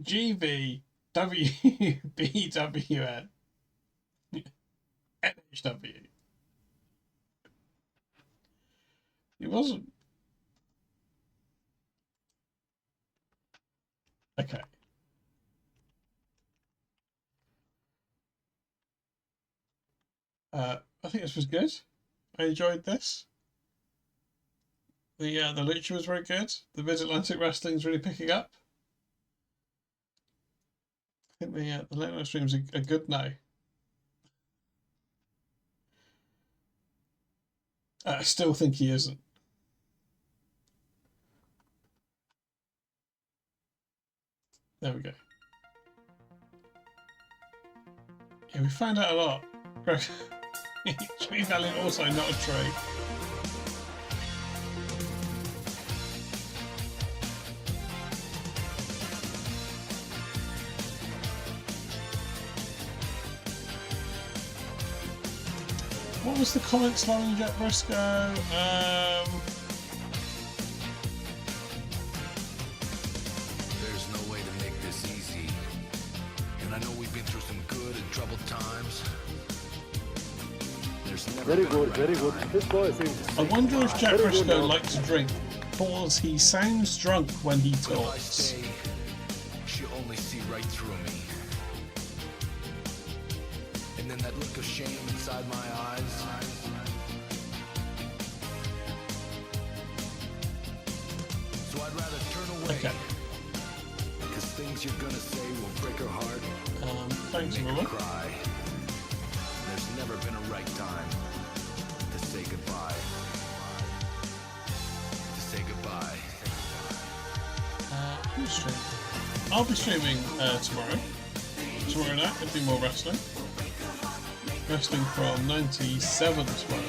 E: GVWBWN NHW. He wasn't. Okay. I think this was good. I enjoyed this. The Lucha was very good. The Mid-Atlantic Wrestling's really picking up. I think the Late Night streams are good now. I still think he isn't. There we go. Yeah, we found out a lot. Jimmy Valiant also not a tree. What was the comment, Slowing Jack Briscoe?
T: There's no way to make this easy. And I know we've been through some good and troubled times. There's never
I: very good, very good. This boy seems...
E: I wonder if Jack Briscoe likes to drink, because he sounds drunk when he talks.
T: She'll only see right through me. And then that look of shame inside my eyes. So I'd rather turn away.
E: Okay.
T: Because things you're gonna say will break her heart.
E: Thanks,
T: make her cry. There's never been a right time to say goodbye. To say goodbye.
E: Who's streaming? I'll be streaming tomorrow. Tomorrow night, there'll be more wrestling. Wrestling from 97 tomorrow.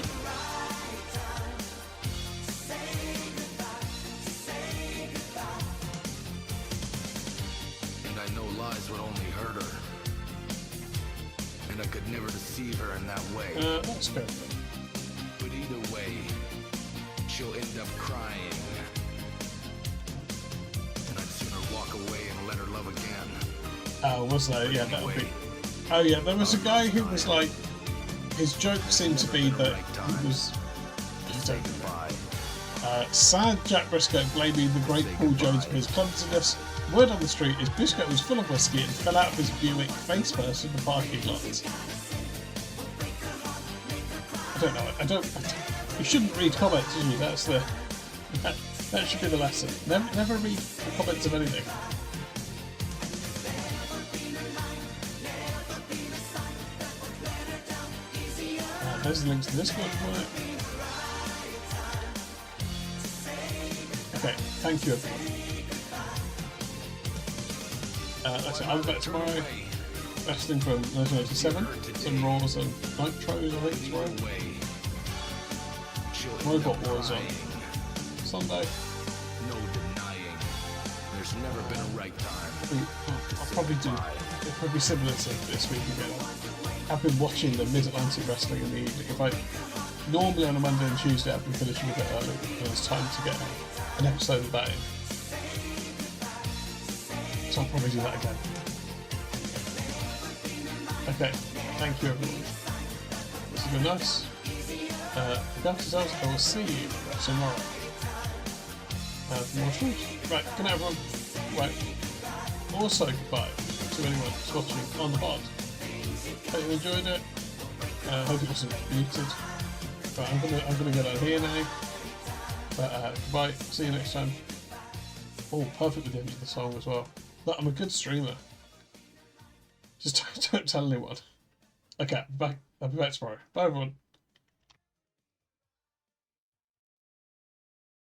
T: never deceive her in that way.
E: That's good.
T: But either way, she'll end up crying. And I'd sooner walk away and let her love again.
E: Oh, was there? Yeah, that would be. Oh yeah, there was a guy who was like, his joke seemed to be that he was. Sad Jack Briscoe blaming the great Paul Jones for his clumsiness. Word on the street is Briscoe was full of whiskey and fell out of his Buick face first in the parking lot. I don't know. I don't. You shouldn't read comments, should you? That's the. That should be the lesson. Never read the comments of anything. There's the links to this one. Okay, thank you everyone. That's it. I'm back tomorrow. Wrestling from 1987. Some Raws and Nitros, I think it's right. Robot Wars on Sunday.
T: No denying. There's never been a right time.
E: I'll probably do. It'll probably be similar to this week again. I've been watching the Mid-Atlantic wrestling in the evening. Normally on a Monday and Tuesday I've been finishing a bit early and it's time to get an episode of that in. So I'll probably do that again. Okay, thank you everyone. This has been nice. Regardless of else, I will see you tomorrow. For more streams. Right, good night everyone. Right. Also goodbye to anyone who's watching on the pod. Hope you enjoyed it. Hope it wasn't muted. But I'm gonna get out of here now. But goodbye. See you next time. Oh, perfect with the end of the song as well. But I'm a good streamer. Just don't tell anyone. Okay, I'll be back tomorrow. Bye everyone.